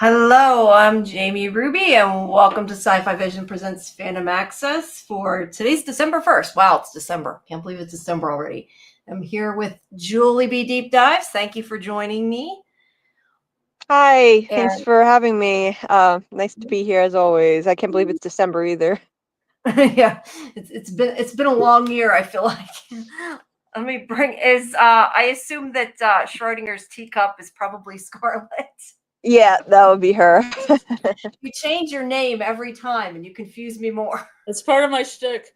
Hello, I'm Jamie Ruby, and welcome to Sci-Fi Vision Presents Fandom Access for today's December 1st. Wow, it's December. Can't believe it's December already. I'm here with Julie B. Deep Dives. Thank you for joining me. Hi, thanks for having me. Nice to be here as always. I can't believe it's December either. Yeah, it's been a long year, I feel like. Let me bring I assume that Schrodinger's teacup is probably Scarlet. Yeah, that would be her. You change your name every time and you confuse me more. It's part of my shtick.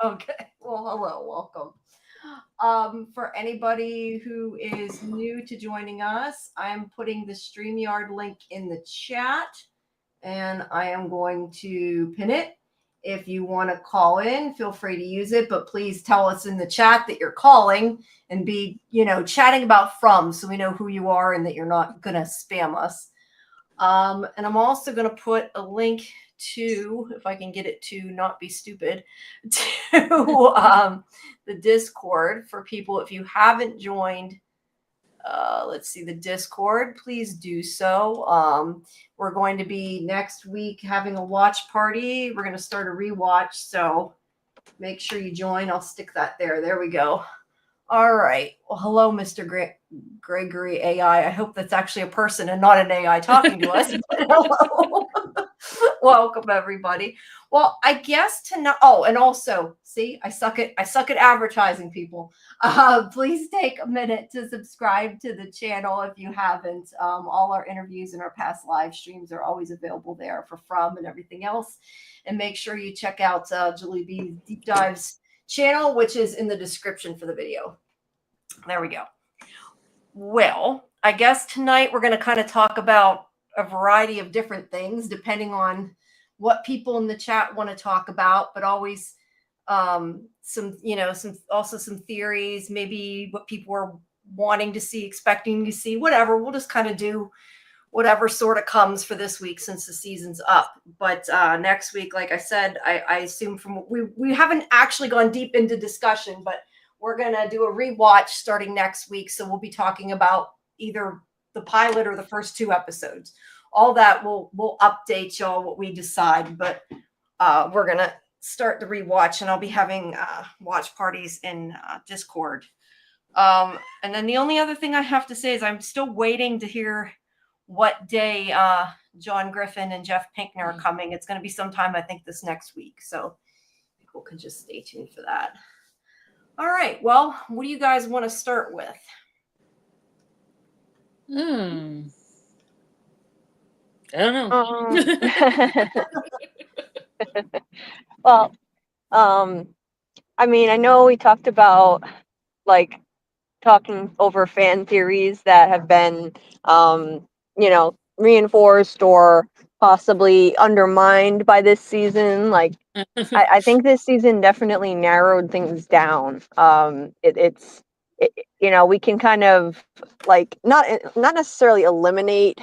Okay. Well, hello, welcome. For anybody who is new to joining us, I'm putting the StreamYard link in the chat and I am going to pin it. If you want to call in, feel free to use it, but please tell us in the chat that you're calling and be, chatting about from so we know who you are and that you're not going to spam us. And I'm also going to put a link to, if I can get it to not be stupid, to the Discord for people. If you haven't joined, let's see, the Discord, please do so. We're going to be next week having a watch party. We're going to start a rewatch, so make sure you join. I'll stick that there. There we go. All right. Well, hello, Mr. Gregory AI. I hope that's actually a person and not an AI talking to us. Hello. Welcome, everybody. Well, I guess tonight. Oh, and also, see, I suck at advertising, people. Please take a minute to subscribe to the channel if you haven't. All our interviews and our past live streams are always available there for From and everything else. And make sure you check out Julie B's Deep Dives channel, which is in the description for the video. There we go. Well, I guess tonight we're going to kind of talk about a variety of different things depending on what people in the chat want to talk about, but always some theories, maybe what people are wanting to see, expecting to see, whatever. We'll just kind of do whatever sort of comes for this week since the season's up. But next week, like I said, I assume we haven't actually gone deep into discussion, but we're going to do a rewatch starting next week. So we'll be talking about either the pilot or the first two episodes. All that we'll update y'all what we decide, but we're going to start the rewatch and I'll be having watch parties in Discord. And then the only other thing I have to say is I'm still waiting to hear what day John Griffin and Jeff Pinkner are coming. It's going to be sometime, I think, this next week. So people can just stay tuned for that. All right. Well, what do you guys want to start with? I don't know. Well, I mean, I know we talked about talking over fan theories that have been, reinforced or possibly undermined by this season. I think this season definitely narrowed things down. We can kind of not necessarily eliminate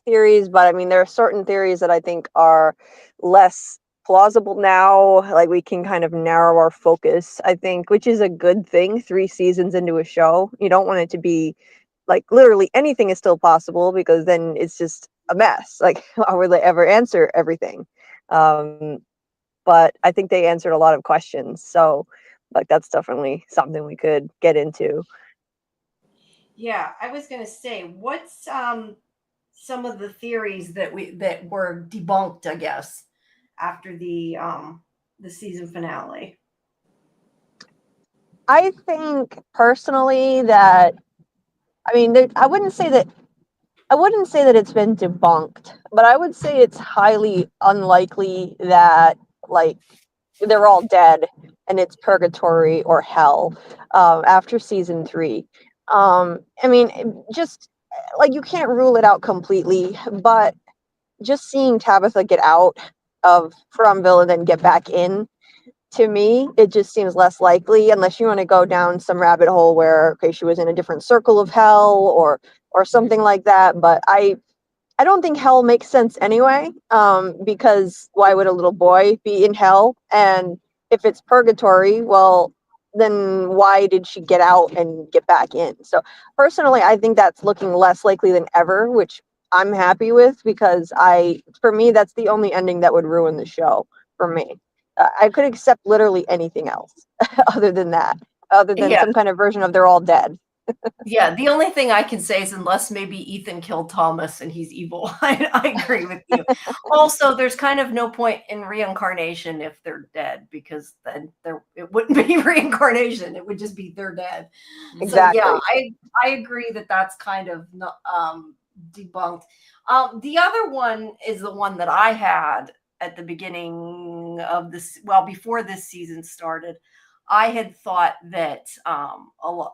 theories, but I mean there are certain theories that I think are less plausible now. Like we can kind of narrow our focus, I think, which is a good thing. 3 seasons into a show, you don't want it to be literally anything is still possible because then it's just a mess. How will they ever answer everything? But I think they answered a lot of questions. So that's definitely something we could get into. Yeah, I was going to say, what's some of the theories that were debunked, I guess, after the season finale? I think personally that, I mean, I wouldn't say that it's been debunked, but I would say it's highly unlikely that they're all dead and it's purgatory or hell after season 3. I mean, just you can't rule it out completely, but just seeing Tabitha get out of Fromville and then get back in, to me, it just seems less likely unless you want to go down some rabbit hole where, okay, she was in a different circle of hell or something like that. But I don't think hell makes sense anyway, because why would a little boy be in hell? And if it's purgatory, well, then why did she get out and get back in? So personally, I think that's looking less likely than ever, which I'm happy with, because for me, that's the only ending that would ruin the show for me. I could accept literally anything else other than that, other than Yeah. some kind of version of they're all dead. Yeah, the only thing I can say is unless maybe Ethan killed Thomas and he's evil. I agree with you. Also, there's kind of no point in reincarnation if they're dead, because then it wouldn't be reincarnation. It would just be they're dead. Exactly. So yeah, I agree that that's kind of debunked. The other one is the one that I had at the beginning of this, well, before this season started. I had thought that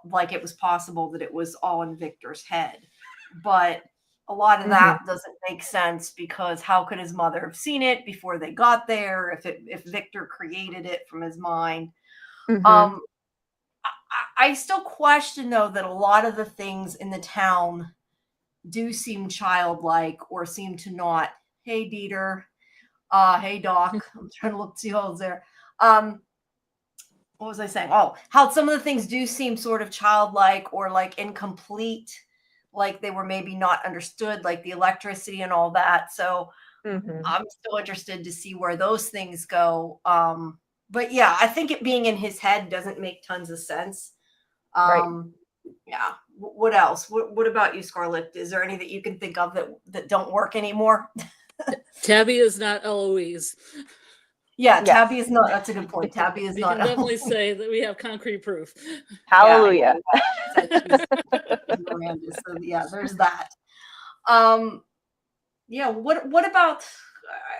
like it was possible that it was all in Victor's head, but a lot of that doesn't make sense, because how could his mother have seen it before they got there if Victor created it from his mind? I still question, though, that a lot of the things in the town do seem childlike, or seem to not. Hey, Dieter. Hey, Doc. I'm trying to look see holes there. What was I saying? Oh, how some of the things do seem sort of childlike, or like incomplete, like they were maybe not understood, like the electricity and all that. So I'm still interested to see where those things go. But yeah, I think it being in his head doesn't make tons of sense. Right. Yeah. What else? What about you, Scarlett? Is there any that you can think of that don't work anymore? Tabby is not Eloise. Yeah, Yes. Tabby is not. That's a good point. Tabby is We not. can definitely say that we have concrete proof. Hallelujah. She's Miranda. So yeah, there's that. Yeah. What about?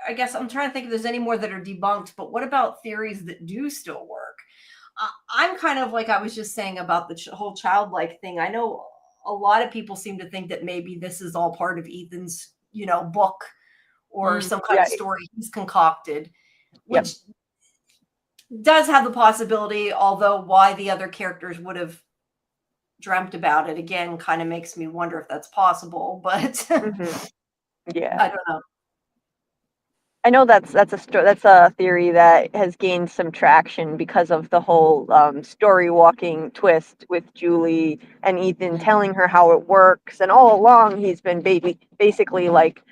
I guess I'm trying to think if there's any more that are debunked. But what about theories that do still work? I'm kind of like I was just saying about the whole childlike thing. I know a lot of people seem to think that maybe this is all part of Ethan's, book, or some kind of story he's concocted, which does have the possibility, although why the other characters would have dreamt about it again kind of makes me wonder if that's possible, but Yeah. I don't know. I know that's a theory that has gained some traction because of the whole story walking twist with Julie and Ethan telling her how it works, and all along he's been basically like,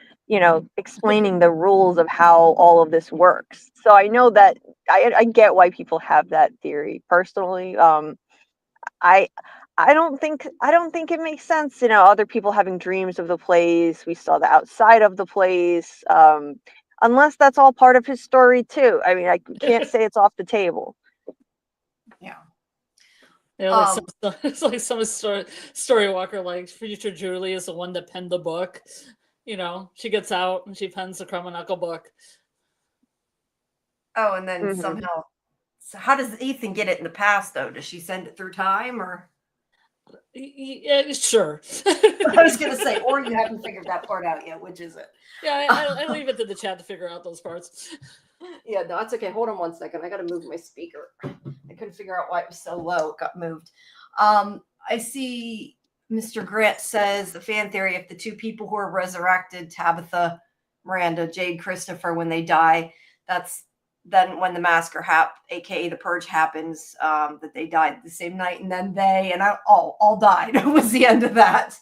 explaining the rules of how all of this works. So I know that I get why people have that theory. Personally, I I don't think it makes sense. Other people having dreams of the place. We saw the outside of the place. Unless that's all part of his story too. I mean, I can't say it's off the table. Yeah. It's like some story walker, like future Julie is the one that penned the book. She gets out and she pens the Crumb and Knuckle book. Oh, and then somehow, so how does Ethan get it in the past though? Does she send it through time, or? Yeah, sure. I was gonna say, or you haven't figured that part out yet. Which is it? Yeah, I leave it to the chat to figure out those parts. Yeah, no, that's okay. Hold on one second. I got to move my speaker. I couldn't figure out why it was so low. It got moved. I see Mr. Grant says the fan theory: if the two people who are resurrected, Tabitha, Miranda, Jade, Christopher, when they die, that's then when the massacre aka the purge happens, that they died the same night, and then they and I all died. It was the end of that.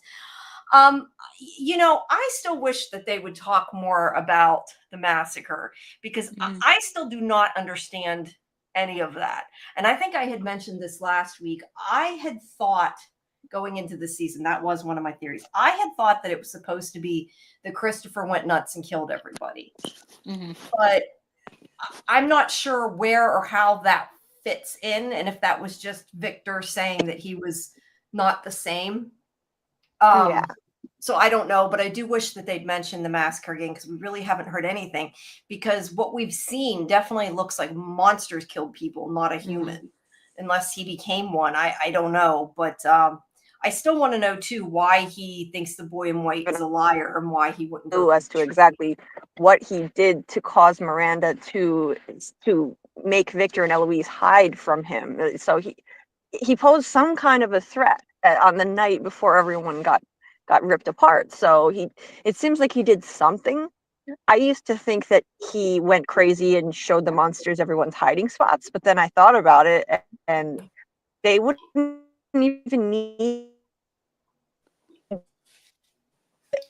I still wish that they would talk more about the massacre, because I still do not understand any of that. And I think I had mentioned this last week. I had thought going into the season, that was one of my theories. I had thought that it was supposed to be that Christopher went nuts and killed everybody. But I'm not sure where or how that fits in, and if that was just Victor saying that he was not the same. Yeah. So I don't know, but I do wish that they'd mention the massacre again, because we really haven't heard anything. Because what we've seen definitely looks like monsters killed people, not a human, unless he became one. I don't know, but I still want to know too why he thinks the boy in white is a liar, and why he wouldn't go As to exactly what he did to cause Miranda to make Victor and Eloise hide from him. So he posed some kind of a threat on the night before everyone got ripped apart. So it seems like he did something. I used to think that he went crazy and showed the monsters everyone's hiding spots, but then I thought about it, and they wouldn't even need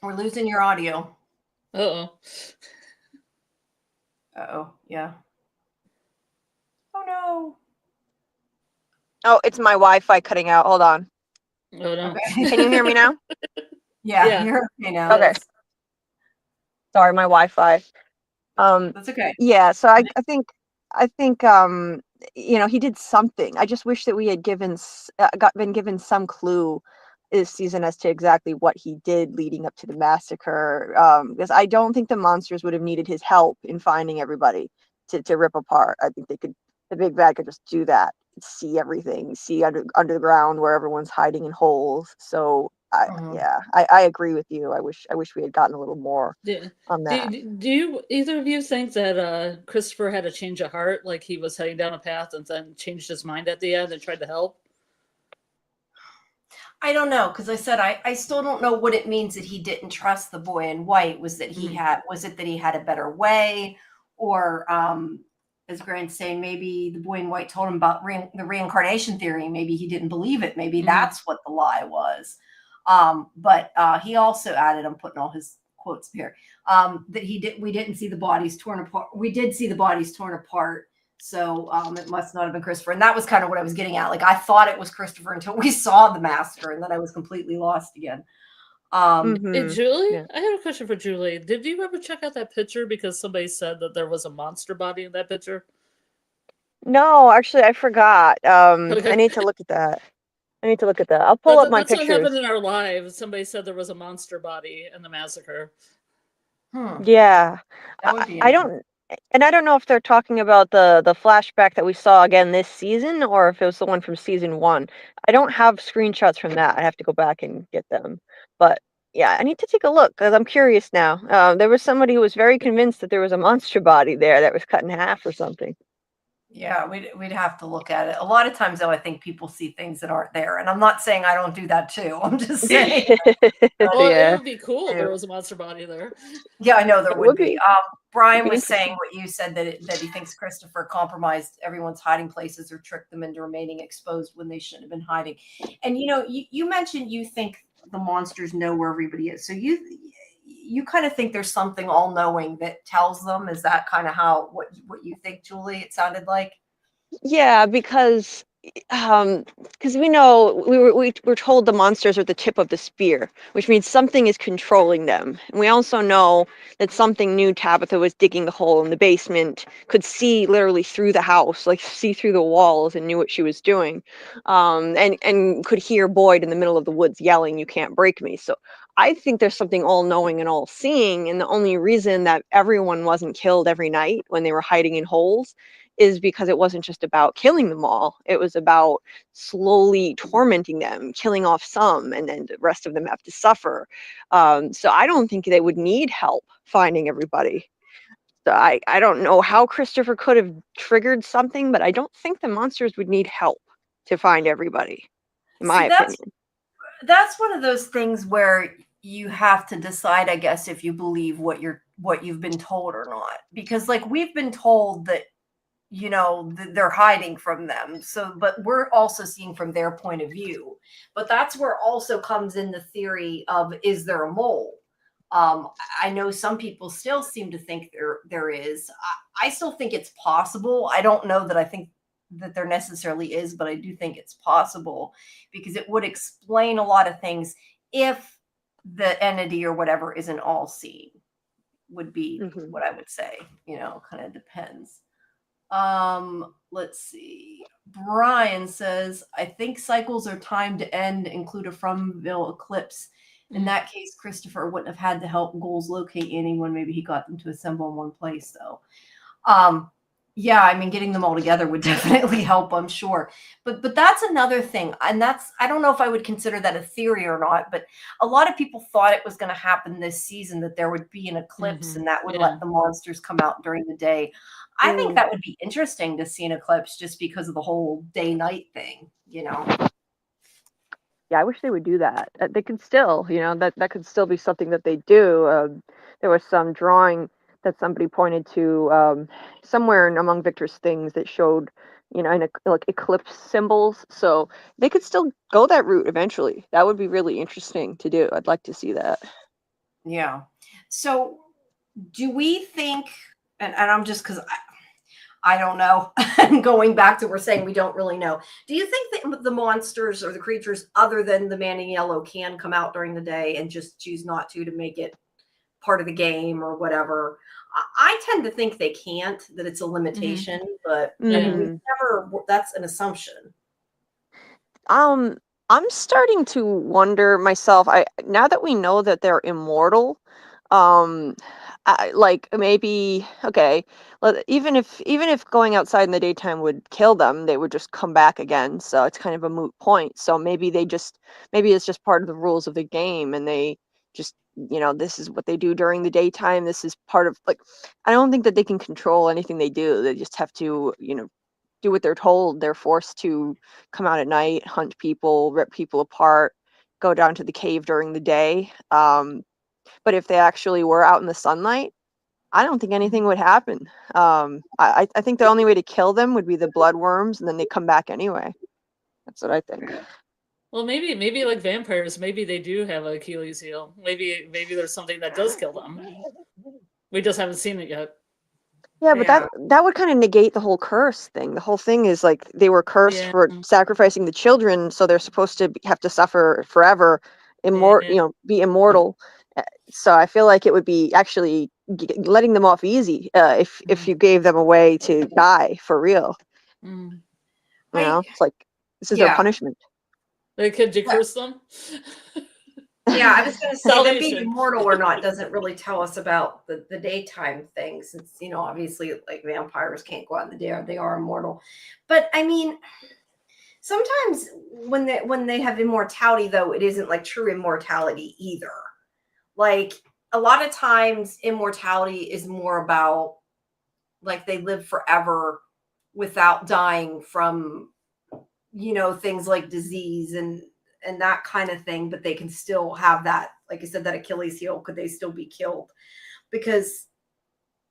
We're losing your audio. Uh-oh. Uh-oh. Yeah. Oh no. Oh, it's my Wi-Fi cutting out. Hold on. Oh no. Okay. Can you hear me now? Yeah, Yeah. you're okay now. Okay. Yes. Sorry, my Wi-Fi. That's okay. Yeah, so I think he did something. I just wish that we had been given some clue this season as to exactly what he did leading up to the massacre. Because I don't think the monsters would have needed his help in finding everybody to rip apart. I think the big bad could just do that, see everything, see under the ground where everyone's hiding in holes. So Mhm. I agree with you. I wish we had gotten a little more Do, on that. do you either of you think that Christopher had a change of heart, like he was heading down a path and then changed his mind at the end and tried to help? I don't know, because I said I still don't know what it means that he didn't trust the boy in white. Was it that he had a better way, or as Grant's saying, maybe the boy in white told him about the reincarnation theory. Maybe he didn't believe it. Maybe that's what the lie was. But he also added, I'm putting all his quotes here, that we didn't see the bodies torn apart. We did see the bodies torn apart. So it must not have been Christopher. And that was kind of what I was getting at. Like, I thought it was Christopher until we saw the massacre, and then I was completely lost again. Hey, Julie, Yeah. I have a question for Julie. Did you ever check out that picture because somebody said that there was a monster body in that picture? No, actually, I forgot. I Okay. need to look at that. I'll pull up my That's what happened pictures. in our lives. Somebody said there was a monster body in the massacre. Yeah, That would be I interesting. don't, and I don't know if they're talking about the flashback that we saw again this season, or if it was the one from season one. I don't have screenshots from that. I have to go back and get them. But yeah, I need to take a look because I'm curious now. There was somebody who was very convinced that there was a monster body there that was cut in half or something. Yeah, we'd have to look at it. A lot of times, though, I think people see things that aren't there, and I'm not saying I don't do that too. I'm just saying. Well, it Yeah, would be cool if Too. there was a monster body there. Yeah, I know there it would would be. be Brian be was saying interesting. what you said, that he thinks Christopher compromised everyone's hiding places or tricked them into remaining exposed when they shouldn't have been hiding. And you mentioned you think the monsters know where everybody is. So you kind of think there's something all knowing that tells them. Is that kind of what you think, Julie? It sounded like. Yeah, because we know we were told the monsters are the tip of the spear, which means something is controlling them. And we also know that something knew Tabitha was digging the hole in the basement, could see literally through the house, like see through the walls, and knew what she was doing, and could hear Boyd in the middle of the woods yelling, "You can't break me." So I think there's something all knowing and all seeing, and the only reason that everyone wasn't killed every night when they were hiding in holes is because it wasn't just about killing them all. It was about slowly tormenting them, killing off some, and then the rest of them have to suffer. So I don't think they would need help finding everybody. So I don't know how Christopher could have triggered something, but I don't think the monsters would need help to find everybody, in my See, that's opinion. that's one of those things where you have to decide, I guess, if you believe what you've been told or not. Because like we've been told that they're hiding from them, so but we're also seeing from their point of view. But that's where also comes in the theory of, is there a mole? I know some people still seem to think there is. I still think it's possible. I don't know that I think that there necessarily is, but I do think it's possible, because it would explain a lot of things if the entity or whatever isn't all seeing, would be Hmm. what I would say. Kind of depends. Let's see. Brian says, I think cycles are timed to end, include a Fromville eclipse. In that case, Christopher wouldn't have had to help ghouls locate anyone. Maybe he got them to assemble in one place, though. Yeah, I mean, getting them all together would definitely help, I'm sure. But that's another thing, and I don't know if I would consider that a theory or not. But a lot of people thought it was going to happen this season, that there would be an eclipse, and that would Yeah. let the monsters come out during the day. I think that would be interesting to see an eclipse, just because of the whole day-night thing. Yeah, I wish they would do that. They could still, that could still be something that they do. There was some drawing that somebody pointed to somewhere among Victor's things that showed, like eclipse symbols. So they could still go that route eventually. That would be really interesting to do. I'd like to see that. Yeah. So do we think, and I'm just because I don't know, and going back to we're saying we don't really know. Do you think that the monsters or the creatures other than the man in yellow can come out during the day and just choose not to make it part of the game or whatever? I tend to think they can't, that it's a limitation, but I mean, we've never, that's an assumption. I'm starting to wonder myself. Now that we know that they're immortal, um, like maybe okay, even if going outside in the daytime would kill them, they would just come back again. So it's kind of a moot point. So maybe maybe it's just part of the rules of the game, and they just this is what they do during the daytime. This is part of like I don't think that they can control anything they do. They just have to do what they're told. They're forced to come out at night, hunt people, rip people apart, go down to the cave during the day. But if they actually were out in the sunlight, I don't think anything would happen. I think the only way to kill them would be the bloodworms, and then they come back anyway. That's what I think. Well, maybe like vampires, maybe they do have an Achilles heel. Maybe there's something that does kill them. We just haven't seen it yet. Yeah, but that would kind of negate the whole curse thing. The whole thing is like they were cursed for sacrificing the children, so they're supposed to have to suffer forever, be immortal. So I feel like it would be actually letting them off easy if you gave them a way to die for real. It's like this is their punishment. They could curse them. Yeah, I was going to say them being immortal or not doesn't really tell us about the daytime thing, since obviously like vampires can't go out in the day; they are immortal. But I mean, sometimes when they have immortality, though, it isn't like true immortality either. Like a lot of times, immortality is more about like they live forever without dying from things like disease and that kind of thing, but they can still have that, like I said, that Achilles heel. Could they still be killed? Because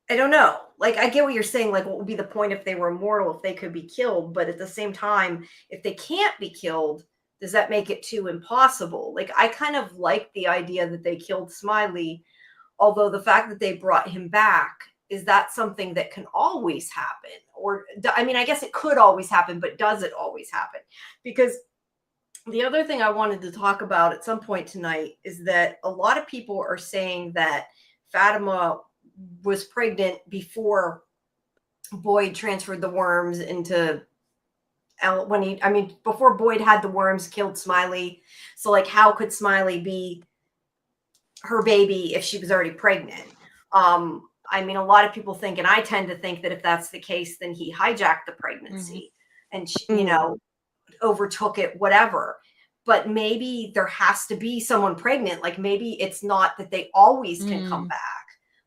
I don't know. Like, I get what you're saying. Like, what would be the point if they were immortal, if they could be killed? But at the same time, if they can't be killed, does that make it too impossible? Like, I kind of like the idea that they killed Smiley, although the fact that they brought him back, is that something that can always happen? Or, I mean, I guess it could always happen, but does it always happen? Because the other thing I wanted to talk about at some point tonight is that a lot of people are saying that Fatima was pregnant before Boyd transferred the worms into before Boyd had the worms, killed Smiley. So like, how could Smiley be her baby if she was already pregnant? I mean, a lot of people think, and I tend to think, that if that's the case, then he hijacked the pregnancy and she, overtook it, whatever. But maybe there has to be someone pregnant. Like, maybe it's not that they always can come back.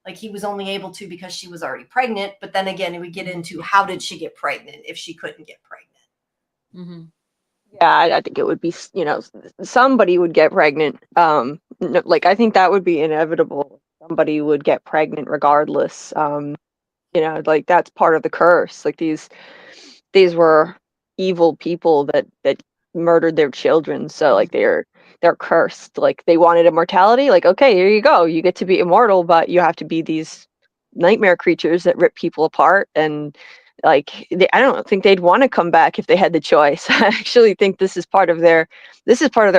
Like, he was only able to because she was already pregnant. But then again, we get into how did she get pregnant if she couldn't get pregnant? Yeah, I think it would be, somebody would get pregnant. Like, I think that would be inevitable. Somebody would get pregnant regardless. Like, that's part of the curse. Like, these were evil people that murdered their children. So like they're cursed. Like, they wanted immortality. Like, okay, here you go. You get to be immortal, but you have to be these nightmare creatures that rip people apart. And like, I don't think they'd want to come back if they had the choice. I actually think this is part of their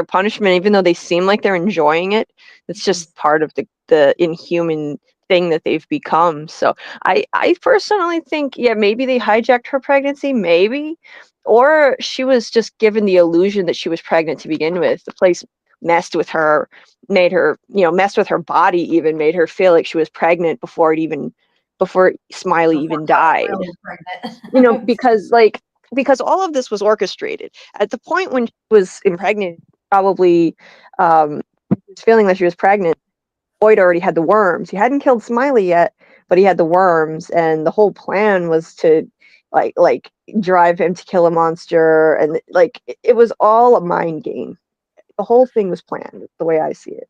punishment, even though they seem like they're enjoying it. It's just part of the inhuman thing that they've become. So I personally think, yeah, maybe they hijacked her pregnancy, maybe, or she was just given the illusion that she was pregnant to begin with. The place messed with her, messed with her body, even made her feel like she was pregnant before Smiley even died. Really because all of this was orchestrated. At the point when she was impregnated, probably feeling that she was pregnant, Boyd already had the worms. He hadn't killed Smiley yet, but he had the worms, and the whole plan was to like drive him to kill a monster, and like it was all a mind game. The whole thing was planned, the way I see it.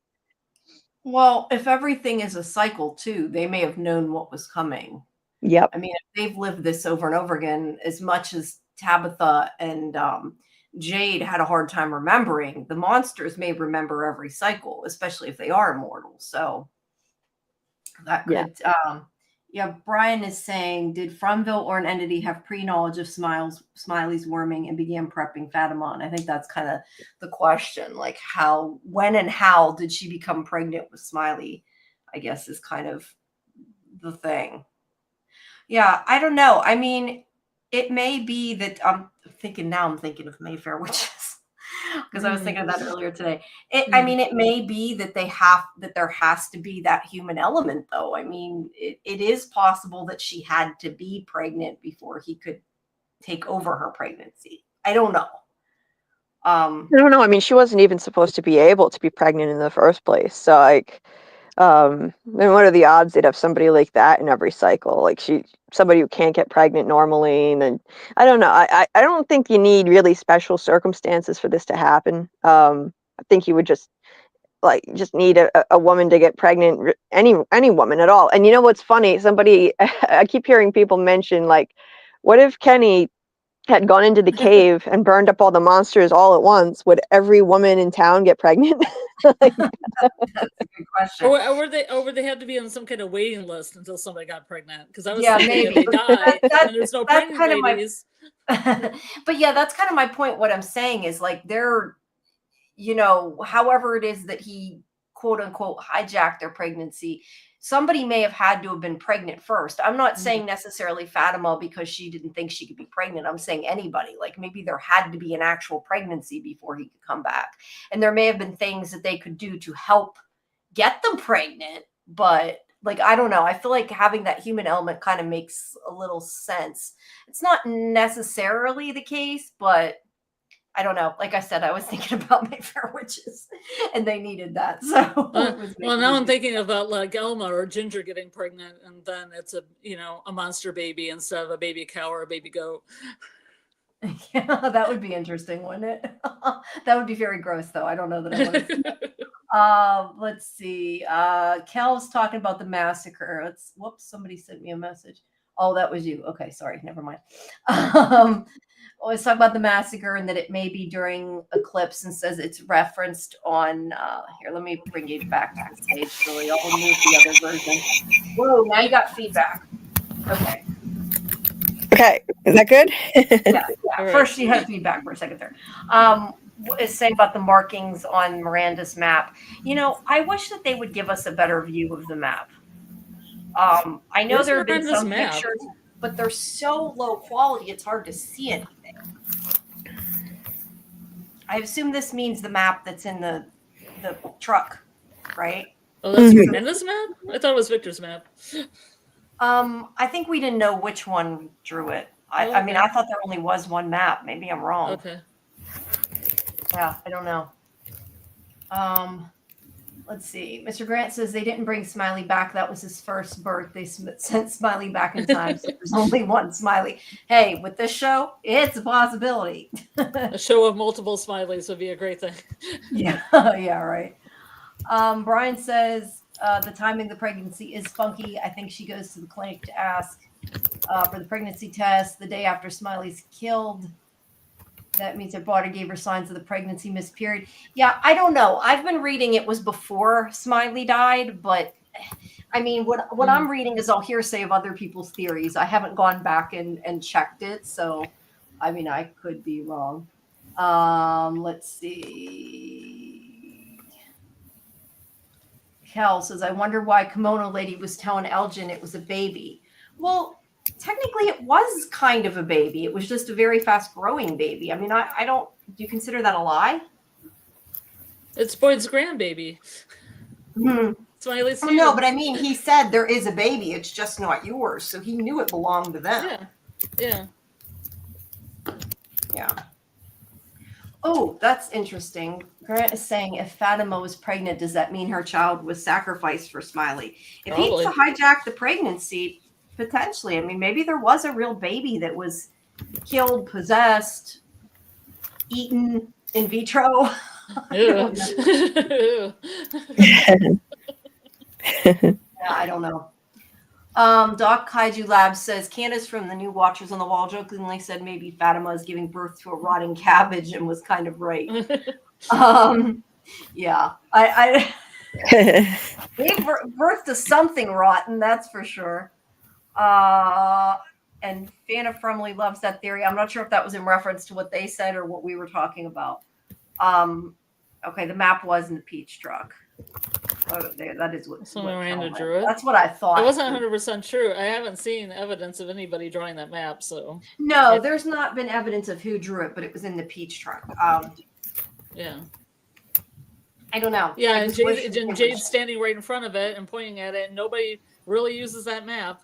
Well, if everything is a cycle too, they may have known what was coming. Yep. I mean, if they've lived this over and over again, as much as Tabitha and Jade had a hard time remembering. The monsters may remember every cycle, especially if they are immortal. So that could, yeah. Brian is saying, did Frumville or an entity have pre-knowledge of Smiley's worming and began prepping Fatima? I think that's kind of the question. Like how, when and how did she become pregnant with Smiley? I guess is kind of the thing. Yeah, I don't know. I mean, it may be that I'm thinking of Mayfair witches because I was thinking of that earlier today. I mean, it may be that there has to be that human element, though. I mean, it is possible that she had to be pregnant before he could take over her pregnancy. I don't know. I don't know. I mean, she wasn't even supposed to be able to be pregnant in the first place. So, like, then what are the odds they'd have somebody like that in every cycle? Like somebody who can't get pregnant normally, and then I don't know. I don't think you need really special circumstances for this to happen. I think you would just need a woman to get pregnant, any woman at all. And you know what's funny? I keep hearing people mention, like, what if Kenny had gone into the cave and burned up all the monsters all at once? Would every woman in town get pregnant? That's a good question. Or would they have to be on some kind of waiting list until somebody got pregnant? Because I was thinking maybe if they die and there's no pregnant kind of ladies. But yeah, that's kind of my point. What I'm saying is, like, they're, however it is that he quote unquote hijacked their pregnancy, somebody may have had to have been pregnant first. I'm not saying necessarily Fatima because she didn't think she could be pregnant. I'm saying anybody. Like, maybe there had to be an actual pregnancy before he could come back. And there may have been things that they could do to help get them pregnant. But, like, I don't know. I feel like having that human element kind of makes a little sense. It's not necessarily the case, but I don't know. Like I said, I was thinking about Mayfair witches, and they needed that. So, well, now I'm thinking about like Elma or Ginger getting pregnant, and then it's a monster baby instead of a baby cow or a baby goat. Yeah, that would be interesting, wouldn't it? That would be very gross, though. I don't know that I want to see that. Let's see. Kel's talking about the massacre. Whoops, somebody sent me a message. Oh, that was you. Okay, sorry. Never mind. Let's talk about the massacre and that it may be during eclipse, and says it's referenced on here. Let me bring you back to the stage. Really, I'll remove the other version. Whoa, now you got feedback. Okay. Okay, is that good? Yeah. Right. First you had feedback for a second there. Is saying about the markings on Miranda's map. I wish that they would give us a better view of the map. I know there have been some pictures, but they're so low quality, it's hard to see anything. I assume this means the map that's in the truck, right? Oh, that's Miranda's map? I thought it was Victor's map. I think we didn't know which one drew it. I mean, I thought there only was one map. Maybe I'm wrong. Okay. Yeah, I don't know. Let's see. Mr. Grant says they didn't bring Smiley back. That was his first birth. They sent Smiley back in time, so there's only one Smiley. Hey, with this show, it's a possibility. A show of multiple Smileys would be a great thing. Yeah, yeah, right. Brian says the timing of the pregnancy is funky. I think she goes to the clinic to ask for the pregnancy test the day after Smiley's killed. That means her daughter gave her signs of the pregnancy missed period. Yeah, I don't know. I've been reading it was before Smiley died, but I mean, what I'm reading is all hearsay of other people's theories. I haven't gone back and checked it, so I mean, I could be wrong. Let's see. Kel says, I wonder why Kimono Lady was telling Elgin it was a baby. Well, technically it was kind of a baby. It was just a very fast growing baby. I mean, I don't, do you consider that a lie? It's Boyd's grandbaby. Smiley's here. No, but I mean, he said there is a baby. It's just not yours. So he knew it belonged to them. Yeah. Oh, that's interesting. Grant is saying if Fatima was pregnant, does that mean her child was sacrificed for Smiley? If he hijacked the pregnancy, potentially. I mean, maybe there was a real baby that was killed, possessed, eaten in vitro. Yeah. I don't know. Doc Kaiju Labs says Candace from the new Watchers on the Wall jokingly said maybe Fatima is giving birth to a rotting cabbage and was kind of right. Yeah, I gave birth to something rotten, that's for sure. And Fana firmly loves that theory. I'm not sure if that was in reference to what they said or what we were talking about. Okay, the map was in the peach truck. Oh, that is what. Someone Miranda drew it. That's what I thought. It wasn't 100% true. I haven't seen evidence of anybody drawing that map, so. No, there's not been evidence of who drew it, but it was in the peach truck. Yeah. I don't know. Yeah, and Jade's standing right in front of it and pointing at it, and nobody really uses that map.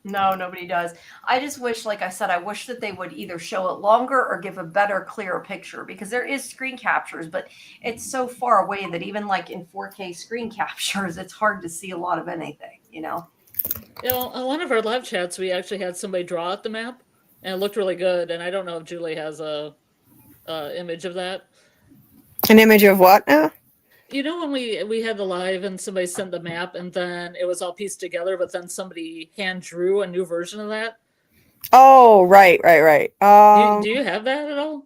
No, nobody does. I just wish, like I said, I wish that they would either show it longer or give a better, clearer picture, because there is screen captures, but it's so far away that even like in 4K screen captures, it's hard to see a lot of anything, you know? You know, on one of our live chats, we actually had somebody draw out the map, and it looked really good, and I don't know if Julie has a image of that. An image of what now? You know, when we had the live and somebody sent the map and then it was all pieced together, but then somebody hand drew a new version of that? Oh, right. Do you have that at all?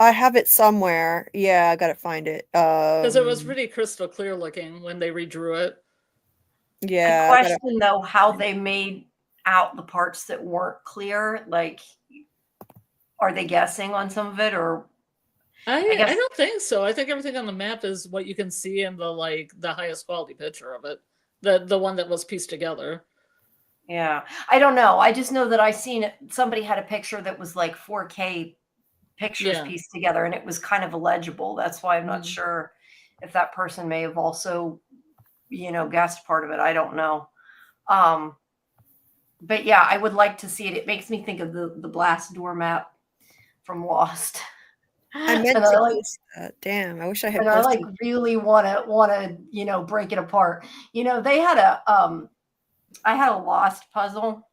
I have it somewhere. Yeah, I gotta find it. Because it was pretty crystal clear looking when they redrew it. Yeah. I question, though, how they made out the parts that weren't clear. Like, are they guessing on some of it, or... I don't think so. I think everything on the map is what you can see in the highest quality picture of it. The one that was pieced together. Yeah. I don't know. I just know that I seen it. Somebody had a picture that was like 4K pictures pieced together, and it was kind of illegible. That's why I'm not sure if that person may have also, guessed part of it. I don't know. But yeah, I would like to see it. It makes me think of the blast door map from Lost. I meant to damn, I wish I had. And I really want to break it apart. They had I had a Lost puzzle,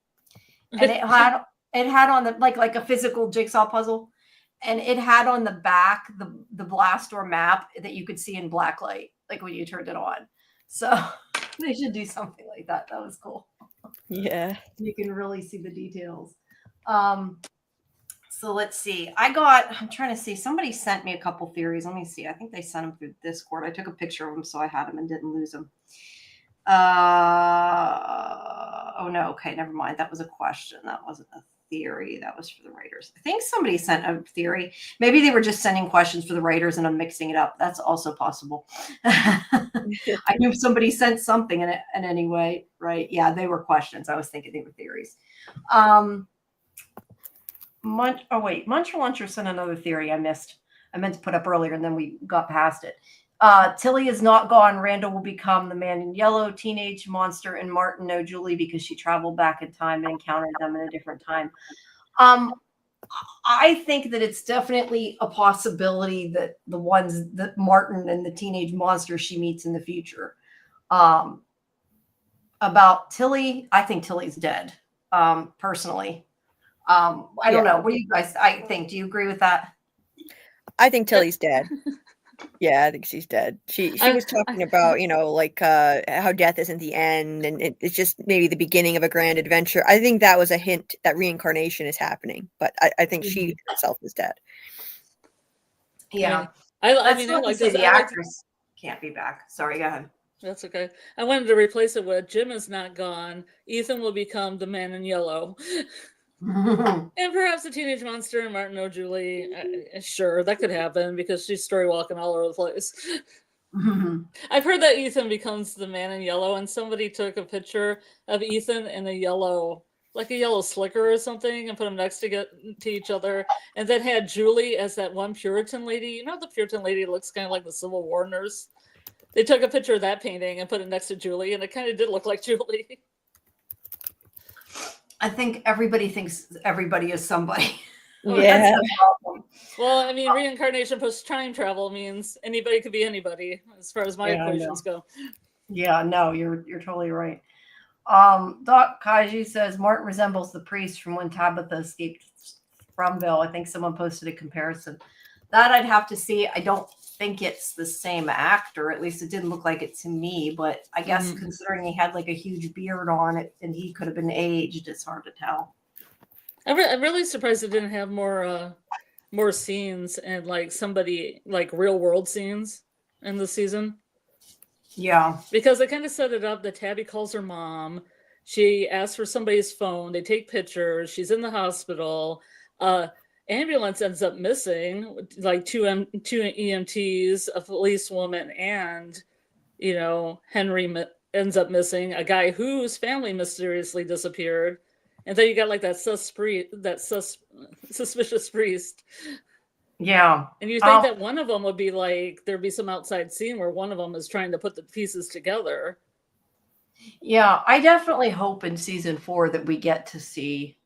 and it had on the like a physical jigsaw puzzle, and it had on the back the blast door map that you could see in blacklight, like when you turned it on. So they should do something like that. That was cool. Yeah, you can really see the details. So let's see. I'm trying to see. Somebody sent me a couple theories. Let me see. I think they sent them through Discord. I took a picture of them so I had them and didn't lose them. Oh no. Okay, never mind. That was a question. That wasn't a theory. That was for the writers. I think somebody sent a theory. Maybe they were just sending questions for the writers and I'm mixing it up. That's also possible. I knew somebody sent something in any way, right? Yeah, they were questions. I was thinking they were theories. Muncher Luncher sent another theory I missed. I meant to put up earlier and then we got past it. Tilly is not gone. Randall will become the man in yellow, teenage monster, and Martin know Julie because she traveled back in time and encountered them in a different time. I think that it's definitely a possibility that the ones that Martin and the teenage monster she meets in the future. About Tilly, I think Tilly's dead, personally. I don't know. What do you guys think? Do you agree with that? I think Tilly's dead. Yeah, I think she's dead. She was talking about, how death isn't the end and it's just maybe the beginning of a grand adventure. I think that was a hint that reincarnation is happening, but I think she herself is dead. Yeah. I mean, the actress can't be back. Sorry, go ahead. That's okay. I wanted to replace it with Jim is not gone. Ethan will become the man in yellow. And perhaps the teenage monster and Martin O'Julie. Sure, that could happen because she's story walking all over the place. I've heard that Ethan becomes the man in yellow, and somebody took a picture of Ethan in a yellow slicker or something, and put them next to each other, and then had Julie as that one Puritan lady. You know, the Puritan lady looks kind of like the Civil War nurse. They took a picture of that painting and put it next to Julie, and it kind of did look like Julie. I think everybody thinks everybody is somebody. Yeah. Well, I mean, reincarnation plus time travel means anybody could be anybody, as far as my equations go. Yeah, no, you're totally right. Doc Kaiji says Martin resembles the priest from when Tabitha escaped Fromville. I think someone posted a comparison. That I'd have to see. I don't think it's the same actor. At least it didn't look like it to me. But I guess considering he had like a huge beard on it and he could have been aged, it's hard to tell. I'm really surprised it didn't have more scenes and like somebody like real world scenes in the season. Yeah. Because they kind of set it up that Tabby calls her mom. She asks for somebody's phone. They take pictures. She's in the hospital. Ambulance ends up missing, like two EMTs, a police woman, and Henry ends up missing, a guy whose family mysteriously disappeared. And then you got like that suspicious priest. Yeah. And you think that one of them would be like, there'd be some outside scene where one of them is trying to put the pieces together. Yeah, I definitely hope in season 4 that we get to see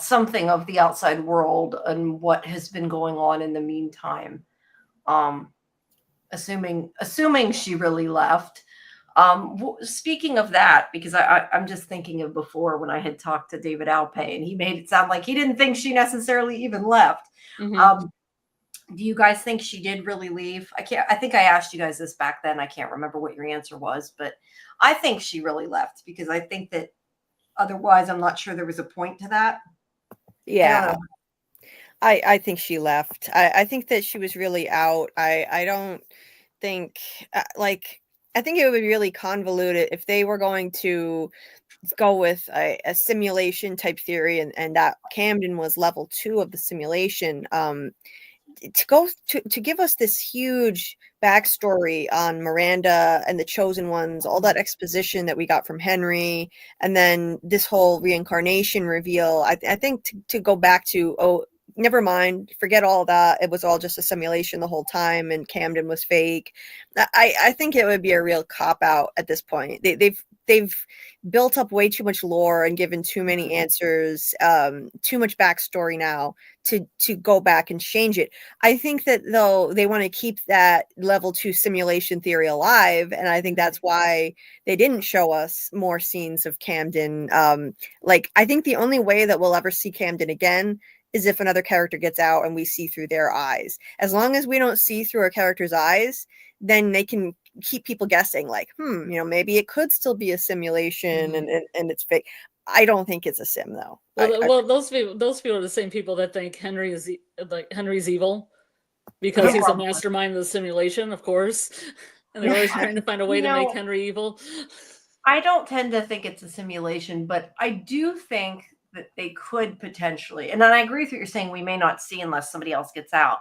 something of the outside world and what has been going on in the meantime. Assuming she really left. Speaking of that, because I'm just thinking of before when I had talked to David Alpay and he made it sound like he didn't think she necessarily even left. Do you guys think she did really leave? I think I asked you guys this back then. I can't remember what your answer was, but I think she really left because I think that otherwise I'm not sure there was a point to that. Yeah. I think she left. I think that she was really out. I don't think I think it would be really convoluted if they were going to go with a simulation type theory and that Camden was level 2 of the simulation. To give us this huge backstory on Miranda and the Chosen Ones, all that exposition that we got from Henry, and then this whole reincarnation reveal. I think to go back to, never mind, forget all that. It was all just a simulation the whole time, and Camden was fake. I think it would be a real cop out at this point. They've built up way too much lore and given too many answers, too much backstory now to go back and change it. I think that though they want to keep that level 2 simulation theory alive, and I think that's why they didn't show us more scenes of Camden. I think the only way that we'll ever see Camden again is if another character gets out and we see through their eyes. As long as we don't see through a character's eyes, then they can keep people guessing, like, maybe it could still be a simulation and it's fake. I don't think it's a sim though. Well, those people are the same people that think Henry's evil because he's a mastermind of the simulation, of course. And they're always trying to find a way to make Henry evil. I don't tend to think it's a simulation, but I do think that they could potentially, and then I agree with what you're saying, we may not see unless somebody else gets out.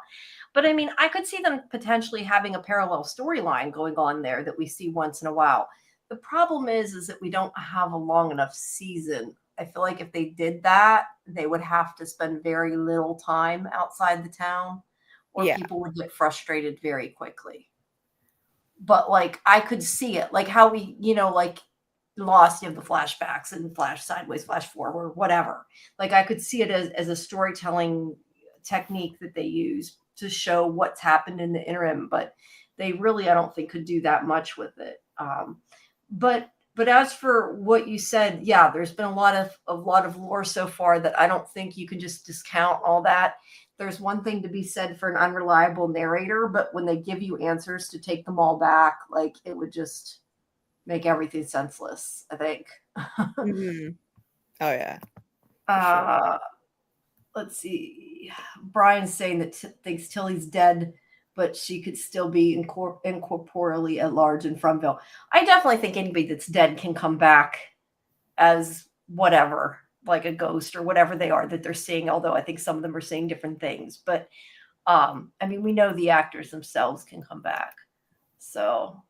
But I mean, I could see them potentially having a parallel storyline going on there that we see once in a while. The problem is that we don't have a long enough season. I feel like if they did that, they would have to spend very little time outside the town, or people would get frustrated very quickly. But like, I could see it, like how we, like Lost, you have the flashbacks and flash sideways, flash forward, whatever. Like I could see it as a storytelling technique that they use to show what's happened in the interim, but they really, I don't think, could do that much with it. But as for what you said, yeah, there's been a lot of lore so far that I don't think you can just discount all that. There's one thing to be said for an unreliable narrator, but when they give you answers to take them all back, like it would just make everything senseless, I think. Oh yeah. Sure. Let's see. Brian's saying that thinks Tilly's dead, but she could still be incorporeally at large in Fromville. I definitely think anybody that's dead can come back as whatever, like a ghost or whatever they are that they're seeing, although I think some of them are seeing different things. But I mean, we know the actors themselves can come back. So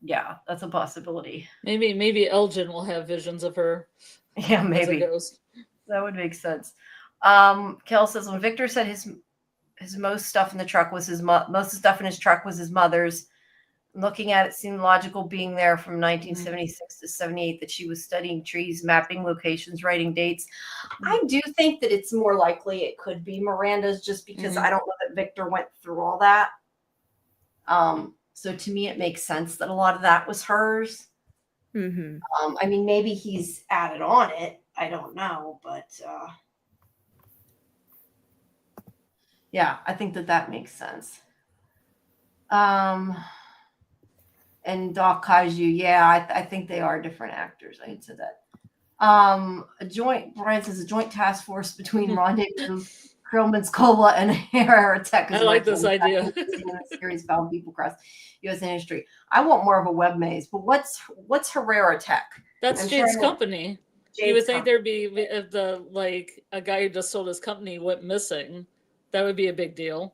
yeah, that's a possibility. Maybe Elgin will have visions of her. Yeah, maybe. As a ghost. That would make sense. Kel says when Victor said his most stuff in the truck was most stuff in his truck was his mother's. Looking at it, seemed logical being there from 1976 to 78 that she was studying trees, mapping locations, writing dates. I do think that it's more likely it could be Miranda's, just because I don't know that Victor went through all that. So to me, it makes sense that a lot of that was hers. I mean, maybe he's added on it. I don't know, but yeah, I think that makes sense. And Doc Kaiju, yeah, I think they are different actors. I had said that. Brian says a joint task force between Rendezvous, Krillman's Cola, and Herrera Tech. I like this idea. In the series found people across U.S. industry. I want more of a web maze, but what's Herrera Tech? That's Jade's company. You would think there'd be, if a guy who just sold his company went missing, that would be a big deal.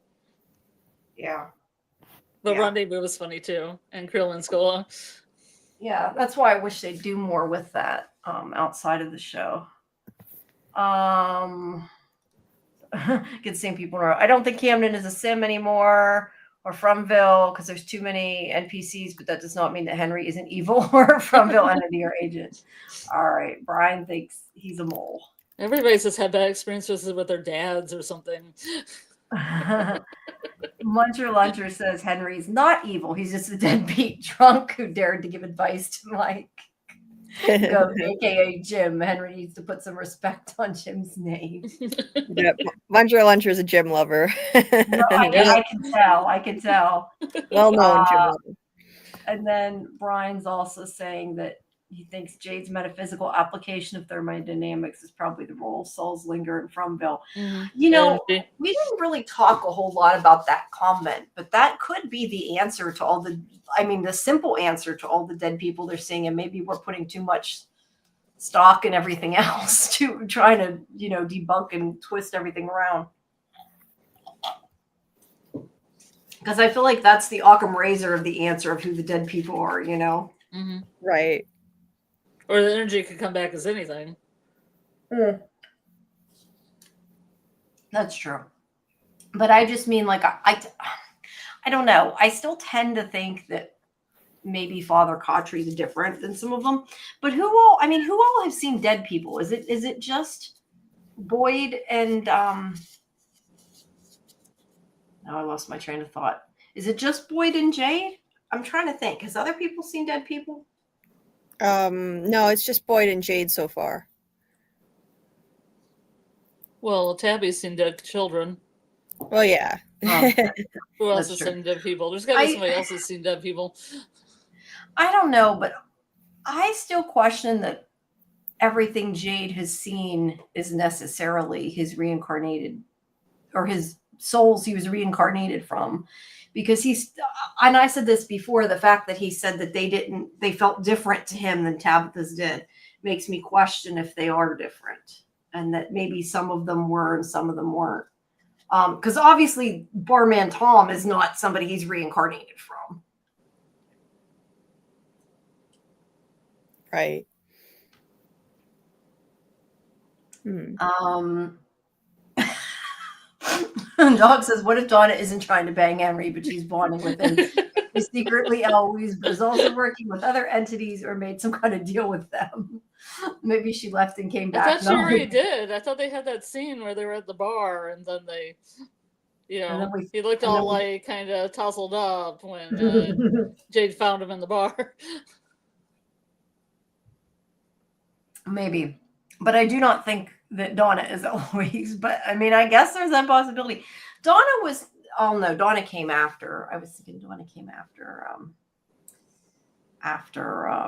Yeah. But Rendezvous was funny too, and Krillman's Cola. Yeah, that's why I wish they'd do more with that outside of the show. Get the same people in a row. I don't think Camden is a sim anymore or Fromville because there's too many NPCs, but that does not mean that Henry isn't evil or Fromville entity or agent. All right, Brian thinks he's a mole. Everybody's just had bad experiences with their dads or something. Luncher says Henry's not evil. He's just a deadbeat drunk who dared to give advice to Mike. Go, aka Jim. Henry needs to put some respect on Jim's name. Yep. Luncher is a Jim lover. No, I can tell. Well known Jim lover. And then Brian's also saying that he thinks Jade's metaphysical application of thermodynamics is probably the role of Salzlinger and Fromville. Mm-hmm. You know, we didn't really talk a whole lot about that comment, but that could be the answer to all the simple answer to all the dead people they're seeing, and maybe we're putting too much stock and everything else to trying to, debunk and twist everything around. Because I feel like that's the Occam razor of the answer of who the dead people are, Mm-hmm. Right. Or the energy could come back as anything. That's true. But I just mean, I don't know. I still tend to think that maybe Father Cautry is different than some of them. But who all have seen dead people? Is it just Boyd and now I lost my train of thought. Is it just Boyd and Jade? I'm trying to think. Has other people seen dead people? No, it's just Boyd and Jade so far. Well, Tabby's seen dead children. Well, yeah. Oh, who else has seen dead people? There's got to be somebody else who's seen dead people. I don't know, but I still question that everything Jade has seen is necessarily his reincarnated or his souls he was reincarnated from. Because and I said this before, the fact that he said that they felt different to him than Tabitha's did makes me question if they are different, and that maybe some of them were and some of them weren't. Because obviously Barman Tom is not somebody he's reincarnated from. Right. Dog says, what if Donna isn't trying to bang Henry, but she's bonding with him? He's secretly Eloise, but is also working with other entities or made some kind of deal with them. Maybe she left and came back. I thought she already did. I thought they had that scene where they were at the bar and then they, he looked all kind of tousled up when Jade found him in the bar. Maybe. But I do not think that Donna is Eloise. But I guess there's that possibility. Donna came after. I was thinking Donna came after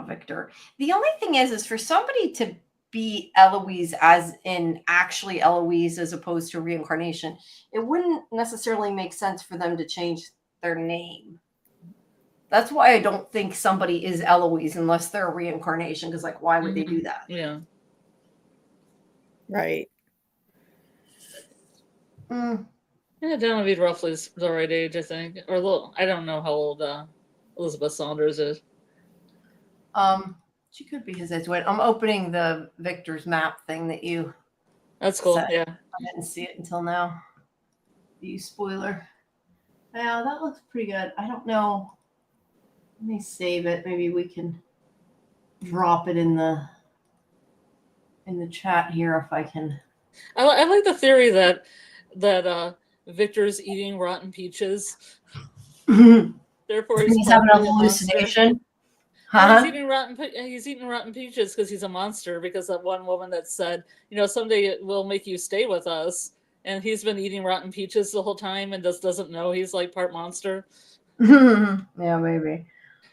Victor. The only thing is for somebody to be Eloise as in actually Eloise as opposed to reincarnation, it wouldn't necessarily make sense for them to change their name. That's why I don't think somebody is Eloise unless they're a reincarnation, because why would they do that? Yeah. Right. Yeah, Donna be roughly the right age, I think. Or a little, I don't know how old Elizabeth Saunders is. She could be his age. Wait, I'm opening the Victor's map thing that you. That's cool. said. Yeah. I didn't see it until now. View spoiler. Yeah, that looks pretty good. I don't know. Let me save it. Maybe we can drop it in the chat here if I can. I like the theory that Victor's eating rotten peaches. Therefore, he's having a hallucination. Huh? He's eating rotten peaches because he's a monster. Because that one woman that said, someday we'll make you stay with us, and he's been eating rotten peaches the whole time and just doesn't know he's part monster. Yeah, maybe.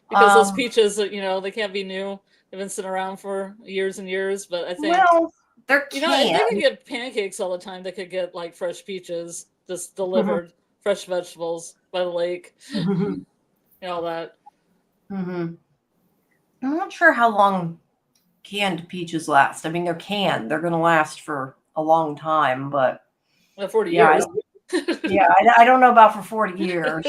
Because those peaches, they can't be new. They've been sitting around for years and years. But I think, well, there if can. they can get pancakes all the time, they could get like fresh peaches just delivered, fresh vegetables by the lake, all that. I'm not sure how long canned peaches last. I mean, they're canned; they're going to last for a long time. But 40 yeah, years. I don't know about for 40 years,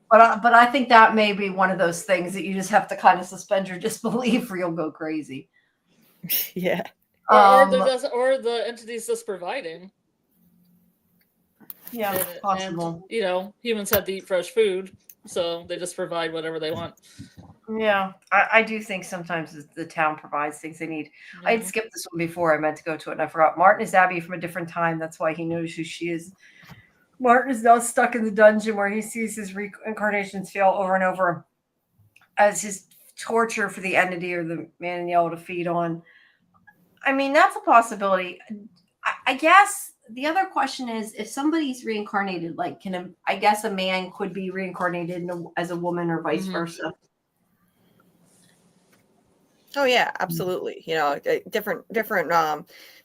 but I think that may be one of those things that you just have to kind of suspend your disbelief, or you'll go crazy. Yeah. Or the entities just providing. Yeah, possible. And, humans have to eat fresh food, so they just provide whatever they want. Yeah, I do think sometimes the town provides things they need. Yeah. I'd skipped this one before. I meant to go to it, and I forgot. Martin is Abby from a different time. That's why he knows who she is. Martin is now stuck in the dungeon where he sees his reincarnations fail over and over as his torture for the entity or the man in yellow to feed on. I mean, that's a possibility. I guess the other question is if somebody's reincarnated, like, I guess a man could be reincarnated as a woman or vice versa. Oh yeah, absolutely. Different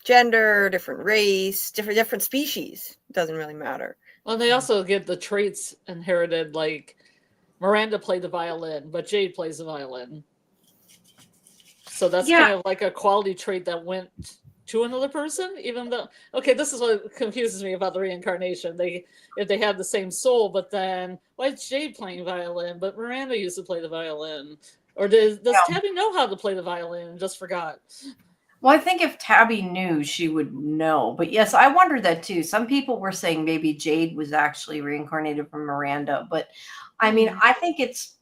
gender, different race, different species. Doesn't really matter. Well, they also get the traits inherited, like Miranda played the violin, but Jade plays the violin. So that's kind of like a quality trait that went to another person, even though, okay, this is what confuses me about the reincarnation. If they have the same soul, but then why is Jade playing violin, but Miranda used to play the violin? Or does Tabby know how to play the violin and just forgot? Well, I think if Tabby knew, she would know. But yes, I wondered that too. Some people were saying maybe Jade was actually reincarnated from Miranda. But I mean, I think it's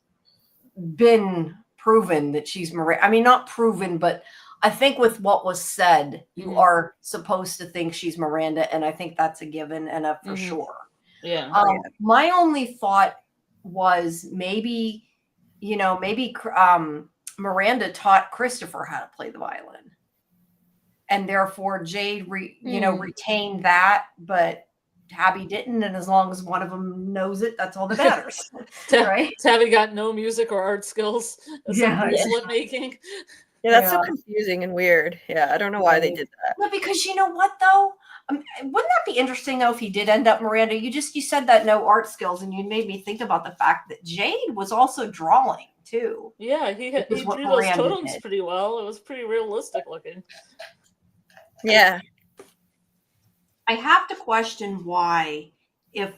been proven that she's Miranda. I mean, not proven, but I think with what was said, you are supposed to think she's Miranda. And I think that's a given and a for sure. Yeah. My only thought was maybe Miranda taught Christopher how to play the violin. And therefore Jade, retained that, but Tabby didn't. And as long as one of them knows it, that's all that matters. Right? Tabby got no music or art skills. Bracelet making. Yeah, that's so confusing and weird. Yeah, I don't know why they did that. Well, because you know what though? Wouldn't that be interesting though if he did end up Miranda? You said that no art skills, and you made me think about the fact that Jade was also drawing too. Yeah, he drew those totems pretty well. It was pretty realistic looking. Yeah. I have to question why, if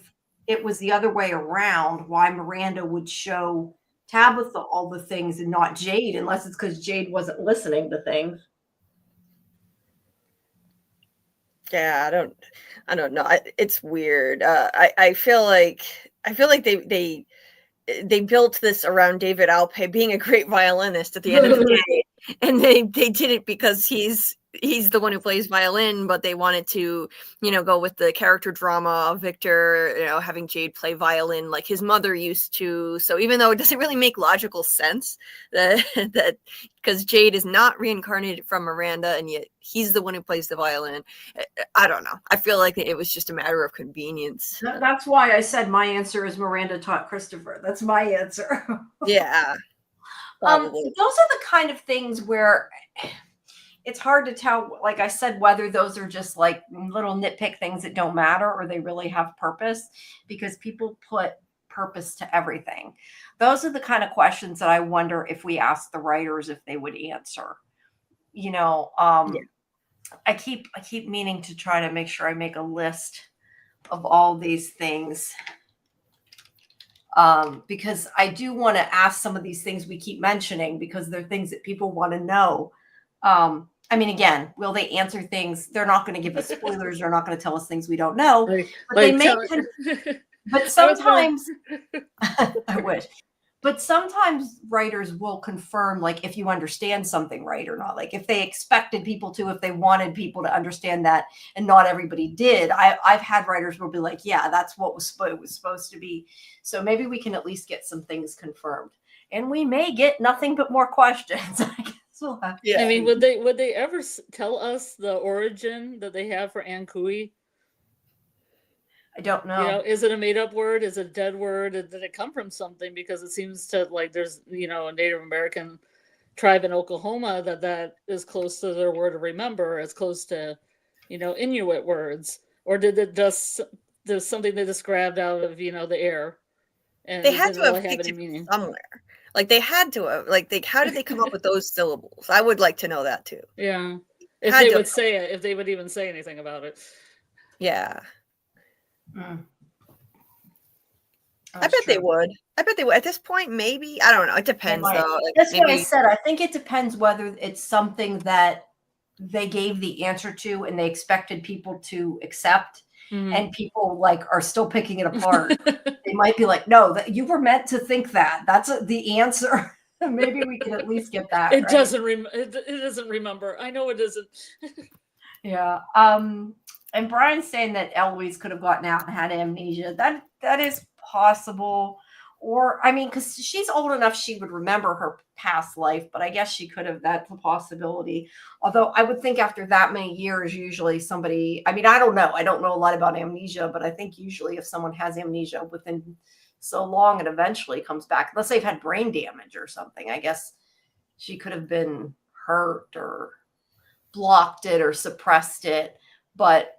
it was the other way around, why Miranda would show Tabitha all the things and not Jade, unless it's because Jade wasn't listening to things. Yeah, I don't know. It's weird. I feel like they built this around David Alpay being a great violinist at the end of the day, and they did it because he's the one who plays violin, but they wanted to, go with the character drama of Victor, having Jade play violin like his mother used to. So even though it doesn't really make logical sense that because Jade is not reincarnated from Miranda, and yet he's the one who plays the violin, I don't know. I feel like it was just a matter of convenience. That's why I said my answer is Miranda taught Christopher. That's my answer. Yeah. Those are the kind of things where it's hard to tell, like I said, whether those are just like little nitpick things that don't matter or they really have purpose, because people put purpose to everything. Those are the kind of questions that I wonder if we asked the writers if they would answer. I keep meaning to try to make sure I make a list of all these things. Because I do want to ask some of these things we keep mentioning, because they're things that people want to know. I mean, again, will they answer things? They're not going to give us spoilers. They're not going to tell us things we don't know. But they may. But sometimes, I wish. But sometimes writers will confirm, like, if you understand something right or not. Like, if they expected people to, if they wanted people to understand that, and not everybody did. I've had writers will be like, yeah, that's what it was supposed to be. So maybe we can at least get some things confirmed. And we may get nothing but more questions. I guess we'll have to I mean, would they ever tell us the origin that they have for Ann Kui? I don't know. You know, is it a made up word? Is it a dead word? Did it come from something? Because it seems to, like, there's, you know, a Native American tribe in Oklahoma that is close to their word to remember, as close to, you know, Inuit words. Or did it just, there's something they just grabbed out of, you know, the air, and They it had didn't to have really have picked any it meaning. somewhere. Like they had to have. Like how did they come up with those syllables? I would like to know that too. Yeah. If Had they to would have. say it, if they would even say anything about it. Yeah. Mm. I That's bet they true. would. I bet they would. At this point, maybe. I don't know. It depends, Might. though. Like That's what I maybe. said. I think it depends whether it's something that they gave the answer to and they expected people to accept, Mhm. and people like are still picking it apart. They might be like, no, that you were meant to think that. That's the answer. Maybe we can at least get that. It right? doesn't. It doesn't remember. I know it isn't. Yeah. And Brian's saying that Eloise could have gotten out and had amnesia. That is possible. Or I mean, because she's old enough, she would remember her past life, but I guess she could have. That's a possibility. Although I would think after that many years, usually somebody. I mean, I don't know. I don't know a lot about amnesia, but I think usually if someone has amnesia within so long, it eventually comes back. Unless they've had brain damage or something. I guess she could have been hurt or blocked it or suppressed it. But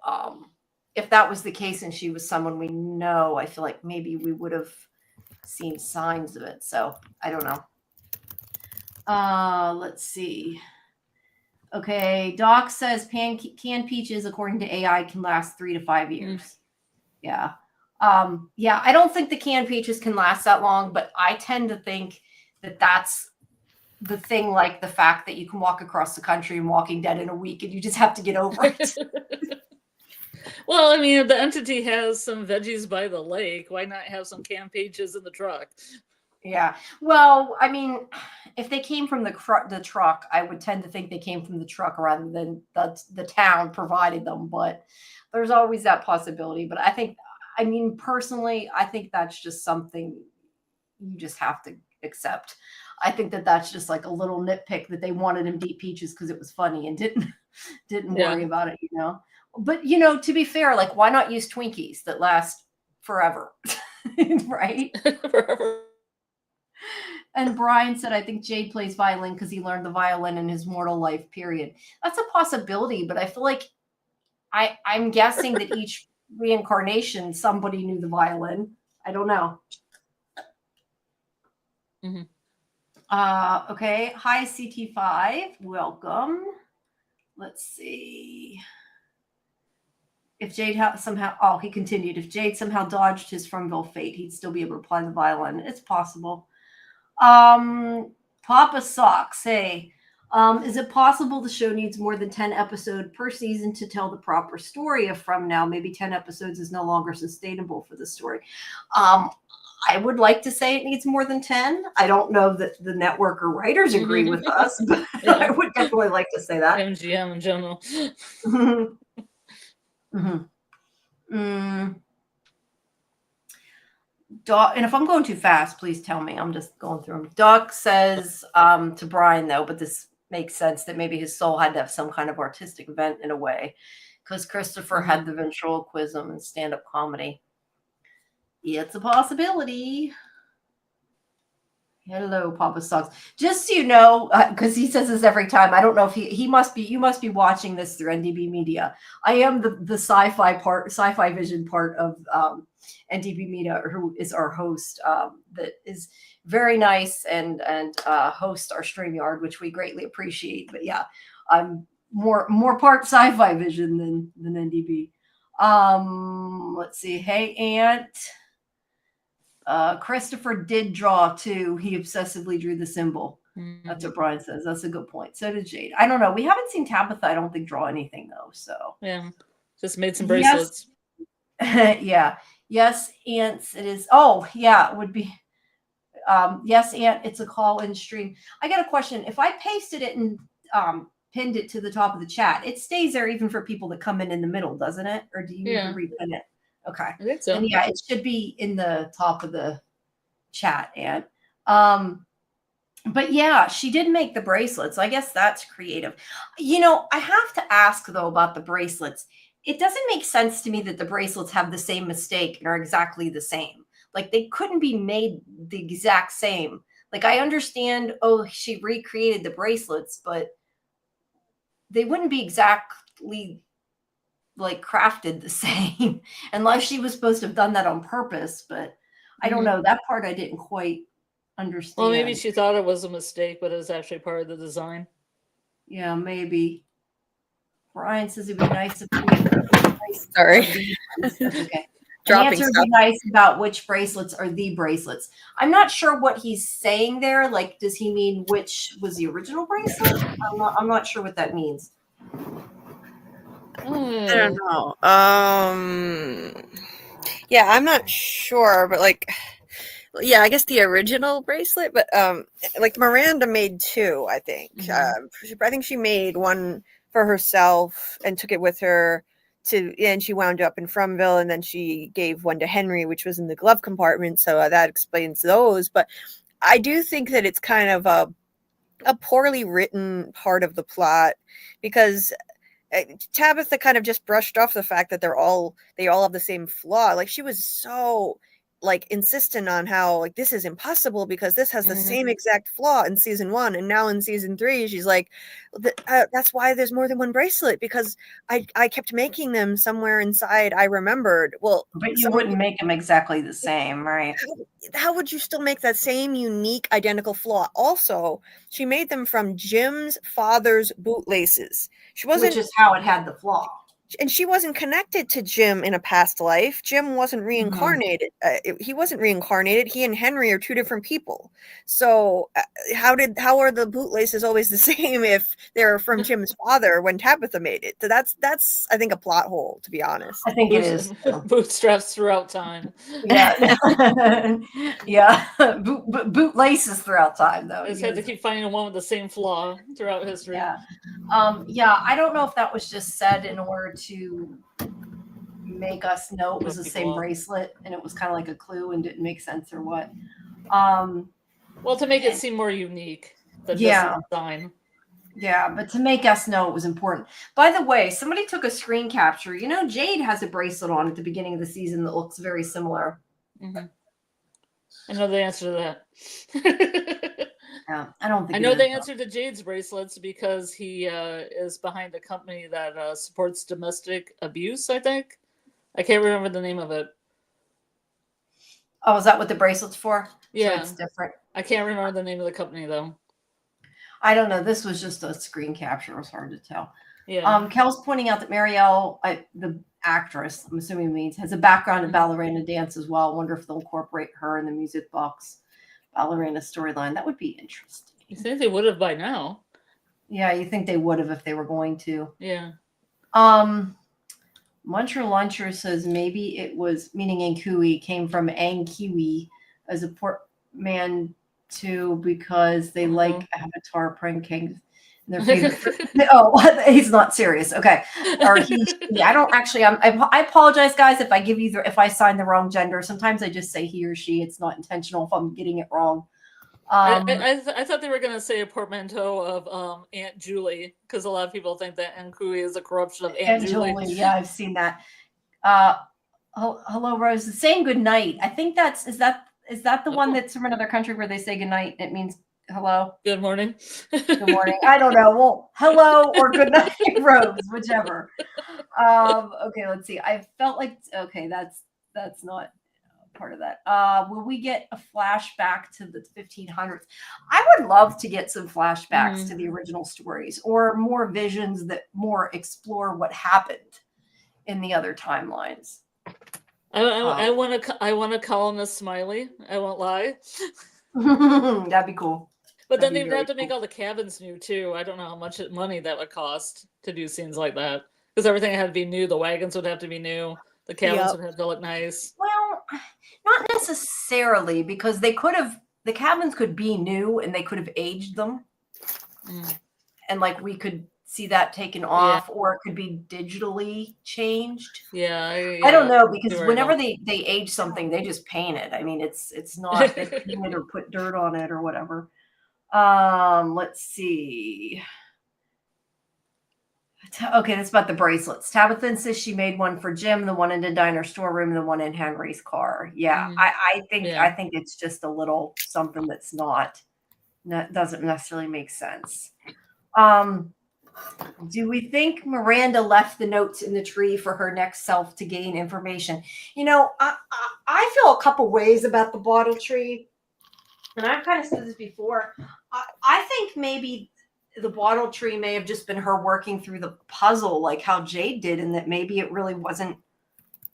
if that was the case and she was someone we know, I feel like maybe we would have seen signs of it. So I don't know. Let's see. Okay, Doc says canned peaches, according to AI, can last 3 to 5 years. Yeah. Yeah, I don't think the canned peaches can last that long, but I tend to think that that's the thing, like the fact that you can walk across the country in Walking Dead in a week and you just have to get over it. Well, I mean, if the entity has some veggies by the lake, why not have some canned peaches in the truck? Yeah. Well, I mean, if they came from the truck, I would tend to think they came from the truck rather than the town provided them. But there's always that possibility. But I mean, personally, I think that's just something you just have to accept. I think that that's just like a little nitpick that they wanted him to eat peaches because it was funny and didn't worry about it, you know. But you know, to be fair, like why not use Twinkies that last forever, right? Forever. And Brian said, I think Jade plays violin because he learned the violin in his mortal life, period. That's a possibility, but I feel like I'm guessing that each reincarnation, somebody knew the violin. I don't know. Mm-hmm. Okay. Hi, CT5. Welcome. Let's see. If Jade somehow, he continued, if Jade somehow dodged his Fromville fate, he'd still be able to apply the violin. It's possible. Papa Socks, hey, is it possible the show needs more than 10 episodes per season to tell the proper story of From Now? Maybe 10 episodes is no longer sustainable for the story. I would like to say it needs more than 10. I don't know that the network or writers agree with us, but yeah. I would definitely like to say that. MGM in general. And if I'm going too fast, please tell me. I'm just going through them. Doc says to Brian, though, but this makes sense that maybe his soul had to have some kind of artistic vent in a way, because Christopher had the ventriloquism and stand-up comedy. Yeah, it's a possibility. Hello, Papa Socks. Just so you know, because he says this every time. I don't know if you must be watching this through NDB Media. I am the sci-fi vision part of NDB Media, who is our host, that is very nice and hosts our StreamYard, which we greatly appreciate. But yeah, I'm more part sci-fi vision than NDB. Let's see. Hey, Aunt. Christopher did draw too. He obsessively drew the symbol. That's what Brian says. That's a good point. So did Jade. I don't know. We haven't seen Tabitha, I don't think, draw anything though. So yeah, just made some bracelets. Yes. Yeah. Yes, Ants. It is. Oh, yeah. It would be. Yes, Ant. It's a call-in stream. I got a question. If I pasted it and pinned it to the top of the chat, it stays there even for people that come in the middle, doesn't it? Or do you need to repin it? Okay. I think so. And yeah, it should be in the top of the chat. And but yeah, she did make the bracelets. I guess that's creative. You know, I have to ask though about the bracelets. it doesn't make sense to me that the bracelets have the same mistake and are exactly the same. Like they couldn't be made the exact same. Like I understand, oh, she recreated the bracelets, but they wouldn't be exactly like crafted the same unless she was supposed to have done that on purpose. But I don't know. That part I didn't quite understand. Well, maybe she thought it was a mistake, but it was actually part of the design. Yeah, maybe. Brian says it'd be nice if Sorry. That's okay. The Dropping answer would stuff. be nice about which bracelets are the bracelets. I'm not sure what he's saying there. Like, does he mean which was the original bracelet? I'm not sure what that means. I don't know. Yeah, I'm not sure, but like, yeah, I guess the original bracelet, but like Miranda made two, I think. I think she made one for herself and took it with her and she wound up in Fromville, and then she gave one to Henry, which was in the glove compartment. So that explains those. But I do think that it's kind of a poorly written part of the plot, because Tabitha kind of just brushed off the fact that they all have the same flaw. Like she was so like insistent on how like this is impossible because this has the same exact flaw in season 1, and now in season 3 she's like, that's why there's more than one bracelet, because I kept making them somewhere inside. I remembered. Well, but you wouldn't make them exactly the same, right? How would you still make that same unique identical flaw? Also, she made them from Jim's father's bootlaces. She wasn't, which is how it had the flaw. and she wasn't connected to Jim in a past life. Jim wasn't reincarnated. He wasn't reincarnated. He and Henry are two different people. So how are the bootlaces always the same if they're from Jim's father when Tabitha made it? So that's I think a plot hole, to be honest. I think it is bootstraps throughout time. Yeah, yeah, bootlaces throughout time though. I just had to keep finding one with the same flaw throughout history. Yeah. Yeah, I don't know if that was just said in order to make us know it was the same bracelet and it was kind of like a clue and didn't make sense or what. Well, to make it seem more unique than just design. Yeah, but to make us know it was important. By the way, somebody took a screen capture. You know, Jade has a bracelet on at the beginning of the season that looks very similar. I know the answer to that. Yeah, I don't think I know the answer to Jade's bracelets because he is behind a company that supports domestic abuse, I think. I can't remember the name of it. Oh, is that what the bracelet's for? Yeah. So it's different. I can't remember the name of the company, though. I don't know. This was just a screen capture. It was hard to tell. Yeah. Kel's pointing out that Marielle, the actress, I'm assuming means, has a background in ballerina dance as well. I wonder if they'll incorporate her in the music box ballerina storyline. That would be interesting. You think they would have by now? Yeah, you think they would have if they were going to. Yeah. Muncher Luncher says maybe it was, meaning Ankui, came from Ankiwi as a portmanteau because they like Avatar pranking their favorite. Oh, he's not serious. Okay. Or I don't actually, I apologize, guys, if I give you if I sign the wrong gender. Sometimes I just say he or she. It's not intentional if I'm getting it wrong. I thought they were going to say a portmanteau of Aunt Julie, because a lot of people think that Ankui is a corruption of Aunt Julie. Yeah, I've seen that. Hello, Rose. Saying good night. I think is that the one that's from another country where they say good night? It means hello. Good morning. Good morning. I don't know. Well, hello or good night, Rose, whichever. Okay, let's see. I felt like that's not part of that. Will we get a flashback to the 1500s? I would love to get some flashbacks to the original stories, or more visions that more explore what happened in the other timelines. I want to call him a Smiley. I won't lie. That'd be cool. But then they'd have to make all the cabins new too. I don't know how much money that would cost to do scenes like that, because everything had to be new. The wagons would have to be new. The cabins would have to look nice. Well, not necessarily, because the cabins could be new and they could have aged them. And like we could see that taken off, or it could be digitally changed. Yeah. I don't know, because whenever they age something, they just paint it. I mean, it's not they paint it or put dirt on it or whatever. Let's see. Okay, that's about the bracelets. Tabitha insists she made one for Jim, the one in the diner storeroom, and the one in Henry's car. Yeah, Mhm. I think Yeah. I think it's just a little something that's not doesn't necessarily make sense. Do we think Miranda left the notes in the tree for her next self to gain information? I feel a couple ways about the bottle tree, and I've kind of said this before. I think maybe the bottle tree may have just been her working through the puzzle like how Jade did, and that maybe it really wasn't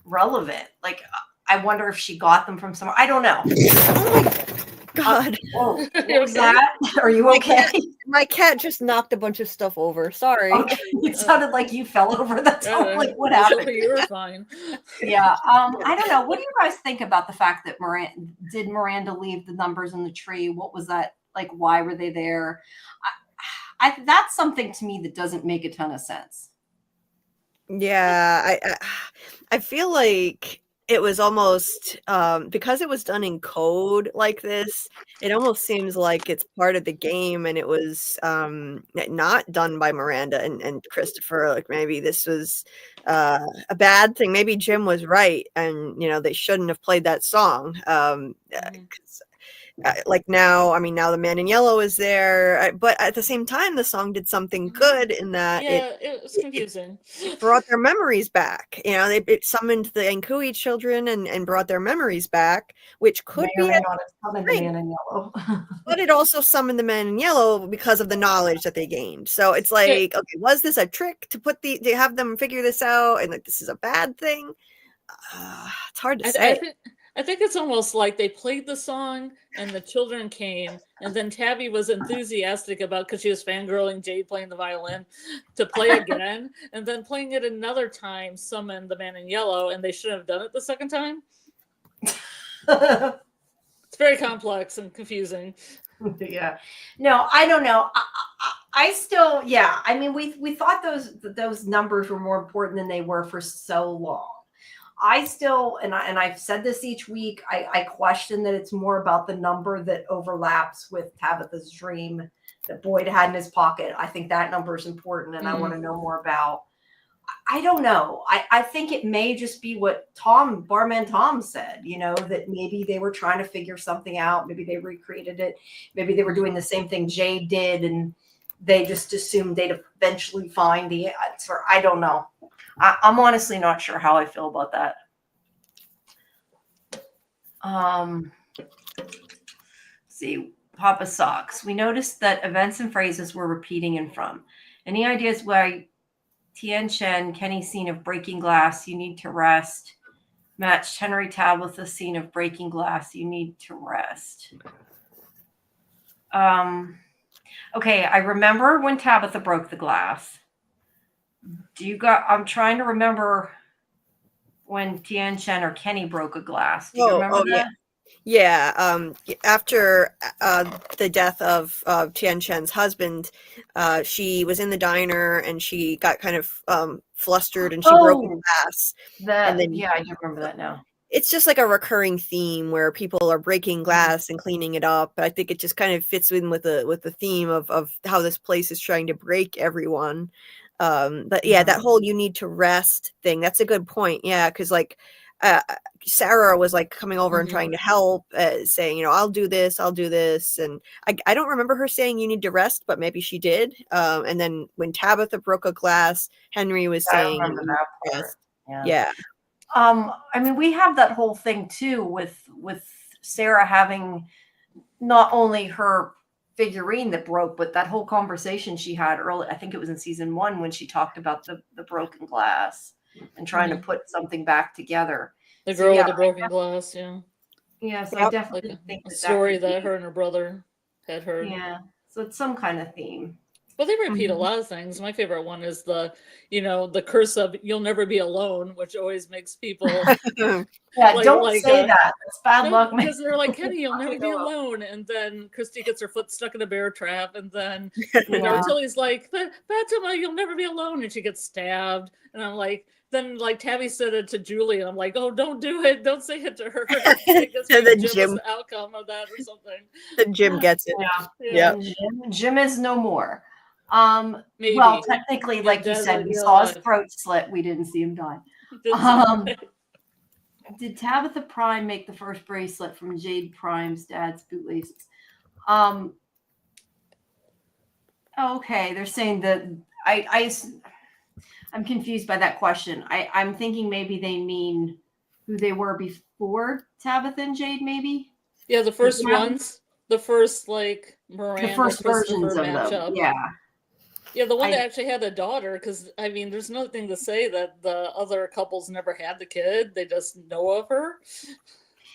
relevant. Like, I wonder if she got them from somewhere. I don't know. Oh my God. Whoa, what You was okay? that? Are you okay? My cat just knocked a bunch of stuff over. Sorry. Okay. It sounded like you fell over. That's all. Like, what I was happened? hoping you were fine. Yeah. I don't know. What do you guys think about the fact that Miranda leave the numbers in the tree? What was that like? Why were they there? That's something to me that doesn't make a ton of sense. Yeah, I feel like it was almost because it was done in code like this, it almost seems like it's part of the game and it was not done by Miranda and Christopher. Like maybe this was a bad thing. Maybe Jim was right and they shouldn't have played that song. 'Cause, like now the Man in Yellow is there, but at the same time the song did something good in that it was confusing. it brought their memories back. It summoned the Ankui children and brought their memories back, which could May or be may a not have summoned the thing. Man in Yellow. But it also summoned the Man in Yellow because of the knowledge that they gained. So it's like, okay, was this a trick to have them figure this out and like this is a bad thing? It's hard to say. I think it's almost like they played the song and the children came, and then Tabby was enthusiastic about because she was fangirling Jade playing the violin to play again, and then playing it another time summoned the Man in Yellow, and they shouldn't have done it the second time. It's very complex and confusing. Yeah. No, I don't know. I still, yeah. I mean, we thought those numbers were more important than they were for so long. I still, and I've said this each week, I question that it's more about the number that overlaps with Tabitha's dream that Boyd had in his pocket. I think that number is important, and I want to know more about. I don't know. I think it may just be what Barman Tom said, that maybe they were trying to figure something out. Maybe they recreated it. Maybe they were doing the same thing Jade did, and they just assumed they'd eventually find the answer. I don't know. I'm honestly not sure how I feel about that. See, Papa Socks. We noticed that events and phrases were repeating in from. Any ideas why Tien Chen, Kenny's scene of breaking glass, you need to rest, matched Henry Tabitha's scene of breaking glass, you need to rest? Okay, I remember when Tabitha broke the glass. I'm trying to remember when Tien Chen or Kenny broke a glass. Do you remember that? Yeah. After the death of Tien Chen's husband, she was in the diner and she got kind of flustered and she broke the glass. I do remember that now. It's just like a recurring theme where people are breaking glass and cleaning it up. I think it just kind of fits in with the theme of how this place is trying to break everyone. But yeah, that whole "you need to rest" thing, that's a good point. Yeah, because like Sarah was like coming over and trying to help, saying, I'll do this, and I don't remember her saying you need to rest, but maybe she did. And then when Tabitha broke a glass, Henry was saying, I remember that part. rest. Yeah. I mean, we have that whole thing too with Sarah having not only her figurine that broke, but that whole conversation she had early. I think it was in season 1 when she talked about the broken glass and trying to put something back together. The girl with the broken glass, yeah. Yes, I definitely think a story that her and her brother had heard. Yeah, so it's some kind of theme. But they repeat a lot of things. My favorite one is the curse of "you'll never be alone," which always makes people don't say that. It's bad luck. Because they're like, Kenny, you'll never be alone. And then Christy gets her foot stuck in a bear trap. And then Tilly's like, Fatima, you'll never be alone. And she gets stabbed. And I'm like, then like Tabby said it to Julie. And I'm like, oh, don't do it. Don't say it to her. And then Jim, the outcome of that or something. Then Jim gets it. Yeah. Jim is no more. Maybe. Well, technically, Yeah, like you Dad's said, like, we "You're saw his alive." throat slit. We didn't see him die. Didn't Um, say- Did Tabitha Prime make the first bracelet from Jade Prime's dad's bootlaces? Okay, they're saying that I'm confused by that question. I'm thinking maybe they mean who they were before Tabitha and Jade, maybe? Yeah, the first Yeah. ones. The first, like, Miranda, The first versions Christopher of them. matchup. Yeah. Yeah, the one that actually had a daughter, because, I mean, there's nothing to say that the other couples never had the kid. They just know of her.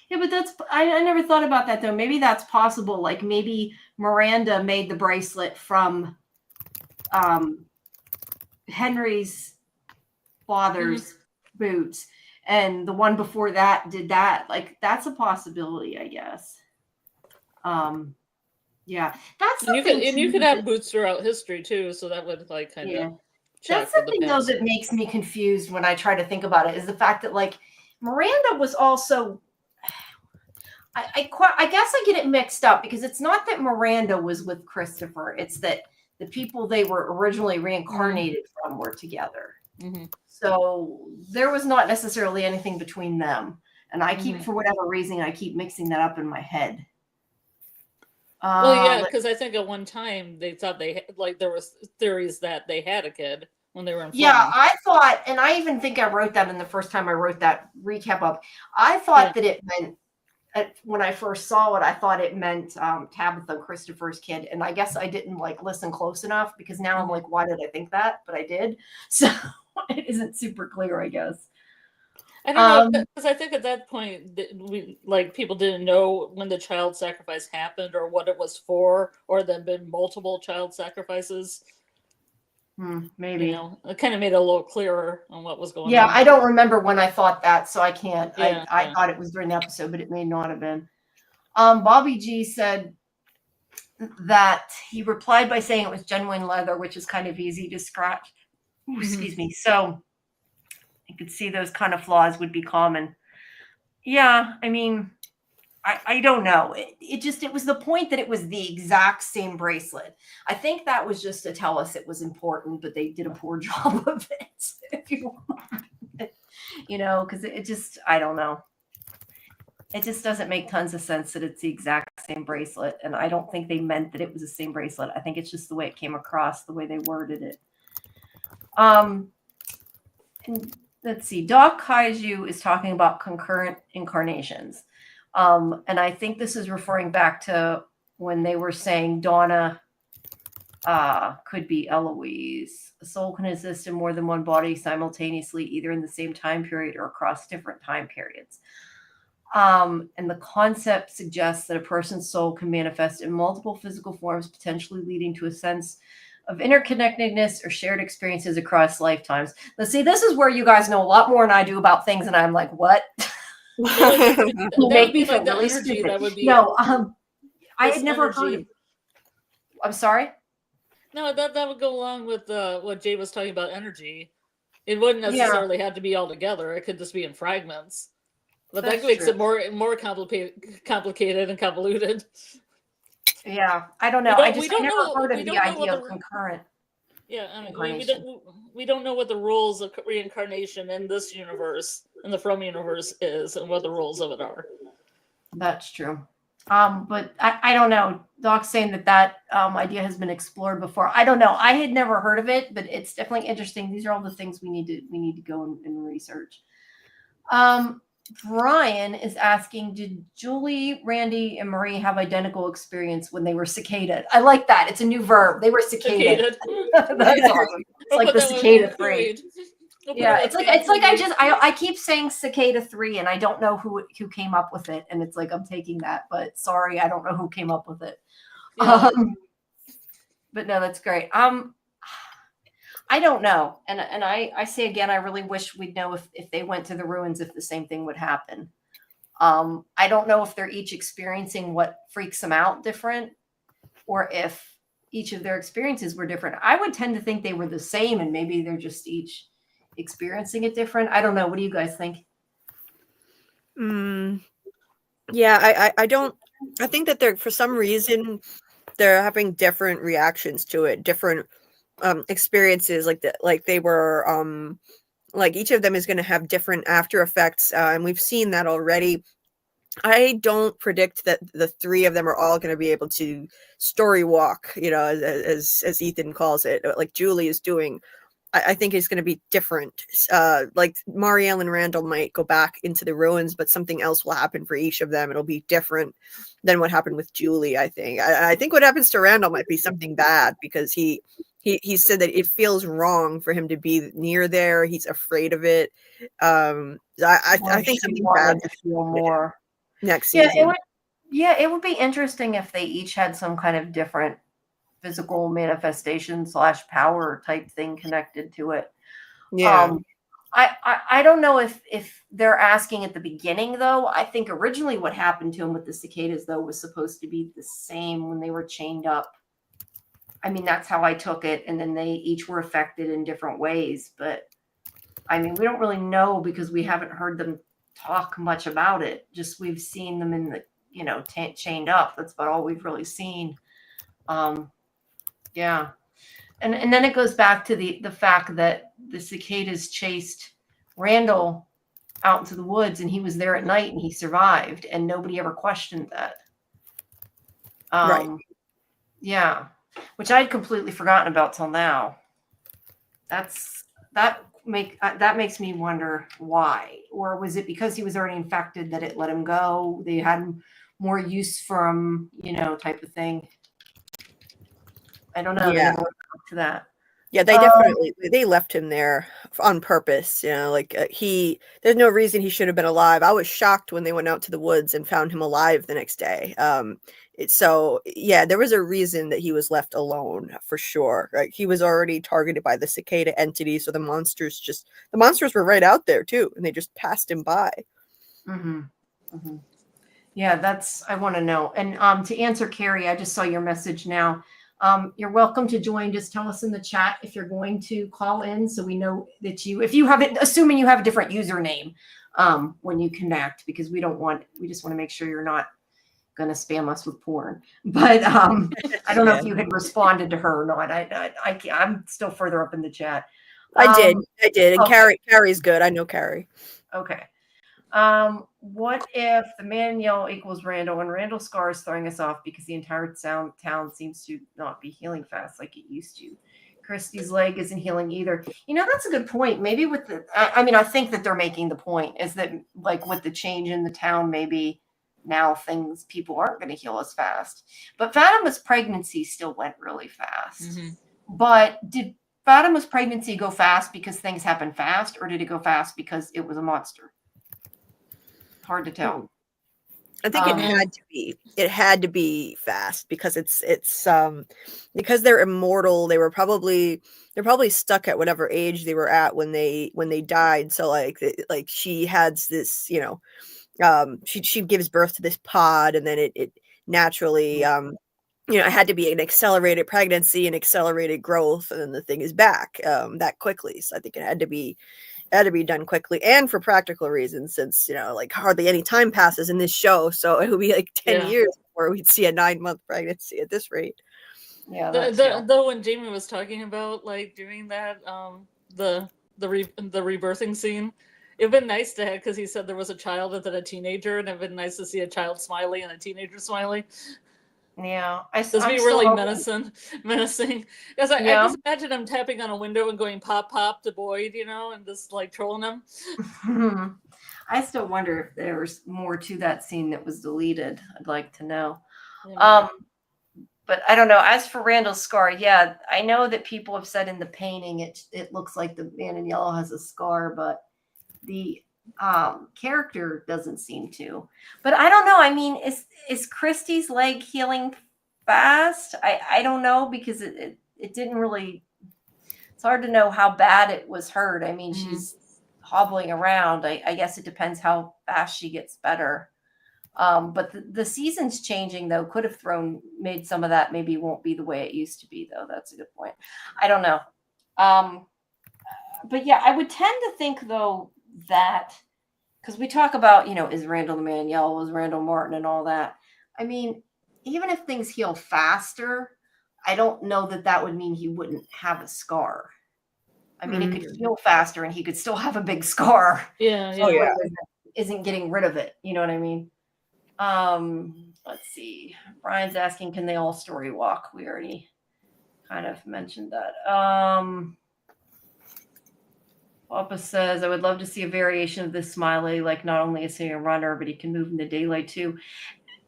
Yeah, but I never thought about that, though. Maybe that's possible. Like, maybe Miranda made the bracelet from Henry's father's boots, and the one before that did that. Like, that's a possibility, I guess. Yeah, that's something. And you could have boots throughout history too, so that would like kind of. That's something though that makes me confused when I try to think about it. Is the fact that like Miranda was also. I guess I get it mixed up because it's not that Miranda was with Christopher; it's that the people they were originally reincarnated from were together. Mm-hmm. So there was not necessarily anything between them. And I keep, for whatever reason, I keep mixing that up in my head. Well, yeah, because I think at one time they thought there was theories that they had a kid when they were in. Yeah, I thought, and I even think I wrote that in the first time I wrote that recap up. I thought that it meant, when I first saw it, I thought it meant Tabitha Christopher's kid. And I guess I didn't like listen close enough because now I'm like, why did I think that? But I did. So it isn't super clear, I guess. I don't know, because I think at that point, people didn't know when the child sacrifice happened or what it was for, or there had been multiple child sacrifices. Maybe. You know, it kind of made it a little clearer on what was going on. Yeah, I don't remember when I thought that, so I can't. I thought it was during the episode, but it may not have been. Bobby G said that he replied by saying it was genuine leather, which is kind of easy to scratch. Ooh, excuse me. So you could see those kind of flaws would be common. Yeah, I mean, I don't know. It was the point that it was the exact same bracelet. I think that was just to tell us it was important, but they did a poor job of it. If you want, because it just, I don't know. It just doesn't make tons of sense that it's the exact same bracelet. And I don't think they meant that it was the same bracelet. I think it's just the way it came across, the way they worded it. And let's see. Doc Kaiju is talking about concurrent incarnations. And I think this is referring back to when they were saying Donna could be Eloise. A soul can exist in more than one body simultaneously, either in the same time period or across different time periods. And the concept suggests that a person's soul can manifest in multiple physical forms, potentially leading to a sense of interconnectedness or shared experiences across lifetimes. Let's see, this is where you guys know a lot more than I do about things, and I'm like, what? You make me feel really stupid. No, I had never heard of. I'm sorry? No, that would go along with what Jay was talking about, energy. It wouldn't necessarily have to be all together. It could just be in fragments. But that makes it more complicated and convoluted. Yeah, I don't know. I never heard of the idea of concurrent. Yeah, I mean, we don't know what the rules of reincarnation in this universe, in the From universe, is, and what the rules of it are. That's true. But I don't know. Doc's saying that idea has been explored before. I don't know. I had never heard of it, but it's definitely interesting. These are all the things we need to go and research. Brian is asking, did Julie, Randy, and Marie have identical experience when they were cicada? I like that. It's a new verb. They were cicada. That's awesome. It's like the cicada 3. Yeah, it's like I keep saying cicada 3, and I don't know who came up with it, and it's like I'm taking that, but sorry, I don't know who came up with it. Yeah. But no, that's great. I don't know. And I say again, I really wish we'd know if they went to the ruins, if the same thing would happen. I don't know if they're each experiencing what freaks them out different, or if each of their experiences were different. I would tend to think they were the same, and maybe they're just each experiencing it different. I don't know. What do you guys think? Yeah, I think that they're, for some reason, they're having different reactions to it, different experiences, like they were like each of them is going to have different after effects, and we've seen that already. I don't predict that the three of them are all going to be able to story walk, as Ethan calls it, like Julie is doing. I think it's going to be different. Like Marielle and Randall might go back into the ruins, but something else will happen for each of them. It'll be different than what happened with Julie, I think. I think what happens to Randall might be something bad, because he said that it feels wrong for him to be near there. He's afraid of it. I think something bad to feel more next season. It would be interesting if they each had some kind of different physical manifestation / power type thing connected to it. Yeah. I don't know if they're asking at the beginning, though. I think originally what happened to him with the cicadas, though, was supposed to be the same when they were chained up. I mean, that's how I took it. And then they each were affected in different ways. But I mean, we don't really know because we haven't heard them talk much about it. Just we've seen them in the, chained up. That's about all we've really seen. Yeah. And then it goes back to the fact that the cicadas chased Randall out into the woods, and he was there at night and he survived, and nobody ever questioned that. Right. Yeah. Which I'd completely forgotten about till now. That makes me wonder why. Or was it because he was already infected that it let him go? They had more use for him, type of thing. I don't know. Yeah. They never went back to that. Yeah, they definitely they left him there on purpose. There's no reason he should have been alive. I was shocked when they went out to the woods and found him alive the next day. There was a reason that he was left alone for sure. Like he was already targeted by the cicada entity, so the monsters were right out there too, and they just passed him by. Mm-hmm. Mm-hmm. Yeah, I want to know. And to answer Carrie, I just saw your message now. You're welcome to join. Just tell us in the chat if you're going to call in, so we know that assuming you have a different username when you connect, because we just want to make sure you're not going to spam us with porn. But I don't know if you had responded to her or not. I'm still further up in the chat. I did. And okay. Carrie's good. I know Carrie. Okay. What if the man in yellow equals Randall, and Randall's scar is throwing us off because the entire town seems to not be healing fast like it used to? Christy's leg isn't healing either. That's a good point. Maybe with I think that they're making the point is that, like, with the change in the town, maybe now people aren't going to heal as fast. But Fatima's pregnancy still went really fast. Mm-hmm. But did Fatima's pregnancy go fast because things happened fast, or did it go fast because it was a monster? Hard to tell. I think it had to be fast, because it's because they're immortal. They're probably stuck at whatever age they were at when they died. So like she has this, she gives birth to this pod, and then it naturally it had to be an accelerated pregnancy and accelerated growth, and then the thing is back that quickly. So I think it had to be done quickly, and for practical reasons, since like hardly any time passes in this show, so it would be like 10 years before we'd see a 9-month pregnancy at this rate. Yeah. Though when Jamie was talking about like doing that, the rebirthing scene, it'd been nice to have, because he said there was a child and then a teenager, and it'd been nice to see a child smiley and a teenager smiley. Yeah, Does be really menacing. Because I just imagine him tapping on a window and going pop pop to Boyd, and just like trolling him. I still wonder if there was more to that scene that was deleted. I'd like to know. Yeah. But I don't know. As for Randall's scar, I know that people have said in the painting it looks like the man in yellow has a scar, but the character doesn't seem to. But I don't know. I mean, is Christy's leg healing fast? I don't know, because it didn't really. It's hard to know how bad it was hurt. I mean, she's hobbling around. I guess it depends how fast she gets better. But the season's changing, though, could have made some of that maybe won't be the way it used to be, though. That's a good point. I don't know. But yeah, I would tend to think, though, that because we talk about, is Randall the man in yellow, is Randall Martin and all that. I mean, even if things heal faster, I don't know that would mean he wouldn't have a scar. I mean, it could Mm. heal faster and he could still have a big scar. Yeah, Oh, yeah. yeah. Isn't getting rid of it. You know what I mean? Let's see. Brian's asking, can they all story walk? We already kind of mentioned that. Papa says, I would love to see a variation of this Smiley, like not only is he a runner, but he can move in the daylight too.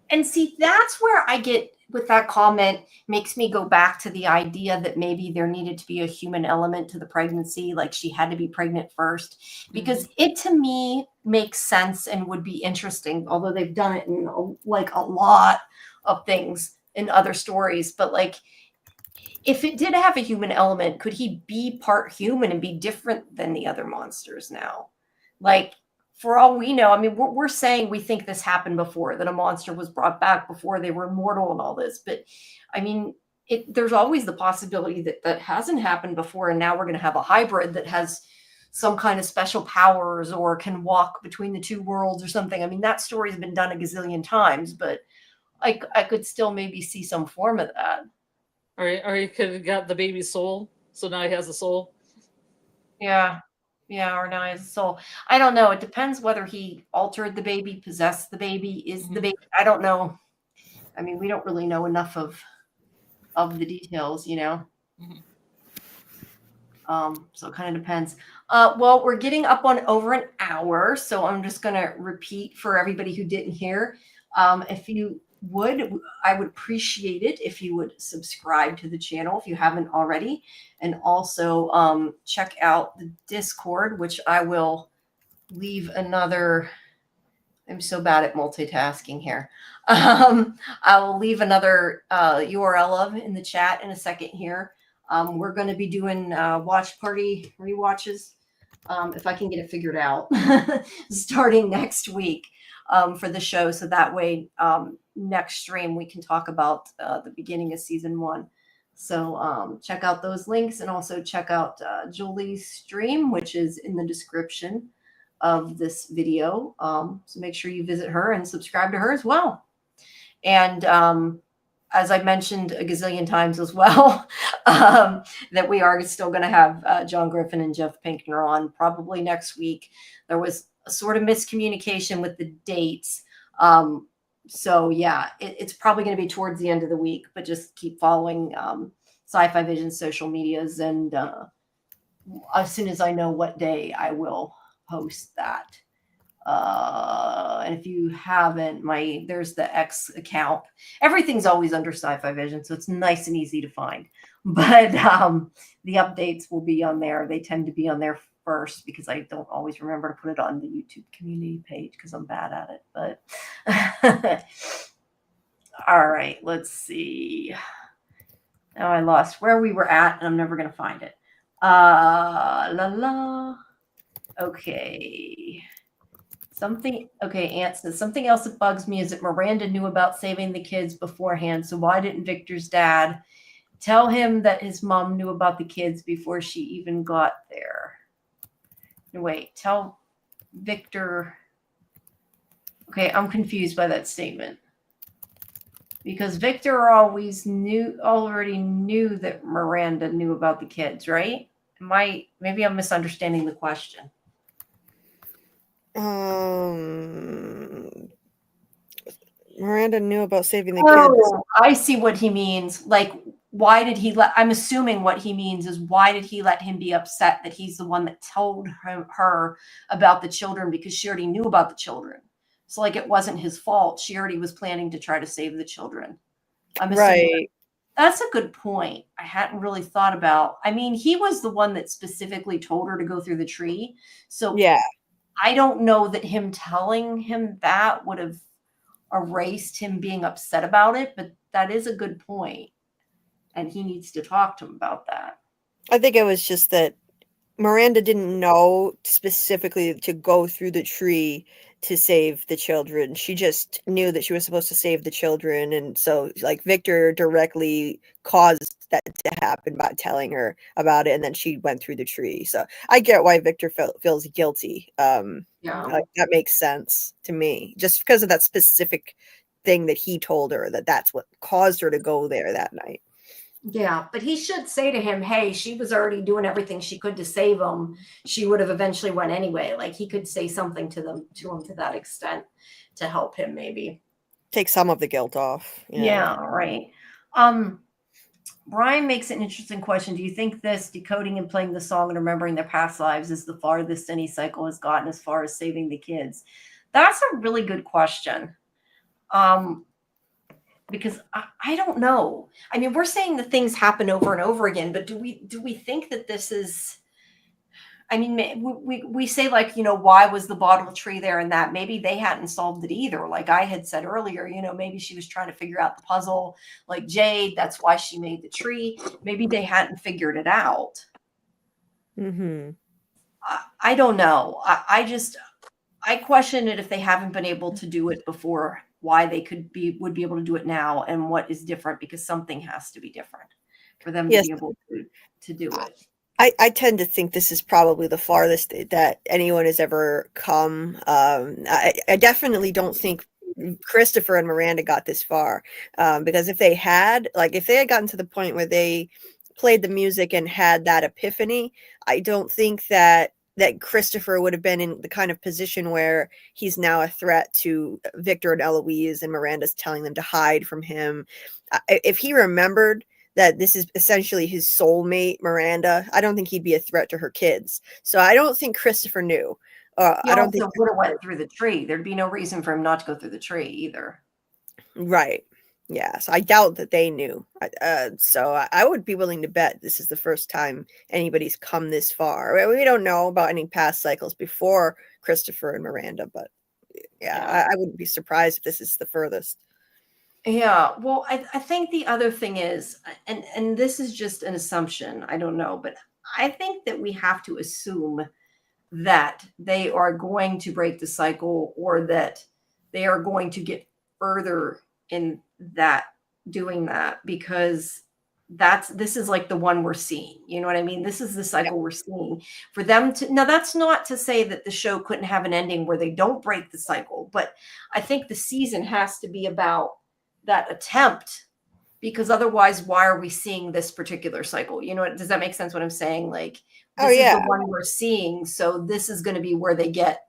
And see, that's where I get with that comment, makes me go back to the idea that maybe there needed to be a human element to the pregnancy, like she had to be pregnant first, because it to me makes sense and would be interesting, although they've done it in like a lot of things in other stories. But like, if it did have a human element, could he be part human and be different than the other monsters now? Like, for all we know, I mean, we're saying we think this happened before, that a monster was brought back before they were immortal and all this. But I mean, there's always the possibility that that hasn't happened before. And now we're going to have a hybrid that has some kind of special powers or can walk between the two worlds or something. I mean, that story's been done a gazillion times, but I could still maybe see some form of that. Or he could have got the baby's soul, so now he has a soul. Yeah. Yeah, or now he has a soul. I don't know. It depends whether he altered the baby, possessed the baby, is the baby. I don't know. I mean, we don't really know enough of the details, you know. So it kind of depends. Well, we're getting up on over an hour, so I'm just gonna repeat for everybody who didn't hear. If you would, I would appreciate it if you would subscribe to the channel if you haven't already, and also check out the Discord, which I will leave another. I'm so bad at multitasking here. I will leave another URL of in the chat in a second here. We're going to be doing watch party rewatches, if I can get it figured out, starting next week for the show. So that way, next stream, we can talk about the beginning of season 1. So check out those links and also check out Julie's stream, which is in the description of this video. So make sure you visit her and subscribe to her as well. And as I mentioned a gazillion times as well, that we are still going to have John Griffin and Jeff Pinkner on probably next week. There was a sort of miscommunication with the dates. So yeah, it's probably going to be towards the end of the week, but just keep following Sci-Fi Vision's social medias. And as soon as I know what day, I will post that. And if you haven't, there's the X account. Everything's always under Sci-Fi Vision, so it's nice and easy to find. But the updates will be on there. They tend to be on there first because I don't always remember to put it on the YouTube community page because I'm bad at it. But all right, let's see. Now I lost where we were at, and I'm never going to find it. Okay. Ant says, something else that bugs me is that Miranda knew about saving the kids beforehand. So why didn't Victor's dad tell him that his mom knew about the kids before she even got there? Wait, tell Victor. Okay, I'm confused by that statement. Because Victor already knew that Miranda knew about the kids, right? Maybe I'm misunderstanding the question. Miranda knew about saving the kids. I see what he means. Like, why did he I'm assuming what he means is why did he let him be upset that he's the one that told her about the children, because she already knew about the children. So like, it wasn't his fault. She already was planning to try to save the children. I'm assuming Right. That's a good point. I hadn't really thought about. I mean, he was the one that specifically told her to go through the tree. So Yeah. I don't know that him telling him that would have erased him being upset about it, but that is a good point. And he needs to talk to him about that. I think it was just that Miranda didn't know specifically to go through the tree to save the children. She just knew that she was supposed to save the children. And so like Victor directly caused that to happen by telling her about it. And then she went through the tree. So I get why Victor feels guilty. Like, that makes sense to me, just because of that specific thing that he told her, that's what caused her to go there that night. Yeah, but he should say to him, hey, she was already doing everything she could to save him. She would have eventually went anyway. Like he could say something to him to that extent to help him maybe. Take some of the guilt off. Yeah, right. Brian makes an interesting question. Do you think this decoding and playing the song and remembering their past lives is the farthest any cycle has gotten as far as saving the kids? That's a really good question. Because I don't know. I mean, we're saying that things happen over and over again, but do we think that this is? I mean, we say like, why was the bottle tree there and that maybe they hadn't solved it either. Like I had said earlier, maybe she was trying to figure out the puzzle like Jade. That's why she made the tree. Maybe they hadn't figured it out. Mm-hmm. I don't know. I question it if they haven't been able to do it before, why they would be able to do it now and what is different, because something has to be different for them to be able to do it. I tend to think this is probably the farthest that anyone has ever come. I definitely don't think Christopher and Miranda got this far, because if they had gotten to the point where they played the music and had that epiphany, I don't think that Christopher would have been in the kind of position where he's now a threat to Victor and Eloise, and Miranda's telling them to hide from him. If he remembered that this is essentially his soulmate, Miranda, I don't think he'd be a threat to her kids. So I don't think Christopher knew. I don't think he would have went through the tree. There'd be no reason for him not to go through the tree either. Right. Yeah. So I doubt that they knew. So I would be willing to bet this is the first time anybody's come this far. We don't know about any past cycles before Christopher and Miranda, but I wouldn't be surprised if this is the furthest. Yeah, well, I think the other thing is, and this is just an assumption, I don't know, but I think that we have to assume that they are going to break the cycle, or that they are going to get further in that, doing that, because this is like the one we're seeing. You know what I mean? This is the cycle we're seeing for them to. Now, that's not to say that the show couldn't have an ending where they don't break the cycle, but I think the season has to be about that attempt, because otherwise, why are we seeing this particular cycle? Does that make sense what I'm saying? Like, this is the one we're seeing, so this is going to be where they get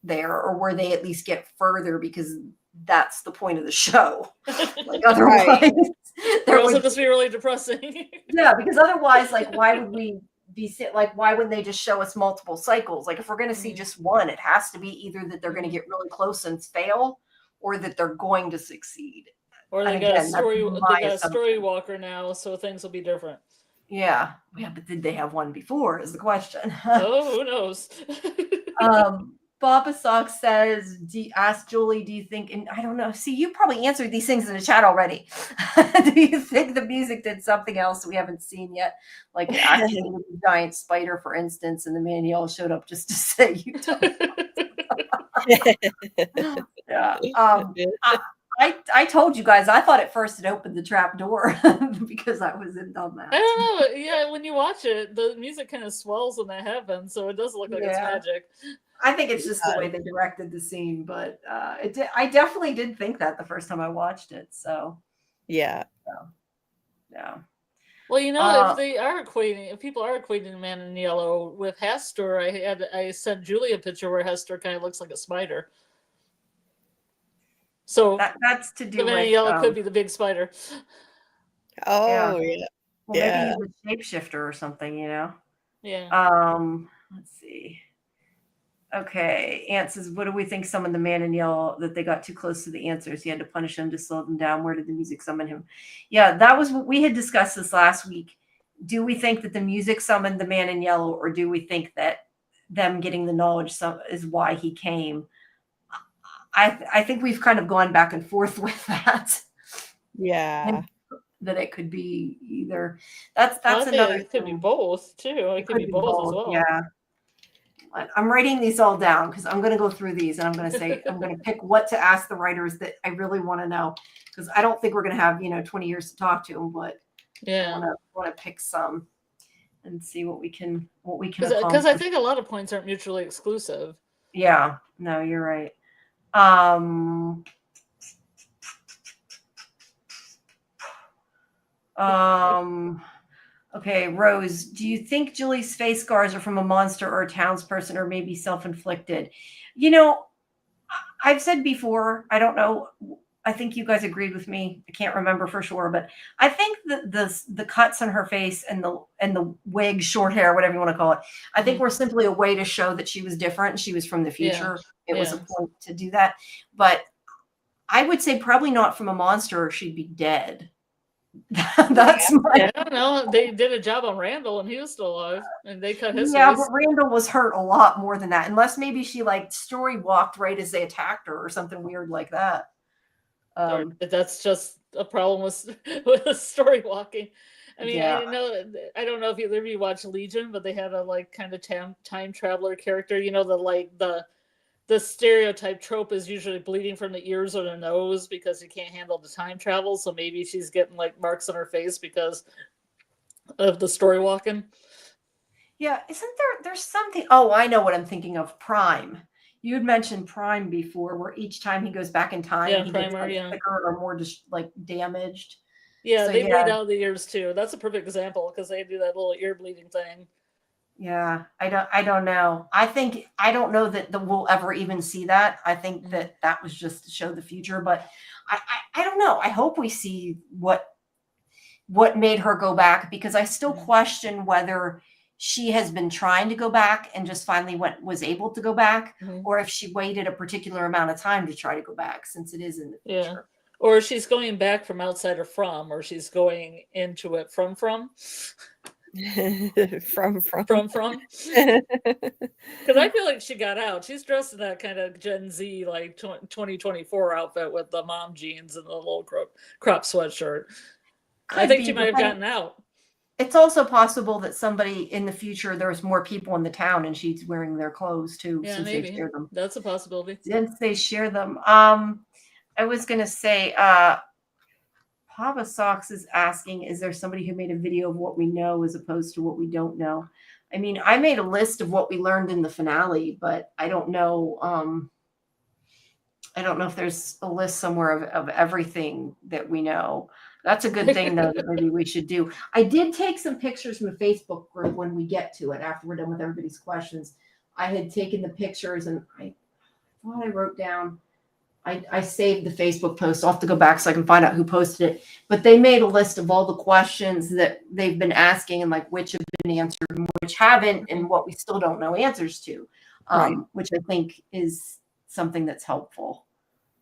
there, or where they at least get further, because that's the point of the show. Like, otherwise, there also just be really depressing. Yeah, because otherwise, like, why would we be like, why wouldn't they just show us multiple cycles? Like, if we're going to see just one, it has to be either that they're going to get really close and fail, or that they're going to succeed. Or they got a story walker now, so things will be different. Yeah, but did they have one before is the question. Oh, who knows? Baba Sock says, ask Julie, do you think, and I don't know, see, you probably answered these things in the chat already. Do you think the music did something else we haven't seen yet? Like acting with a giant spider, for instance, and the man yellow showed up just to say you don't. Yeah. I told you guys, I thought at first it opened the trap door because I was in dumbass. I don't know. Yeah, when you watch it, the music kind of swells when that happens, so it does look like it's magic. I think it's just the way they directed the scene, but I definitely did think that the first time I watched it. So yeah. Well, if people are equating Man in Yellow with Hester, I sent Julie a picture where Hester kind of looks like a spider. So that's to do the Man in Yellow could be the big spider. Oh yeah. Well, maybe he's a shapeshifter or something, Yeah. Let's see. Okay, Ant says, what do we think summoned the Man in Yellow, that they got too close to the answers? He had to punish him to slow them down. Where did the music summon him? Yeah, that was what we had discussed this last week. Do we think that the music summoned the Man in Yellow, or do we think that them getting the knowledge is why he came? I think we've kind of gone back and forth with that. Yeah. And that it could be either. That's another. It could be both too. It could be both as well. Yeah. I'm writing these all down because I'm going to go through these and I'm going to pick what to ask the writers that I really want to know, because I don't think we're going to have 20 years to talk to them, but I want to pick some and see what we can because I think a lot of points aren't mutually exclusive. Yeah, no, you're right. Okay, Rose, do you think Julie's face scars are from a monster or a townsperson or maybe self-inflicted? You know, I've said before, I don't know. I think you guys agreed with me. I can't remember for sure, but I think that the cuts on her face and the wig, short hair, whatever you want to call it, I think were simply a way to show that she was different. She was from the future. It was a point to do that. But I would say probably not from a monster or she'd be dead. That's I don't know. They did a job on Randall and he was still alive, and they cut his yeah, face. but Randall was hurt a lot more than that, unless maybe she like story walked right as they attacked her or something weird like that. That's just a problem with story walking. I mean, Yeah. I don't know if either of you watch Legion, but they had a like kind of time traveler character. You know, the stereotype trope is usually bleeding from the ears or the nose because you can't handle the time travel. So maybe she's getting like marks on her face because of the story walking. Yeah, isn't there's something, oh, I know what I'm thinking of, Prime. You had mentioned Prime before, where each time he goes back in time, he gets like thicker or more just like damaged. Yeah, So, they bleed out the ears too. That's a perfect example because they do that little ear bleeding thing. Yeah, I don't know. I don't know that we'll ever even see that. I think that was just to show the future, but I don't know. I hope we see what made her go back, because I still question whether she has been trying to go back and just finally was able to go back, or if she waited a particular amount of time to try to go back, since it is in the future. Yeah. Or she's going back from outside or from, or she's going into it from. from. Because I feel like she got out. She's dressed in that kind of Gen Z, like 2024 outfit with the mom jeans and the little crop sweatshirt. I think she might have gotten out. It's also possible that somebody in the future, there's more people in the town and she's wearing their clothes too. Yeah, since maybe. They share them. That's a possibility. Since they share them. I was going to say, Papa Socks is asking, is there somebody who made a video of what we know as opposed to what we don't know? I mean, I made a list of what we learned in the finale, but I don't know. I don't know if there's a list somewhere of everything that we know. That's a good thing, though, that maybe we should do. I did take some pictures from the Facebook group when we get to it, after we're done with everybody's questions. I had taken the pictures, and I thought I wrote down, I saved the Facebook post. I'll have to go back so I can find out who posted it. But they made a list of all the questions that they've been asking, and like which have been answered and which haven't, and what we still don't know answers to, which I think is something that's helpful.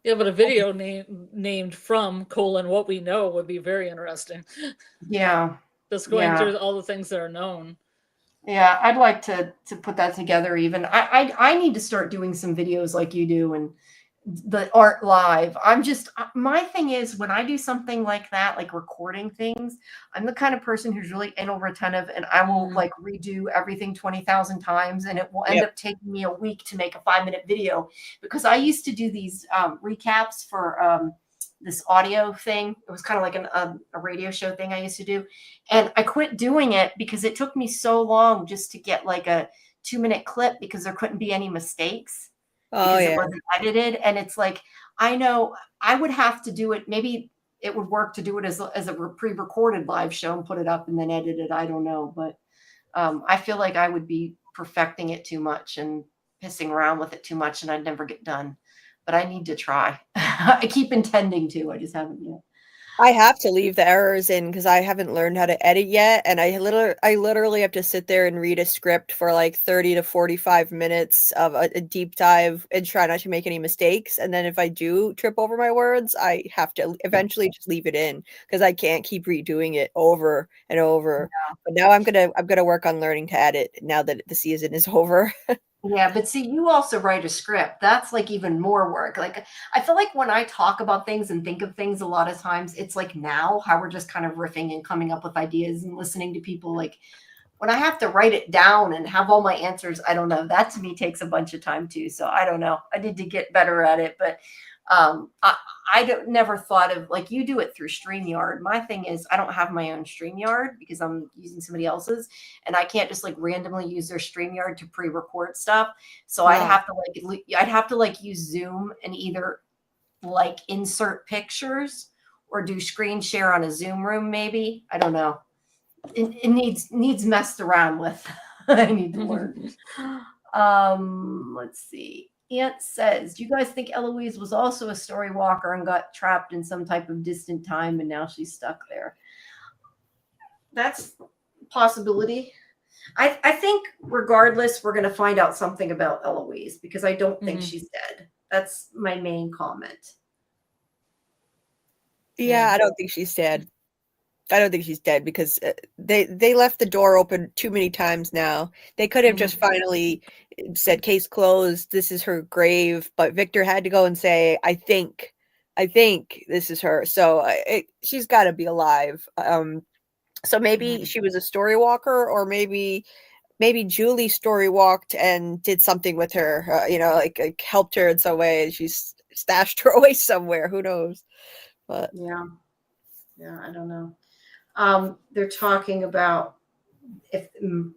Yeah, but a video named from : what we know would be very interesting. Yeah. Just going through all the things that are known. Yeah, I'd like to put that together even. I need to start doing some videos like you do, and the art live. My thing is, when I do something like that, like recording things, I'm the kind of person who's really anal retentive, and I will like redo everything 20,000 times, and it will end up taking me a week to make a 5-minute video, because I used to do these recaps for this audio thing. It was kind of like a radio show thing I used to do, and I quit doing it because it took me so long just to get like a 2-minute clip, because there couldn't be any mistakes. Because it wasn't edited. And it's like, I know I would have to do it. Maybe it would work to do it as a pre-recorded live show and put it up and then edit it. I don't know. But I feel like I would be perfecting it too much and pissing around with it too much, and I'd never get done. But I need to try. I keep intending to. I just haven't yet. I have to leave the errors in because I haven't learned how to edit yet, and I literally have to sit there and read a script for like 30 to 45 minutes of a deep dive and try not to make any mistakes. And then if I do trip over my words, I have to eventually just leave it in because I can't keep redoing it over and over. Yeah. But now I'm gonna work on learning to edit now that the season is over. Yeah, but see, you also write a script. That's like even more work. Like, I feel like when I talk about things and think of things, a lot of times it's like now how we're just kind of riffing and coming up with ideas and listening to people. Like, when I have to write it down and have all my answers, I don't know. That to me takes a bunch of time too. So I don't know. I need to get better at it. But I never thought of, like, you do it through StreamYard. My thing is, I don't have my own StreamYard because I'm using somebody else's, and I can't just like randomly use their StreamYard to pre-record stuff. So I'd have to use Zoom and either like insert pictures or do screen share on a Zoom room, maybe. I don't know. It needs messed around with. I need to learn. Let's see. Aunt says, do you guys think Eloise was also a story walker and got trapped in some type of distant time and now she's stuck there? That's a possibility. I think regardless, we're going to find out something about Eloise because I don't think she's dead. That's my main comment. Yeah, I don't think she's dead. I don't think she's dead because they left the door open too many times now. They could have just finally said case closed, this is her grave, but Victor had to go and say, I think this is her. So she's got to be alive. So maybe she was a story walker, or maybe Julie story walked and did something with her, like helped her in some way, and she's stashed her away somewhere. Who knows? But yeah, I don't know. They're talking about if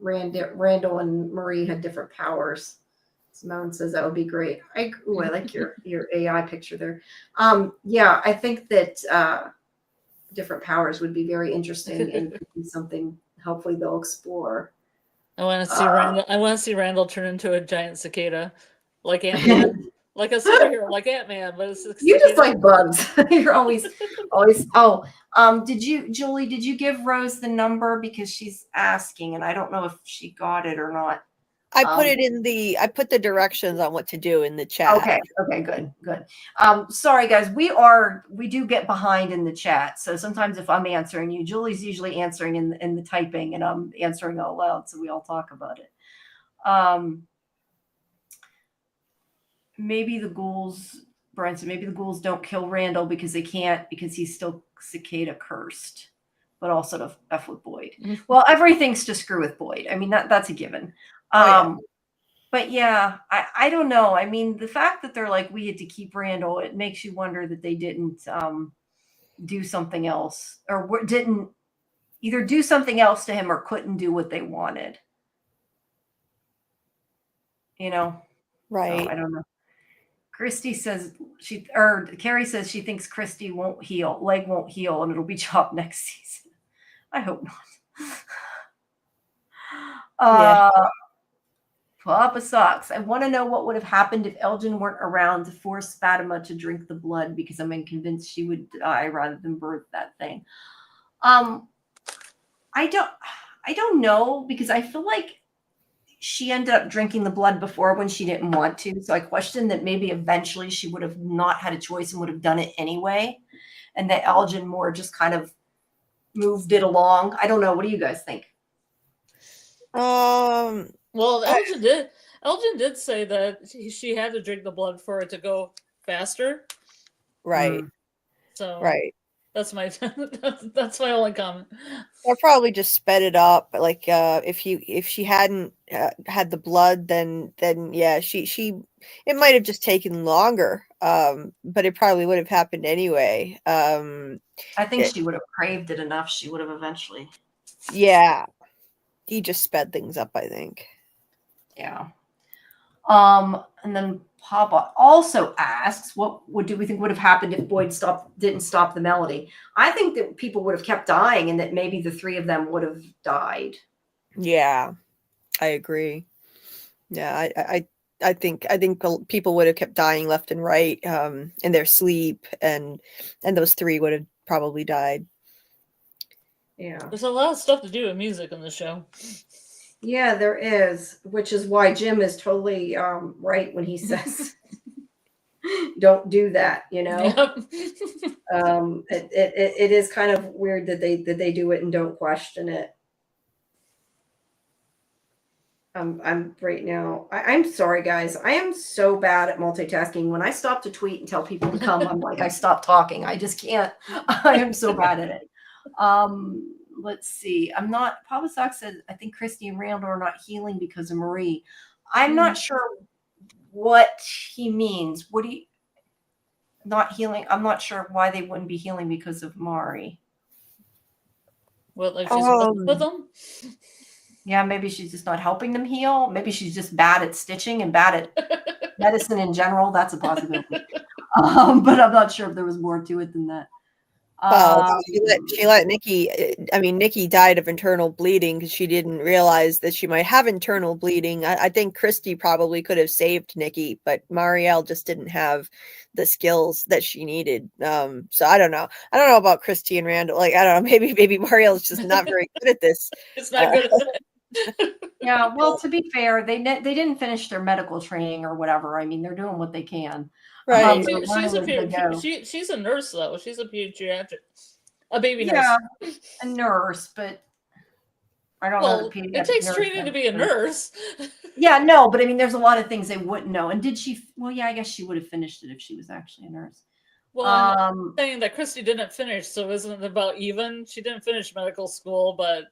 Randall and Marie had different powers. Simone says that would be great. I like your AI picture there. Yeah, I think that different powers would be very interesting and could be something hopefully they'll explore. I want to see Randall. I want to see Randall turn into a giant cicada, like Ant-Man, like a superhero, like Ant-Man. But it's you just like bugs. You're always. Oh, Julie? Did you give Rose the number because she's asking, and I don't know if she got it or not. I put the directions on what to do in the chat. Okay, good. Sorry guys, we do get behind in the chat. So sometimes if I'm answering you, Julie's usually answering in the typing and I'm answering out loud. So we all talk about it. Maybe the ghouls, Brian said, maybe the ghouls don't kill Randall because they can't, because he's still cicada cursed, but also to F with Boyd. Well, everything's to screw with Boyd. I mean, that's a given. But yeah, I don't know. I mean, the fact that they're like, we had to keep Randall, it makes you wonder that they didn't do something else, or didn't either do something else to him or couldn't do what they wanted. Right. So, I don't know. Christy says Carrie says she thinks Christy won't heal, leg won't heal, and it'll be chopped next season. I hope not. Papa Socks. I want to know what would have happened if Elgin weren't around to force Fatima to drink the blood, because I'm convinced she would die rather than birth that thing. I don't know, because I feel like she ended up drinking the blood before when she didn't want to. So I question that maybe eventually she would have not had a choice and would have done it anyway. And that Elgin more just kind of moved it along. I don't know. What do you guys think? Well, Elgin did say that she had to drink the blood for it to go faster. Right. So right. That's my that's my only comment. Or probably just sped it up. Like if she hadn't had the blood, then yeah, she it might have just taken longer. But it probably would have happened anyway. I think she would have craved it enough. She would have eventually. Yeah. He just sped things up, I think. Yeah. And then Papa also asks, what do we think would have happened if Boyd didn't stop the melody? I think that people would have kept dying, and that maybe the three of them would have died. Yeah, I agree. Yeah, I think people would have kept dying left and right in their sleep, and those three would have probably died. Yeah. There's a lot of stuff to do with music in the show. Yeah, there is, which is why Jim is totally right when he says, "Don't do that." Yep. It is kind of weird that they do it and don't question it. I'm right now. I'm sorry, guys. I am so bad at multitasking. When I stop to tweet and tell people to come, I'm like, I stop talking. I just can't. I am so bad at it. Let's see. Papa Sock said, I think Christy and Randall are not healing because of Marie. I'm not sure what he means. What do you not healing? I'm not sure why they wouldn't be healing because of Mari. What, like she's with them? Yeah, maybe she's just not helping them heal. Maybe she's just bad at stitching and bad at medicine in general. That's a possibility. But I'm not sure if there was more to it than that. Well, Um, she let Nikki. I mean, Nikki died of internal bleeding because she didn't realize that she might have internal bleeding. I think Christy probably could have saved Nikki, but Marielle just didn't have the skills that she needed. So I don't know. I don't know about Christy and Randall. Like I don't know. Maybe Marielle's just not very good at this. It's not good. yeah, well, to be fair, they didn't finish their medical training or whatever. I mean, they're doing what they can. Right. They're learning as they go. She's a nurse though. She's a pediatric, a baby Yeah, nurse. a nurse, but I don't know Well, the pediatric it takes nurse training to be a nurse. Yeah, no, but I mean, there's a lot of things they wouldn't know. And did she? Well, yeah, I guess she would have finished it if she was actually a nurse. Well, I'm saying that Christy didn't finish, so isn't it about even? She didn't finish medical school, but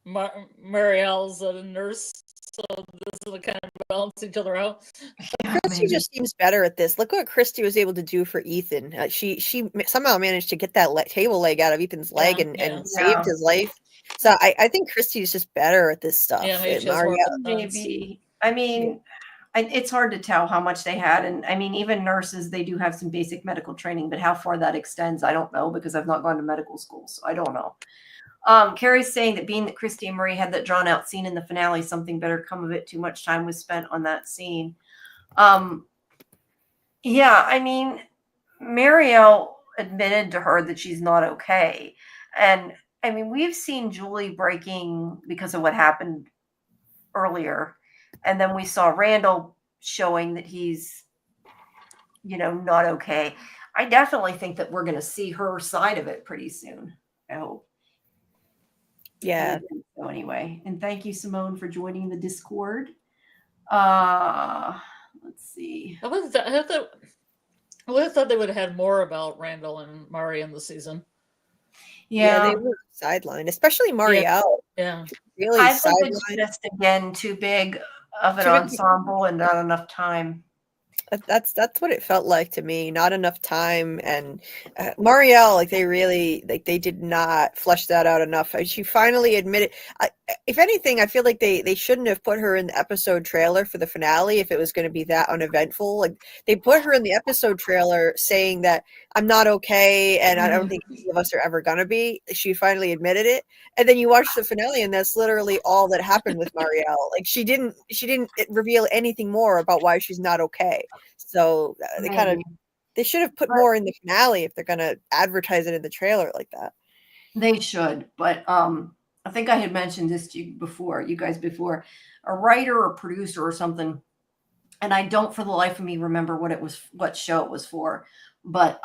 Marielle's a nurse, so this is the kind of balance each other out. Yeah, Christy just seems better at this. Look what Christy was able to do for Ethan. She somehow managed to get that table leg out of Ethan's leg and saved his life. So I think Christy's just better at this stuff. Yeah, maybe maybe. I mean, it's hard to tell how much they had, and I mean, even nurses, they do have some basic medical training, but how far that extends, I don't know because I've not gone to medical school, so I don't know. Carrie's saying that being that Christy and Marie had that drawn out scene in the finale, something better come of it. Too much time was spent on that scene. Yeah, I mean, Marielle admitted to her that she's not okay. And I mean, we've seen Julie breaking because of what happened earlier. And then we saw Randall showing that he's, not okay. I definitely think that we're going to see her side of it pretty soon. I hope. Yeah. So anyway, and thank you, Simone, for joining the Discord. Let's see. I would have thought they would have had more about Randall and Mari in the season. Yeah, they were sidelined, especially Marielle. Yeah. Really I think sidelined. it's just again too big of an ensemble and not enough time. That's what it felt like to me. Not enough time, and Marielle, they did not flesh that out enough. She finally admitted. If anything, I feel like they shouldn't have put her in the episode trailer for the finale if it was going to be that uneventful. Like they put her in the episode trailer saying that I'm not okay, and I don't think any of us are ever gonna be. She finally admitted it, and then you watch the finale, and that's literally all that happened with Marielle. Like she didn't reveal anything more about why she's not okay. So they should have put more in the finale if they're gonna advertise it in the trailer like that. They should, but I think I had mentioned this to you guys before, a writer or producer or something, and I don't for the life of me remember what show it was for, but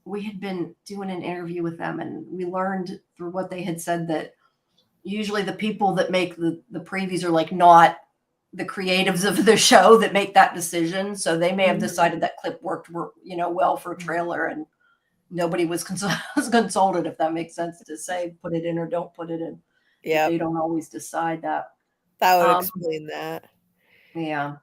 we had been doing an interview with them, and we learned through what they had said that usually the people that make the previews are like not the creatives of the show that make that decision. So they may have decided that clip worked, well for a trailer, and nobody was consulted, if that makes sense to say, put it in or don't put it in. Yeah. They don't always decide that. That would explain that. Yeah.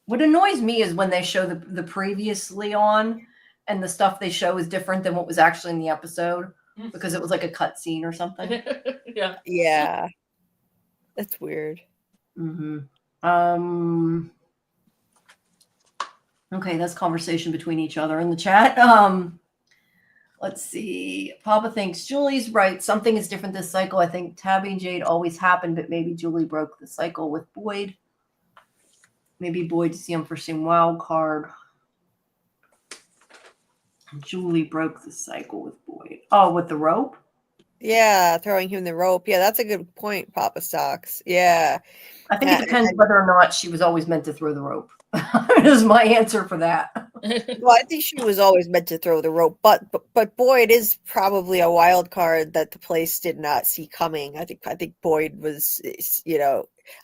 What annoys me is when they show the previously on and the stuff they show is different than what was actually in the episode because it was like a cut scene or something. Yeah. Yeah. That's weird. Mm-hmm. Okay, that's conversation between each other in the chat. Let's see. Papa thinks Julie's right. Something is different this cycle. I think Tabby and Jade always happened, but maybe Julie broke the cycle with Boyd. Maybe Boyd to see him for some wild card. Julie broke the cycle with Boyd. Oh, with the rope? Yeah, throwing him the rope. Yeah, that's a good point, Papa Socks. Yeah. I think it depends whether or not she was always meant to throw the rope. Is my answer for that. Well, I think she was always meant to throw the rope, but Boyd is probably a wild card that the place did not see coming. I think Boyd was,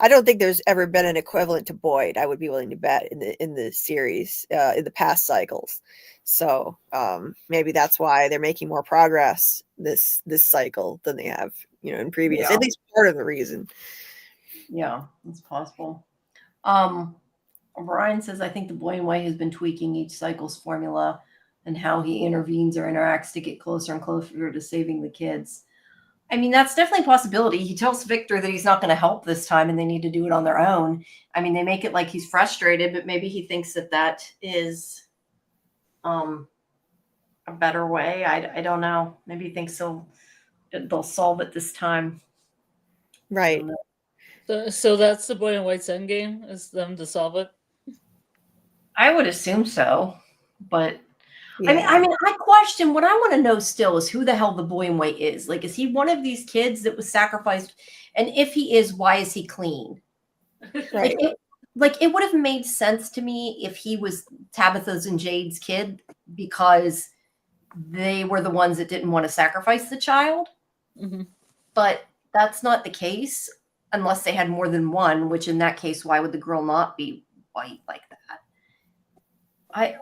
I don't think there's ever been an equivalent to Boyd. I would be willing to bet in the series in the past cycles. So maybe that's why they're making more progress this cycle than they have, in previous. Yeah. At least part of the reason. Yeah, it's possible. Brian says, I think the Boy and White has been tweaking each cycle's formula and how he intervenes or interacts to get closer and closer to saving the kids. I mean, that's definitely a possibility. He tells Victor that he's not going to help this time and they need to do it on their own. I mean, they make it like he's frustrated, but maybe he thinks that is a a better way. I don't know. Maybe he thinks they'll solve it this time. Right. So that's the boy in white's end game, is them to solve it. I would assume so, but Yeah. I mean, I question. What I want to know still is who the hell the boy in white is. Like, is he one of these kids that was sacrificed? And if he is, why is he clean? Right. Like it would have made sense to me if he was Tabitha's and Jade's kid because they were the ones that didn't want to sacrifice the child. Mm-hmm. But that's not the case unless they had more than one, which in that case, why would the girl not be white like that?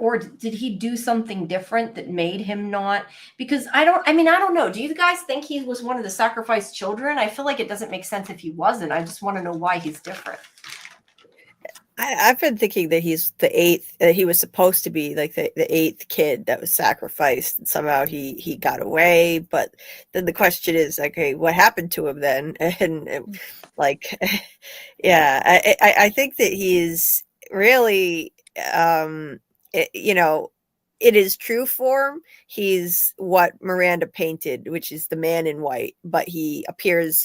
Or did he do something different that made him not? Because I don't know. Do you guys think he was one of the sacrificed children? I feel like it doesn't make sense if he wasn't. I just want to know why he's different. I've been thinking that he's the eighth. He was supposed to be like the eighth kid that was sacrificed, and somehow he got away. But then the question is, okay, what happened to him then? And like, yeah, I think that he's really, in his true form, he's what Miranda painted, which is the man in white. But he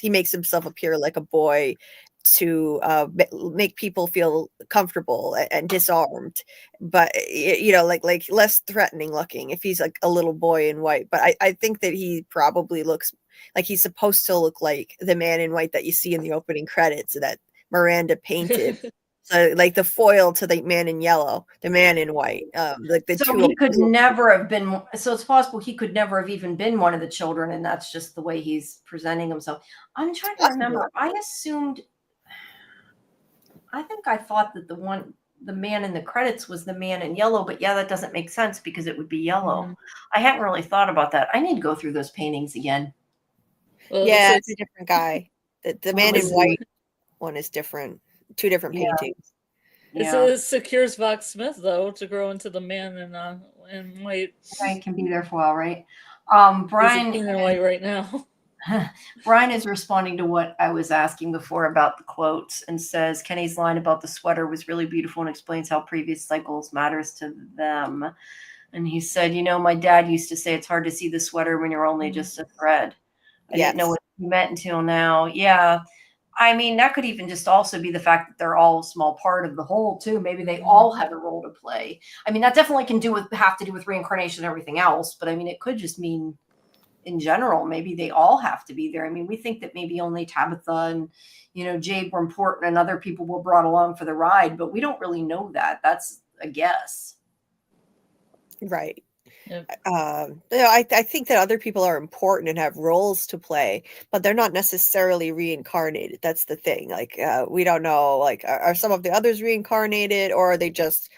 makes himself appear like a boy to make people feel comfortable and disarmed, but like less threatening looking if he's like a little boy in white. But I think that he probably looks like he's supposed to look like the man in white that you see in the opening credits that Miranda painted. So like the foil to the man in yellow, the man in white, like the so two. he could never have been. So it's possible he could never have even been one of the children, and that's just the way he's presenting himself. I'm trying to remember. I think I thought that the man in the credits was the man in yellow, but yeah, that doesn't make sense because it would be yellow. Mm-hmm. I hadn't really thought about that. I need to go through those paintings again. Well, Yeah, it's a different guy. The man in is white one is different. Two different paintings. It secures Vox Smith though to grow into the man in white. Brian can be there for a while, right? Brian He's in white right now. Brian is responding to what I was asking before about the quotes and says Kenny's line about the sweater was really beautiful and explains how previous cycles matters to them. And he said, my dad used to say it's hard to see the sweater when you're only just a thread. I didn't know what he meant until now. Yeah. I mean, that could even just also be the fact that they're all a small part of the whole too. Maybe they all have a role to play. I mean, that definitely can have to do with reincarnation and everything else. But I mean, it could just mean in general, maybe they all have to be there. I mean, we think that maybe only Tabitha and, Jade were important and other people were brought along for the ride, but we don't really know that. That's a guess. Right. Yep. I think that other people are important and have roles to play, but they're not necessarily reincarnated. That's the thing. Like, we don't know, like, are some of the others reincarnated or are they just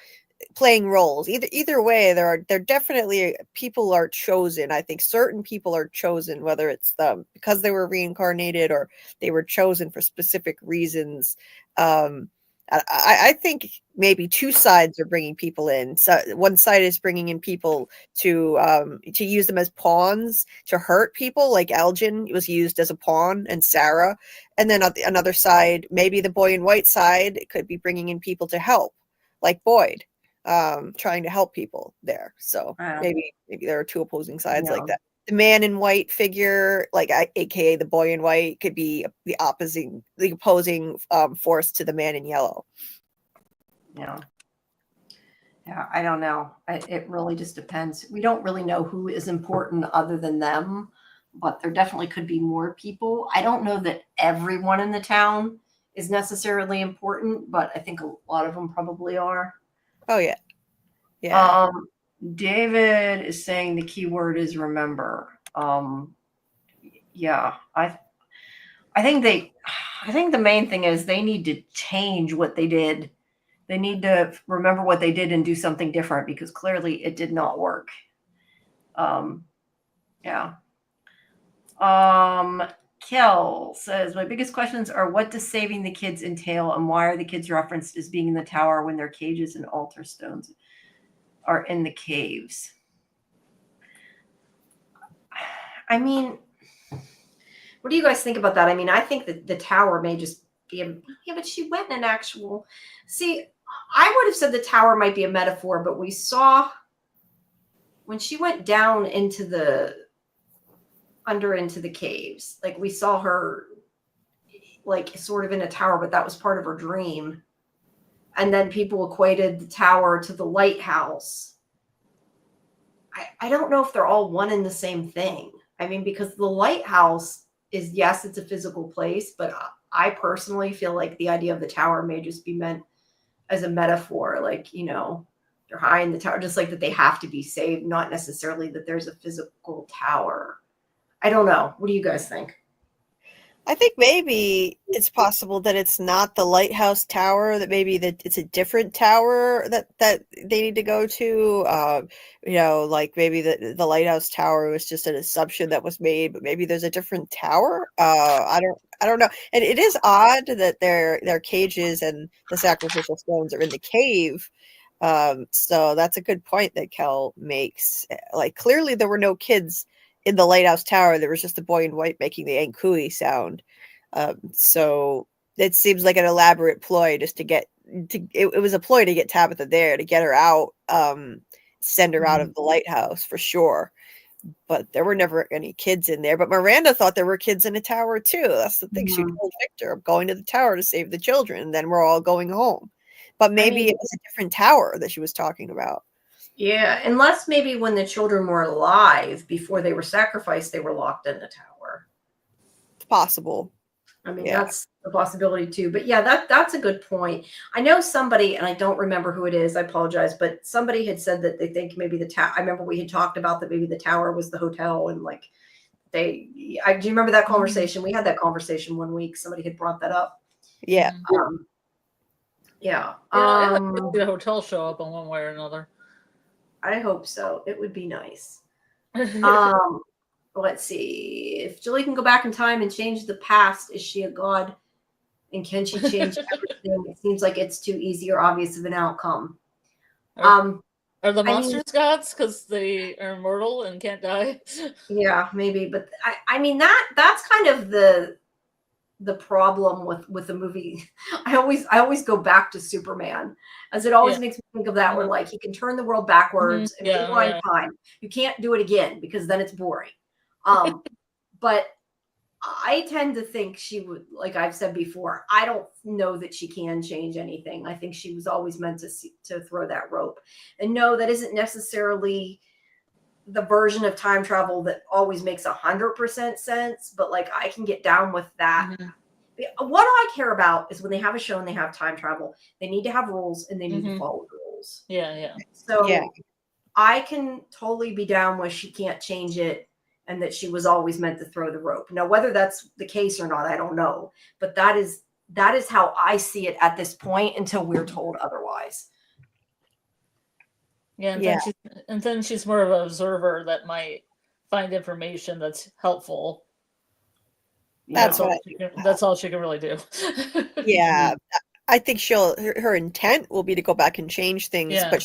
playing roles? Either way, there definitely people are chosen. I think certain people are chosen, whether it's them because they were reincarnated or they were chosen for specific reasons. I think maybe two sides are bringing people in. So one side is bringing in people to use them as pawns to hurt people, like Elgin was used as a pawn and Sarah. And then on another side, maybe the boy in white side could be bringing in people to help, like Boyd, trying to help people there. So maybe there are two opposing sides like that. The man in white figure, like aka the boy in white, could be the opposing force to the man in yellow. Yeah, I don't know. It really just depends. We don't really know who is important other than them, but there definitely could be more people. I don't know that everyone in the town is necessarily important, but I think a lot of them probably are. Oh yeah, yeah. David is saying the key word is remember. Yeah, I think the main thing is they need to change what they did. They need to remember what they did and do something different because clearly it did not work. Yeah. Kel says, my biggest questions are what does saving the kids entail and why are the kids referenced as being in the tower when their cages and altar stones are in the caves? I mean, what do you guys think about that? I mean, I think that the tower may just be but she went in an actual. See, I would have said the tower might be a metaphor, but we saw when she went down into the caves, like we saw her like sort of in a tower, but that was part of her dream. And then people equated the tower to the lighthouse. I don't know if they're all one and the same thing. I mean, because the lighthouse is, yes, it's a physical place, but I personally feel like the idea of the tower may just be meant as a metaphor, like, you know, they're high in the tower, just like that they have to be saved, not necessarily that there's a physical tower. I don't know. What do you guys think? I think maybe it's possible that it's not the lighthouse tower, that maybe that it's a different tower that they need to go to. You know, like maybe the lighthouse tower was just an assumption that was made, but maybe there's a different tower. I don't know. And it is odd that their cages and the sacrificial stones are in the cave. So that's a good point that Kel makes. Like clearly there were no kids in the lighthouse tower. There was just a boy in white making the Ankui sound. So it seems like an elaborate ploy just to get it was a ploy to get Tabitha there, to get her out, send her out of the lighthouse for sure. But there were never any kids in there. But Miranda thought there were kids in the tower too. That's the thing. She told Victor, I'm going to the tower to save the children, and then we're all going home. But maybe it was a different tower that she was talking about. Yeah, unless maybe when the children were alive before they were sacrificed, they were locked in the tower. It's possible. I mean, that's a possibility too. But yeah, that's a good point. I know somebody, and I don't remember who it is, I apologize, but somebody had said that they think maybe the tower, I remember we had talked about that maybe the tower was the hotel, and like do you remember that conversation? We had that conversation one week. Somebody had brought that up. Yeah. Yeah. I'd like to see the hotel show up in one way or another. I hope so. It would be nice. Let's see. If Julie can go back in time and change the past, is she a god? And can she change everything? It seems like it's too easy or obvious of an outcome. Are the monsters gods because they are immortal and can't die? Yeah, maybe. But I mean that's kind of the problem with the movie. I always go back to Superman, as it always makes me think of that, where like he can turn the world backwards and rewind time. You can't do it again because then it's boring. But I tend to think she would, like I've said before, I don't know that she can change anything. I think she was always meant to throw that rope. And no, that isn't necessarily the version of time travel that always makes 100% sense, but like I can get down with that. What I care about is when they have a show and they have time travel, they need to have rules and they need to follow the rules. So I can totally be down with she can't change it and that she was always meant to throw the rope. Now, whether that's the case or not, I don't know, but that is how I see it at this point until we're told otherwise. And then she's more of an observer that might find information that's helpful. That's all she can really do. I think her intent will be to go back and change things, but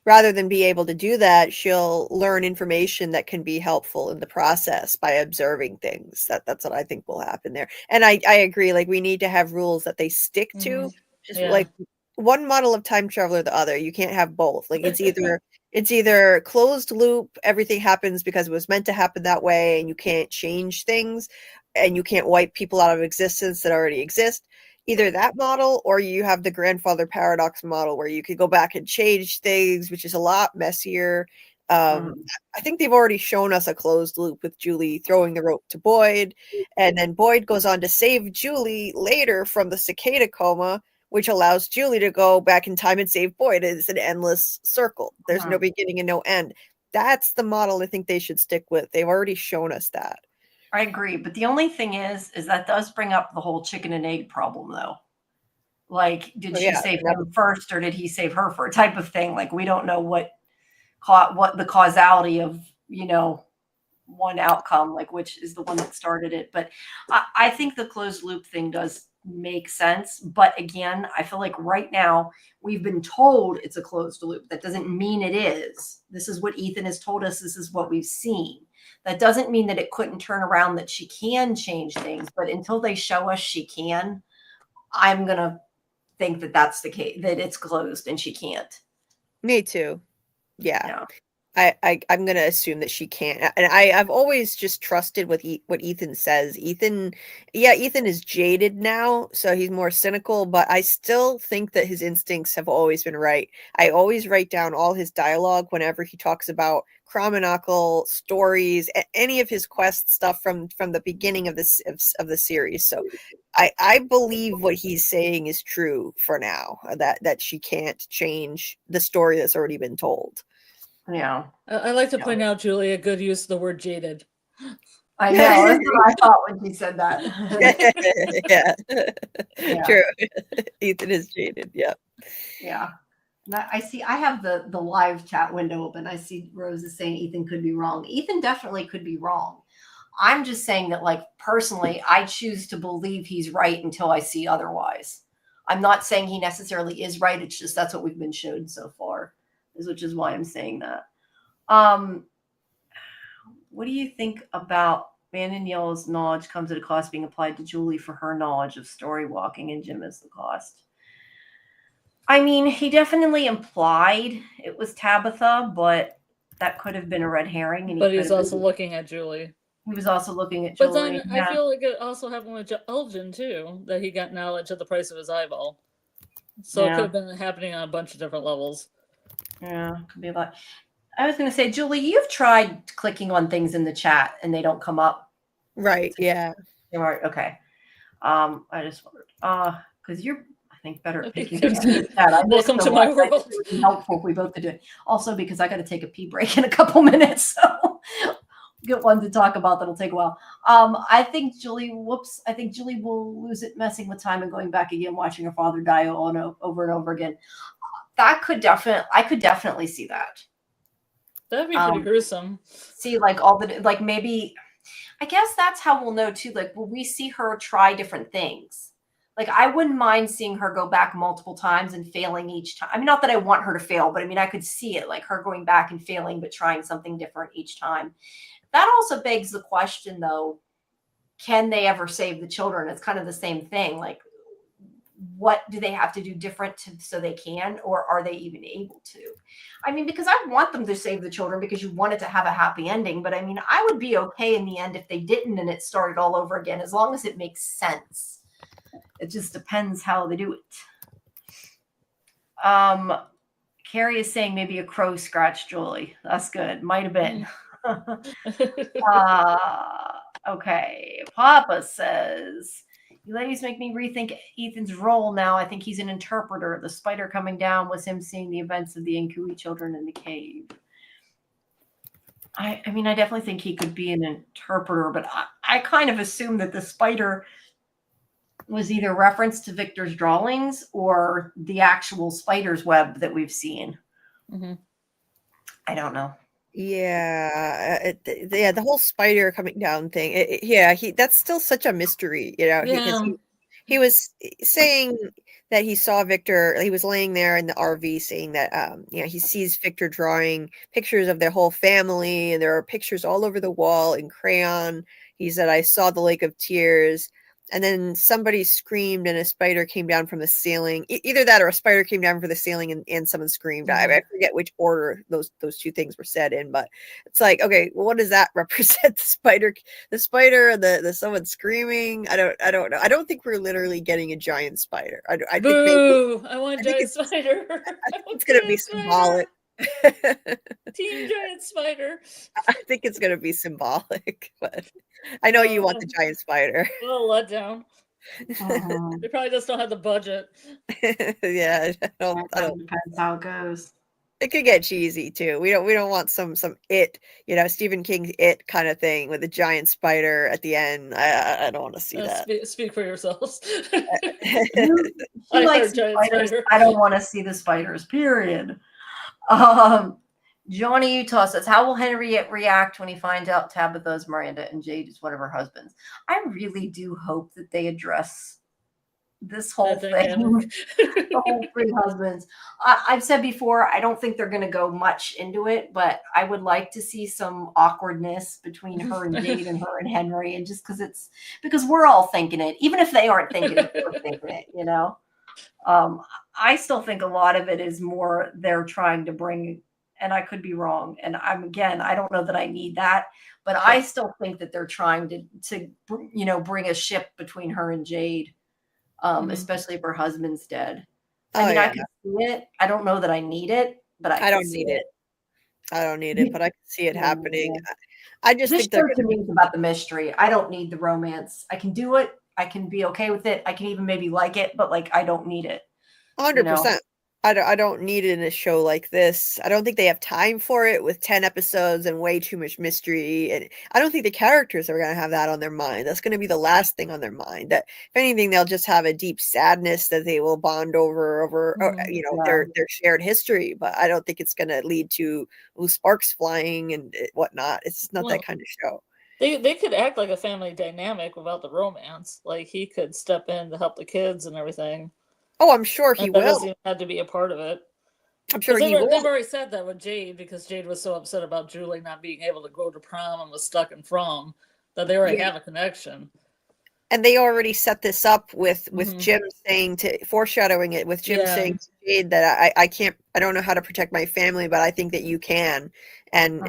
rather than be able to do that, she'll learn information that can be helpful in the process by observing things. That's what I think will happen there. And I agree, like we need to have rules that they stick to. Just like one model of time travel or the other. You can't have both. Like it's either closed loop, everything happens because it was meant to happen that way, and you can't change things, and you can't wipe people out of existence that already exist. Either that model, or you have the grandfather paradox model where you could go back and change things, which is a lot messier. I think they've already shown us a closed loop with Julie throwing the rope to Boyd, and then Boyd goes on to save Julie later from the cicada coma, which allows Julie to go back in time and save Boyd. It's an endless circle. There's no beginning and no end. That's the model I think they should stick with. They've already shown us that. I agree. But the only thing is that does bring up the whole chicken and egg problem, though. Like, did she save him first or did he save her first? Type of thing. Like, we don't know what the causality of, one outcome, like which is the one that started it. But I think the closed loop thing does make sense. But again, I feel like right now we've been told it's a closed loop. That doesn't mean it is. This is what Ethan has told us. This is what we've seen. That doesn't mean that it couldn't turn around, that she can change things. But until they show us she can, I'm going to think that that's the case, that it's closed and she can't. Me too. Yeah. I'm gonna assume that she can't, and I've always just trusted what Ethan says. Ethan is jaded now, so he's more cynical, but I still think that his instincts have always been right. I always write down all his dialogue whenever he talks about Chromonacle stories, any of his quest stuff from the beginning of this of the series. So I believe what he's saying is true for now. That she can't change the story that's already been told. Yeah. I like to point out, Julie, a good use of the word jaded. I know. That's what I thought when you said that. Yeah. True. Ethan is jaded. Yeah. Yeah. I see. I have the live chat window open. I see Rose is saying Ethan could be wrong. Ethan definitely could be wrong. I'm just saying that, like, personally, I choose to believe he's right until I see otherwise. I'm not saying he necessarily is right. It's just that's what we've been showed so far, which is why I'm saying that. What do you think about Man in Yellow's knowledge comes at a cost being applied to Julie for her knowledge of story walking, and Jim as the cost? I mean, he definitely implied it was Tabitha, but that could have been a red herring. And but he's also looking at Julie. He was also looking at Julie. But then I feel like it also happened with Elgin too, that he got knowledge at the price of his eyeball. So it could have been happening on a bunch of different levels. Yeah, could be a lot. I was going to say, Julie, you've tried clicking on things in the chat and they don't come up. Right. Yeah. Okay. I just wondered, because you're, I think, better at picking that. Welcome to my world. It would be helpful if we both could do it. Also, because I got to take a pee break in a couple minutes, so get one to talk about that'll take a while. I think Julie will lose it messing with time and going back again, watching her father die over and over again. I could definitely see that. That'd be pretty gruesome. See, like maybe, I guess that's how we'll know too. Like, will we see her try different things? Like, I wouldn't mind seeing her go back multiple times and failing each time. I mean, not that I want her to fail, but I mean, I could see it, like her going back and failing, but trying something different each time. That also begs the question, though, can they ever save the children? It's kind of the same thing. Like, what do they have to do different so they can, or are they even able to? I mean, because I want them to save the children because you want it to have a happy ending. But I mean, I would be okay in the end if they didn't and it started all over again, as long as it makes sense. It just depends how they do it. Carrie is saying maybe a crow scratched Julie. That's good. Might have been. Okay. Papa says, you ladies make me rethink Ethan's role now. I think he's an interpreter. The spider coming down was him seeing the events of the Nkui children in the cave. I mean, I definitely think he could be an interpreter, but I kind of assume that the spider was either reference to Victor's drawings or the actual spider's web that we've seen. Mm-hmm. I don't know. Yeah, the whole spider coming down thing. That's still such a mystery, you know. Yeah. He was saying that he saw Victor. He was laying there in the RV, saying that he sees Victor drawing pictures of their whole family, and there are pictures all over the wall in crayon. He said, "I saw the Lake of Tears." And then somebody screamed and a spider came down from the ceiling. Either that or a spider came down from the ceiling and someone screamed. Mm-hmm. I forget which order those two things were said in, but it's like, okay, well, what does that represent? The spider and the someone screaming? I don't know. I don't think we're literally getting a giant spider. I think maybe, I want a giant spider. I think it's going to be symbolic. Team Giant Spider. I think it's going to be symbolic, but I know you want the giant spider. A little letdown. They probably just don't have the budget. Yeah, I don't. Depends how it goes. It could get cheesy too. We don't want some It, Stephen King's It kind of thing with a giant spider at the end. I don't want to see that. Speak for yourselves. I like spiders. I don't want to see the spiders. Period. Johnny Utah says, how will Henry react when he finds out Tabitha's Miranda and Jade is one of her husbands? I really do hope that they address this whole thing. The whole 3 husbands. I've said before, I don't think they're going to go much into it, but I would like to see some awkwardness between her and Jade and her and Henry, and just because we're all thinking it, even if they aren't thinking it, we're thinking it, I still think a lot of it is more they're trying to bring and I could be wrong. And I don't know that I need that, but I still think that they're trying to bring a ship between her and Jade, especially if her husband's dead. I mean, I can see it. I don't know that I need it, but I don't need it. I don't need it, but I can see it happening. I just think this show to me is about the mystery. I don't need the romance. I can do it. I can be okay with it. I can even maybe like it, but like I don't need it. 100%. I don't need it in a show like this. I don't think they have time for it with 10 episodes and way too much mystery. And I don't think the characters are going to have that on their mind. That's going to be the last thing on their mind. That if anything, they'll just have a deep sadness that they will bond over their shared history. But I don't think it's going to lead to sparks flying and whatnot. It's just not that kind of show. They could act like a family dynamic without the romance. Like he could step in to help the kids and everything. Oh, I'm sure he will. That doesn't even have to be a part of it. I'm sure he will. They've already said that with Jade, because Jade was so upset about Julie not being able to go to prom and was stuck in prom, that they already have a connection. And they already set this up with Jim foreshadowing it with Jim saying to Jade that I don't know how to protect my family, but I think that you can. And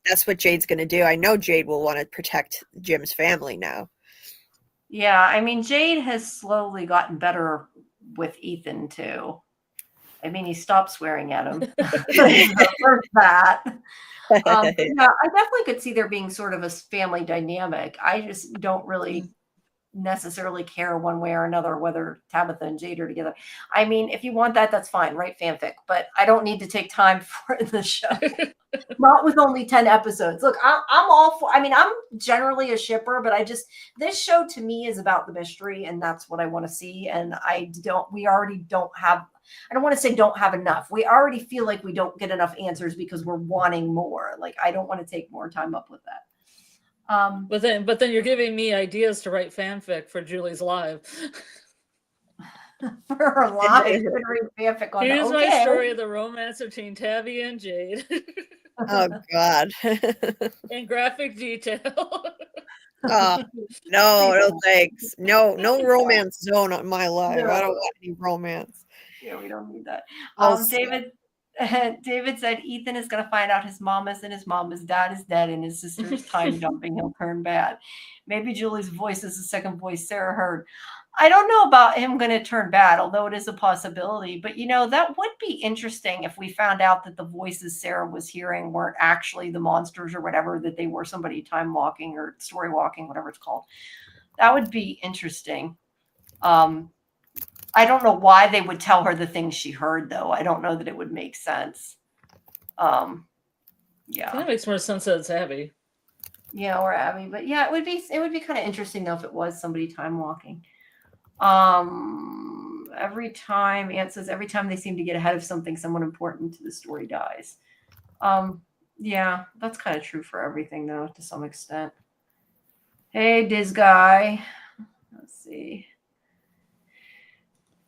that's what Jade's going to do. I know Jade will want to protect Jim's family now. Yeah, I mean, Jade has slowly gotten better with Ethan too. I mean, he stopped swearing at him. First that. Yeah, I definitely could see there being sort of a family dynamic. I just don't really necessarily care one way or another whether Tabitha and Jade are together. I mean, if you want that, that's fine, write fanfic, but I don't need to take time for the show. Not with only 10 episodes. Look, I'm all for, I mean, I'm generally a shipper, but this show to me is about the mystery, and that's what I want to see. And I don't want to say don't have enough. We already feel like we don't get enough answers because we're wanting more. Like, I don't want to take more time up with that. But then you're giving me ideas to write fanfic for Julie's live. For her live, fanfic on. Here's my story of the romance between Tabby and Jade. Oh God! In graphic detail. No thanks. No romance zone on my live. No. I don't want any romance. Yeah, we don't need that. David David said Ethan is going to find out his mom isn't his mom, his dad is dead, and his sister's time dumping. He'll turn bad. Maybe Julie's voice is the second voice Sarah heard. I don't know about him going to turn bad, although it is a possibility. But, that would be interesting if we found out that the voices Sarah was hearing weren't actually the monsters or whatever, that they were somebody time walking or story walking, whatever it's called. That would be interesting. I don't know why they would tell her the things she heard, though. I don't know that it would make sense. Yeah. That makes more sense that it's Abby. Yeah, or Abby. But yeah, it would be kind of interesting though if it was somebody time walking. Every time Aunt says every time they seem to get ahead of something, someone important to the story dies. Yeah, that's kind of true for everything though, to some extent. Hey, Diz guy. Let's see.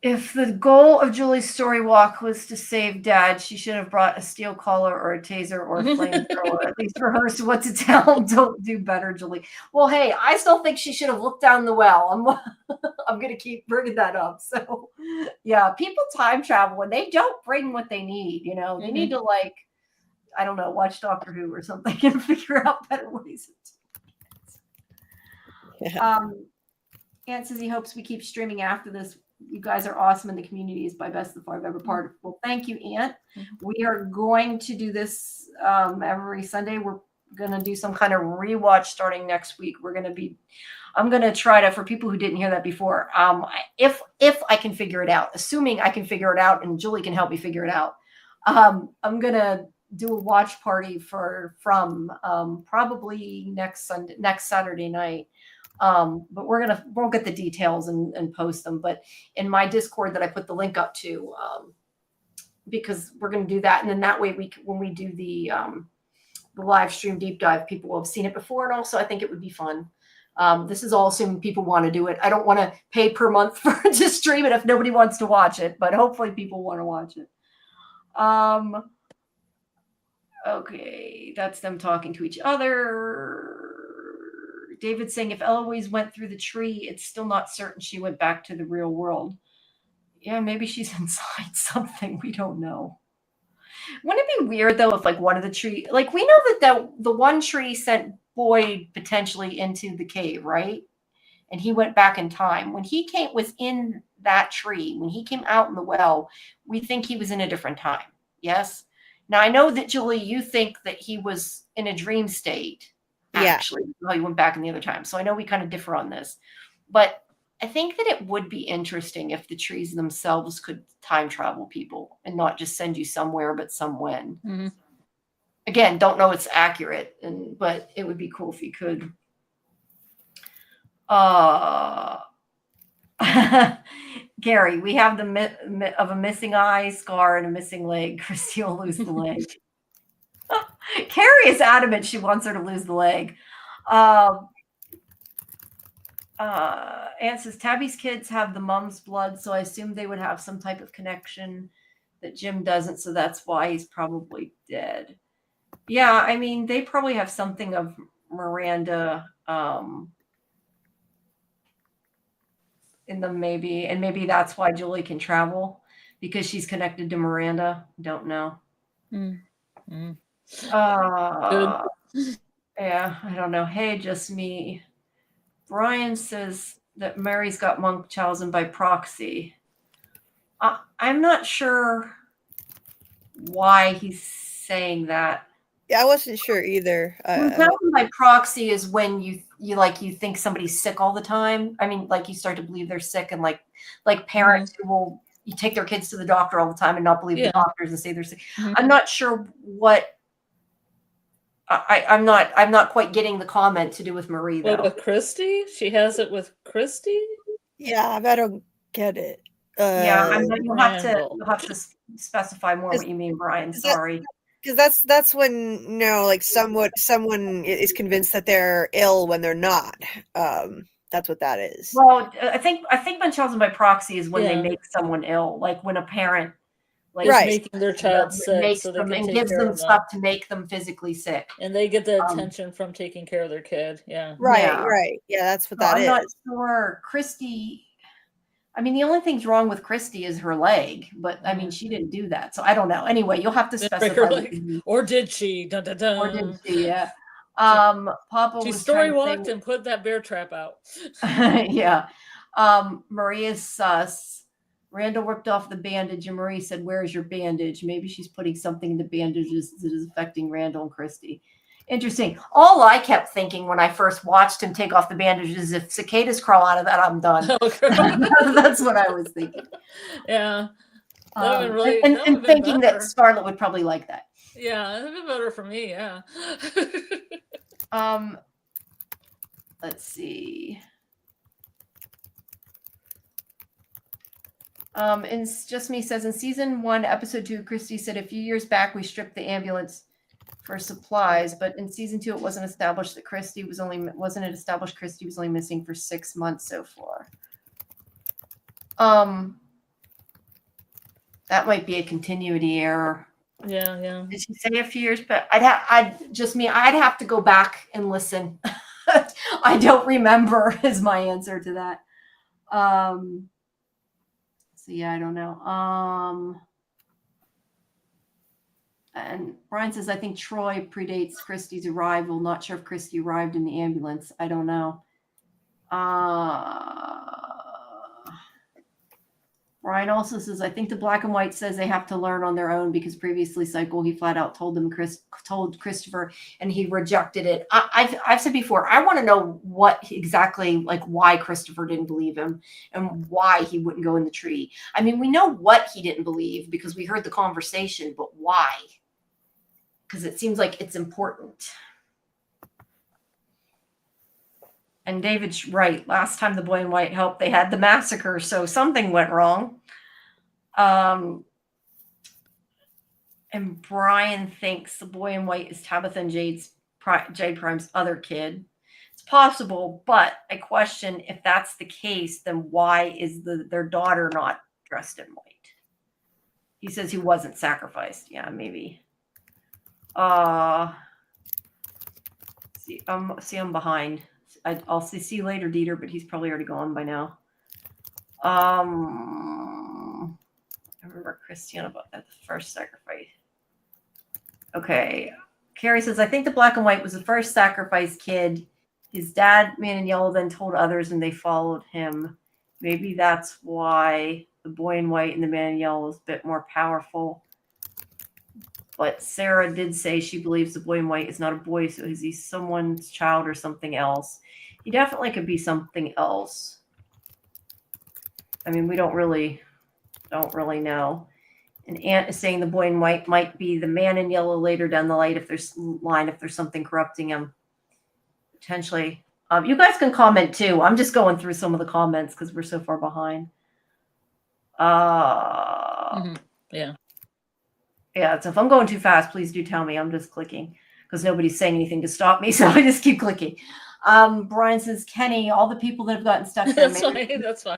If the goal of Julie's story walk was to save Dad, she should have brought a steel collar or a taser or a flamethrower. At least rehearse what to tell. Don't do better, Julie. Well, hey, I still think she should have looked down the well. I'm going to keep bringing that up. So, yeah, people time travel and they don't bring what they need. They need to I don't know, watch Doctor Who or something and figure out better ways. Aunt says he hopes we keep streaming after this. You guys are awesome, and the community is by best the far I've ever part of. Well, thank you, Aunt. We are going to do this every Sunday. We're going to do some kind of rewatch starting next week. I'm going to try to, for people who didn't hear that before, if I can figure it out, assuming I can figure it out and Julie can help me figure it out, I'm going to do a watch party from probably next Saturday night. But we'll get the details and post them. But in my Discord that I put the link up to, because we're going to do that. And then that way when we do the live stream deep dive, people will have seen it before. And also I think it would be fun. This is all assuming people want to do it. I don't want to pay per month to stream it if nobody wants to watch it, but hopefully people want to watch it. Okay. That's them talking to each other. David saying if Eloise went through the tree, it's still not certain she went back to the real world. Yeah, maybe she's inside something. We don't know. Wouldn't it be weird though if like one of the tree, like we know that the one tree sent Boyd potentially into the cave, right? And he went back in time. When he was in that tree, when he came out in the well, we think he was in a different time. Yes. Now I know that Julie, you think that he was in a dream state. Actually, while he went back in the other time. So I know we kind of differ on this, but I think that it would be interesting if the trees themselves could time travel people and not just send you somewhere, but some when. Mm-hmm. Again, don't know it's accurate, but it would be cool if you could. Gary, we have the myth of a missing eye, scar, and a missing leg. Christy will lose the leg. Carrie is adamant she wants her to lose the leg. Anne says Tabby's kids have the mom's blood, so I assume they would have some type of connection that Jim doesn't, so that's why he's probably dead. Yeah, I mean, they probably have something of Miranda in them, maybe, and maybe that's why Julie can travel, because she's connected to Miranda. Don't know. Mm-hmm. Yeah, I don't know. Hey, just me. Brian says that Mary's got Munchausen by proxy. I'm not sure why he's saying that. Yeah, I wasn't sure either. Munchausen by proxy is when you think somebody's sick all the time. I mean, like you start to believe they're sick, and like parents who will take their kids to the doctor all the time and not believe the doctors and say they're sick. Mm-hmm. I'm not sure what. I'm not quite getting the comment to do with Marie though. With Christy, she has it with Christy. Yeah, I don't get it. You'll have to specify more what you mean, Brian. Sorry. Because that's when someone is convinced that they're ill when they're not. That's what that is. Well, I think Munchausen by proxy is when they make someone ill, like when a parent making their child sick, so they can and gives them stuff to make them physically sick, and they get the attention from taking care of their kid. Right. Yeah, that's what that is. I'm not sure. Christy. I mean, the only thing's wrong with Christy is her leg, but I mean, she didn't do that, so I don't know. Anyway, you'll have to specify. Or did she? Dun, dun, dun. Or did she? Yeah. Papa she story walked and put that bear trap out. Yeah. Maria's sus. Randall ripped off the bandage, and Marie said, "Where's your bandage?" Maybe she's putting something in the bandages that is affecting Randall and Christy. Interesting. All I kept thinking when I first watched him take off the bandages, if cicadas crawl out of that, I'm done. That's what I was thinking. Yeah. And thinking that Scarlett would probably like that. Yeah, it'd be better for me. Yeah. Let's see. And Just Me says in season 1, episode 2, Christy said a few years back we stripped the ambulance for supplies, but in season 2 it wasn't established that Christy was only missing for 6 months so far. That might be a continuity error. Yeah. Did she say a few years? But I'd have to go back and listen. I don't remember is my answer to that. So yeah, I don't know. And Brian says, I think Troy predates Christy's arrival. Not sure if Christy arrived in the ambulance. I don't know. Brian also says, I think the black and white says they have to learn on their own because previously cycle he flat out told Christopher and he rejected it. I've said before, I want to know what exactly, like why Christopher didn't believe him and why he wouldn't go in the tree. I mean, we know what he didn't believe because we heard the conversation, but why? Because it seems like it's important. And David's right. Last time the boy in white helped, they had the massacre, so something went wrong. And Brian thinks the boy in white is Tabitha and Jade Prime's other kid. It's possible, but I question if that's the case, then why is their daughter not dressed in white? He says he wasn't sacrificed. Yeah, maybe. See, I'm behind. I'll see you later, Dieter, but he's probably already gone by now. I remember Christian about that the first sacrifice. Okay. Carrie says, I think the black and white was the first sacrificed kid. His dad, man in yellow, then told others and they followed him. Maybe that's why the boy in white and the man in yellow is a bit more powerful. But Sarah did say she believes the boy in white is not a boy, so is he someone's child or something else? He definitely could be something else. I mean, we don't really know. And Aunt is saying the boy in white might be the man in yellow later down the line if there's something corrupting him. Potentially. You guys can comment too. I'm just going through some of the comments because we're so far behind. Yeah. Yeah, so if I'm going too fast, please do tell me. I'm just clicking because nobody's saying anything to stop me, so I just keep clicking. Brian says, Kenny, all the people that have gotten stuck there. That's fine.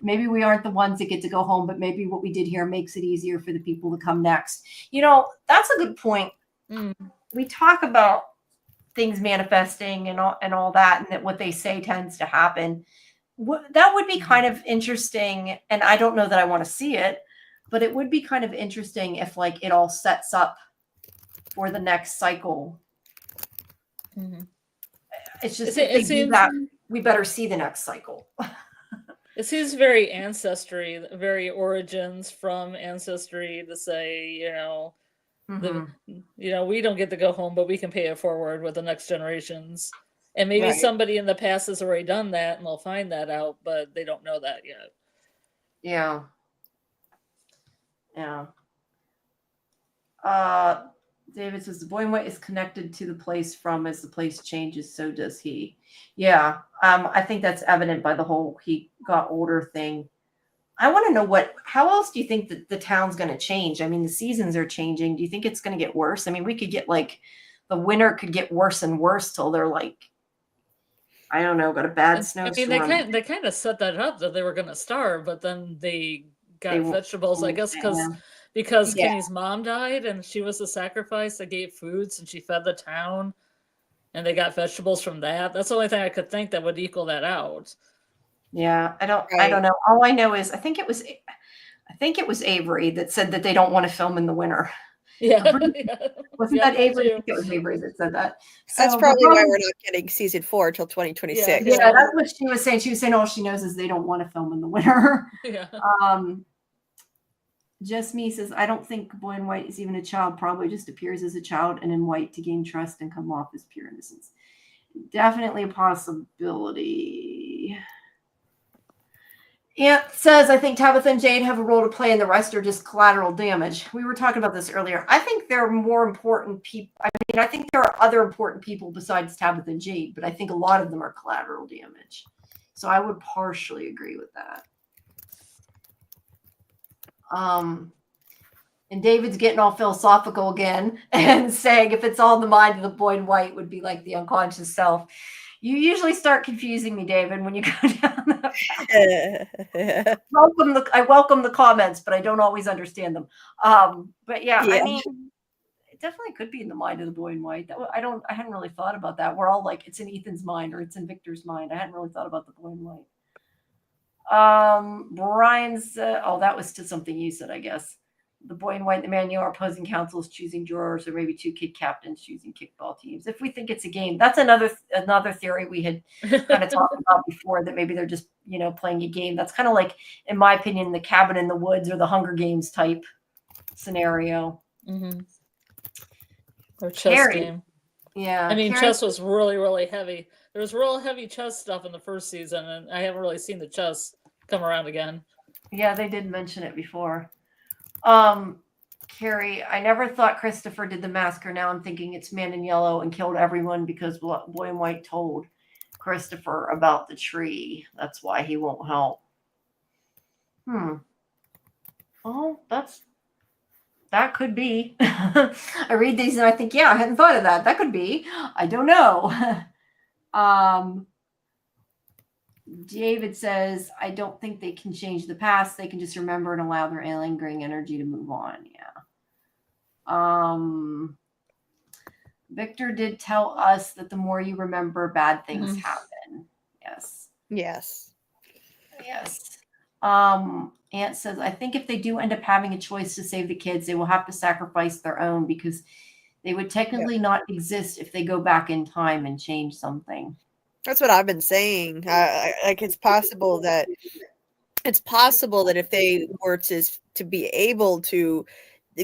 Maybe we aren't the ones that get to go home, but maybe what we did here makes it easier for the people to come next. You know, that's a good point. We talk about things manifesting and all that, and that what they say tends to happen. That would be kind of interesting, and I don't know that I want to see it, but it would be kind of interesting if like it all sets up for the next cycle. It's just if they do that, we better see the next cycle. It seems very ancestry, very origins from ancestry to say, you know, we don't get to go home, but we can pay it forward with the next generations. And maybe somebody in the past has already done that and they'll find that out, but they don't know that yet. Yeah. David says the boy in white is connected to the place from as the place changes, so does he. Yeah. I think that's evident by the whole he got older thing. I want to know how else do you think that the town's going to change? I mean, the seasons are changing. Do you think it's going to get worse? I mean, we could get like the winter could get worse and worse till they're like, I don't know, got a bad snowstorm. I mean, they kind of set that up that they were going to starve, but then they got vegetables, I guess, because Kenny's mom died and she was a sacrifice that gave foods and she fed the town and they got vegetables from that. That's the only thing I could think that would equal that out. Yeah, I don't know. All I know is I think it was Avery that said that they don't want to film in the winter. Yeah. Wasn't that Avery? I think it was Avery that said that. That's probably why we're not getting season 4 till 2026. Yeah, that's what she was saying. She was saying all she knows is they don't want to film in the winter. Yeah. Just Me says, I don't think boy in white is even a child, probably just appears as a child and in white to gain trust and come off as pure innocence. Definitely a possibility. Aunt says, I think Tabitha and Jade have a role to play and the rest are just collateral damage. We were talking about this earlier. I think there are more important people. I mean, I think there are other important people besides Tabitha and Jade, but I think a lot of them are collateral damage. So I would partially agree with that. And David's getting all philosophical again and saying if it's all in the mind of the boy in white would be like the unconscious self. You usually start confusing me, David, when you go down that path. I welcome the comments, but I don't always understand them. But yeah, I mean, it definitely could be in the mind of the boy in white. I hadn't really thought about that. We're all like, it's in Ethan's mind or it's in Victor's mind. I hadn't really thought about the boy in white. Brian's that was to something you said, I guess. The boy in white and the man in yellow are opposing councils choosing drawers, or maybe 2 kid captains choosing kickball teams. If we think it's a game, that's another theory we had kind of talked about before, that maybe they're just playing a game. That's kind of like, in my opinion, the Cabin in the Woods or the Hunger Games type scenario. Or chess game. Yeah, I mean, chess was really, really heavy. There was real heavy chess stuff in the first season, and I haven't really seen the chess come around again. Yeah, they did mention it before. Carrie, I never thought Christopher did the massacre. Now I'm thinking it's man in yellow and killed everyone because boy in white told Christopher about the tree. That's why he won't help. Oh, that could be. I read these and I think, yeah, I hadn't thought of that. That could be. I don't know. David says, I don't think they can change the past. They can just remember and allow their alien green energy to move on. Yeah. Victor did tell us that the more you remember, bad things happen. Yes. Yes. Yes. Aunt says, I think if they do end up having a choice to save the kids, they will have to sacrifice their own because they would technically not exist if they go back in time and change something. That's what I've been saying. Like it's possible that if they were to be able to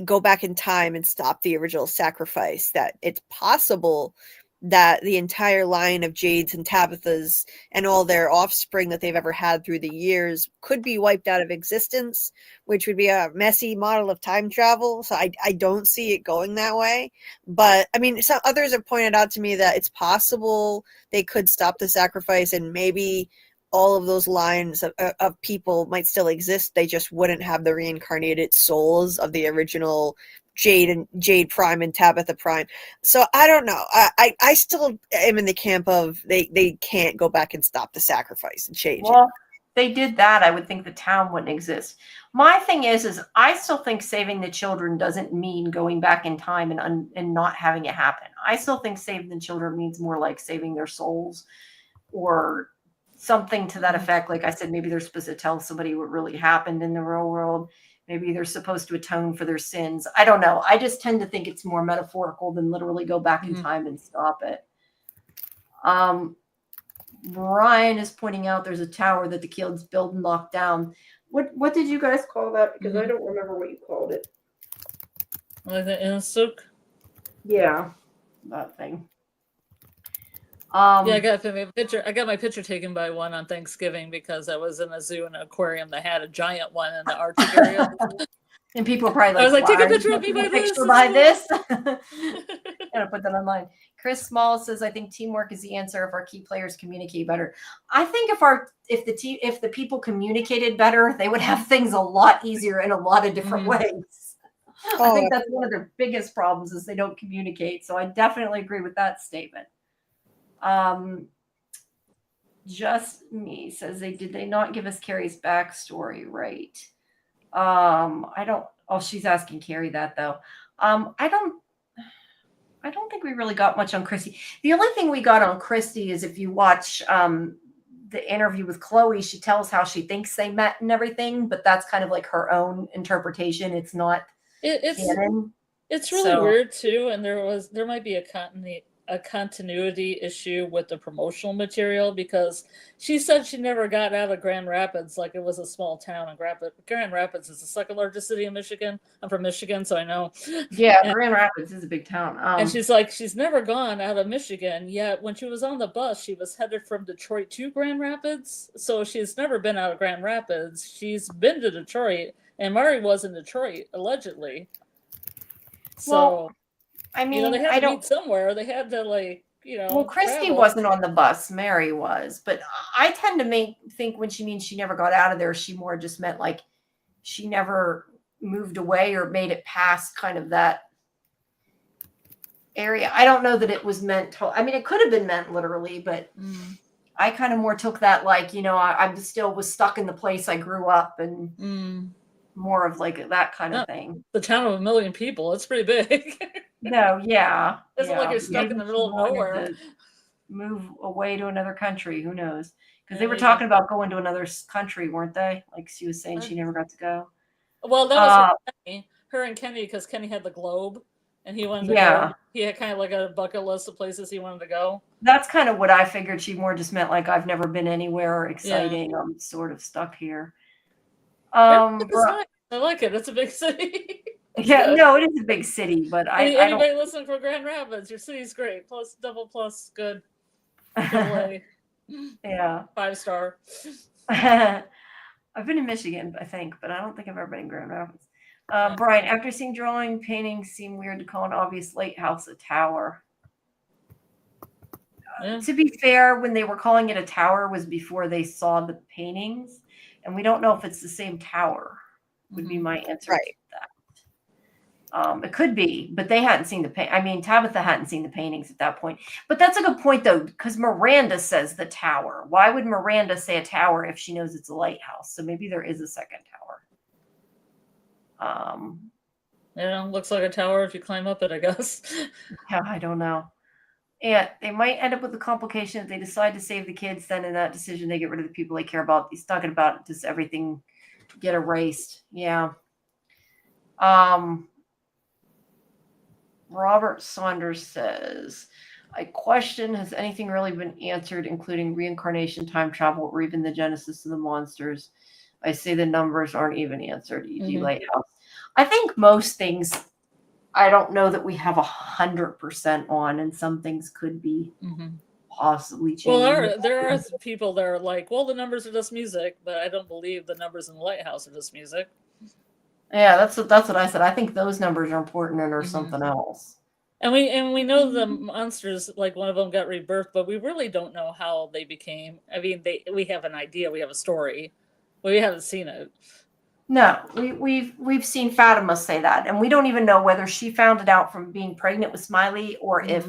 go back in time and stop the original sacrifice, that it's possible that the entire line of Jades and Tabithas and all their offspring that they've ever had through the years could be wiped out of existence, which would be a messy model of time travel. So I don't see it going that way. But I mean, some others have pointed out to me that it's possible they could stop the sacrifice and maybe all of those lines of people might still exist. They just wouldn't have the reincarnated souls of the original Jade Prime and Tabitha Prime. So I don't know. I still am in the camp of they can't go back and stop the sacrifice and change it. Well, they did that, I would think the town wouldn't exist. My thing is I still think saving the children doesn't mean going back in time and not having it happen. I still think saving the children means more like saving their souls or something to that effect. Like I said, maybe they're supposed to tell somebody what really happened in the real world. Maybe they're supposed to atone for their sins. I don't know. I just tend to think it's more metaphorical than literally go back in time and stop it. Brian is pointing out there's a tower that the kids built and knocked down. What did you guys call that? Because I don't remember what you called it. Like the Innsuk? Yeah, that thing. Yeah, I got a picture. I got my picture taken by one on Thanksgiving because I was in a zoo and an aquarium that had a giant one in the Arctic area. And people are probably like, I was like, take a picture of me by this. Gotta put that online. Chris Small says, I think teamwork is the answer if our key players communicate better. I think if the people communicated better, they would have things a lot easier in a lot of different ways. I think that's one of their biggest problems is they don't communicate. So I definitely agree with that statement. Just Me says did they not give us Carrie's backstory right? She's asking Carrie that though. I don't think we really got much on Christy. The only thing we got on Christy is if you watch the interview with Chloe, she tells how she thinks they met and everything, but that's kind of like her own interpretation. It's not canon. It's really weird too, and there might be a continuity issue with the promotional material because she said she never got out of Grand Rapids like it was a small town. And Grand Rapids is the second largest city in Michigan. I'm from Michigan, so I know. Yeah, Grand Rapids is a big town. And she's like, she's never gone out of Michigan, yet when she was on the bus, she was headed from Detroit to Grand Rapids. So she's never been out of Grand Rapids. She's been to Detroit, and Mari was in Detroit, allegedly. So... Well, I mean, they had to meet somewhere. They had to, Well, Christy travel. wasn't on the bus. Mary was. But I tend to think when she means she never got out of there, she more just meant like she never moved away or made it past kind of that area. I don't know that it was meant to. I mean, it could have been meant literally, but I kind of more took that like, I still was stuck in the place I grew up and more of like that kind of thing. The town of 1 million people. It's pretty big. No, yeah. It's not like you're stuck in the middle of nowhere. Move away to another country. Who knows? Because they were talking about going to another country, weren't they? Like she was saying she never got to go. Well, that was her and Kenny, because Kenny had the globe and he wanted to go. He had kind of like a bucket list of places he wanted to go. That's kind of what I figured. She more just meant like I've never been anywhere exciting. I'm sort of stuck here. I like it. It's a big city. Yeah, no, it is a big city, but anybody listening for Grand Rapids, your city's great. Double plus, good. Yeah. 5-star. I've been in Michigan, I think, but I don't think I've ever been in Grand Rapids. Brian, after seeing drawing, paintings seem weird to call an obvious lighthouse a tower. To be fair, when they were calling it a tower was before they saw the paintings, and we don't know if it's the same tower, would be my answer to that. It could be, but they hadn't seen Tabitha hadn't seen the paintings at that point. But that's a good point, though, because Miranda says the tower. Why would Miranda say a tower if she knows it's a lighthouse? So maybe there is a second tower. Looks like a tower if you climb up it, I guess. Yeah, I don't know. And they might end up with a complication if they decide to save the kids. Then in that decision, they get rid of the people they care about. He's talking about just everything get erased. Yeah. Robert Saunders says, I question, has anything really been answered, including reincarnation, time travel, or even the genesis of the monsters? I say the numbers aren't even answered, e.g. Lighthouse. I think most things, I don't know that we have 100% on, and some things could be possibly changed. Well, there are people that are like, well, the numbers are just music, but I don't believe the numbers in the Lighthouse are just music. Yeah, that's what I said. I think those numbers are important and are something else. And we know the monsters, like one of them got rebirthed, but we really don't know how they became. I mean, we have an idea, we have a story, but we haven't seen it. No, we've seen Fatima say that, and we don't even know whether she found it out from being pregnant with Smiley or if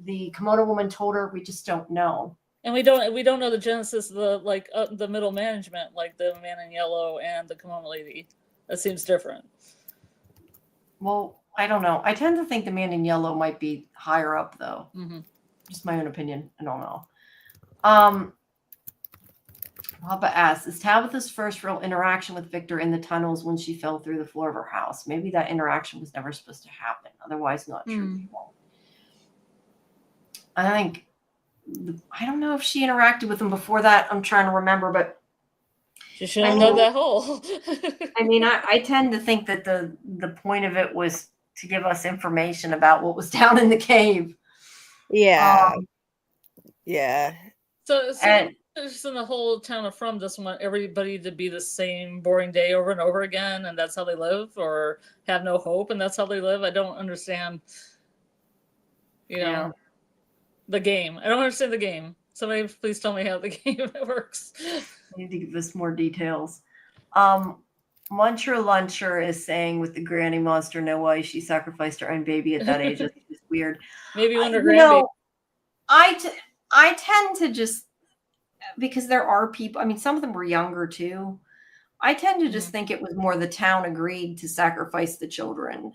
the Komodo woman told her. We just don't know. And we don't know the genesis of the middle management, like the man in yellow and the Komodo lady. That seems different. Well, I don't know. I tend to think the man in yellow might be higher up, though. Just my own opinion. I don't know. Papa asks, is Tabitha's first real interaction with Victor in the tunnels when she fell through the floor of her house? Maybe that interaction was never supposed to happen. Otherwise, not true. I think, I don't know if she interacted with him before that. I'm trying to remember, but she shouldn't have dug that hole. I mean, I tend to think that the point of it was to give us information about what was down in the cave. Yeah. Yeah. So just in the whole town of From doesn't want everybody to be the same boring day over and over again, and that's how they live, or have no hope, and that's how they live. I don't understand. The game. I don't understand the game. Somebody please tell me how the game works. I need to give us more details. Muncher Luncher is saying with the granny monster, know why she sacrificed her own baby at that age. It's just weird. Maybe when her grandbaby. I tend to just, because there are people, I mean, some of them were younger too. I tend to just think it was more the town agreed to sacrifice the children,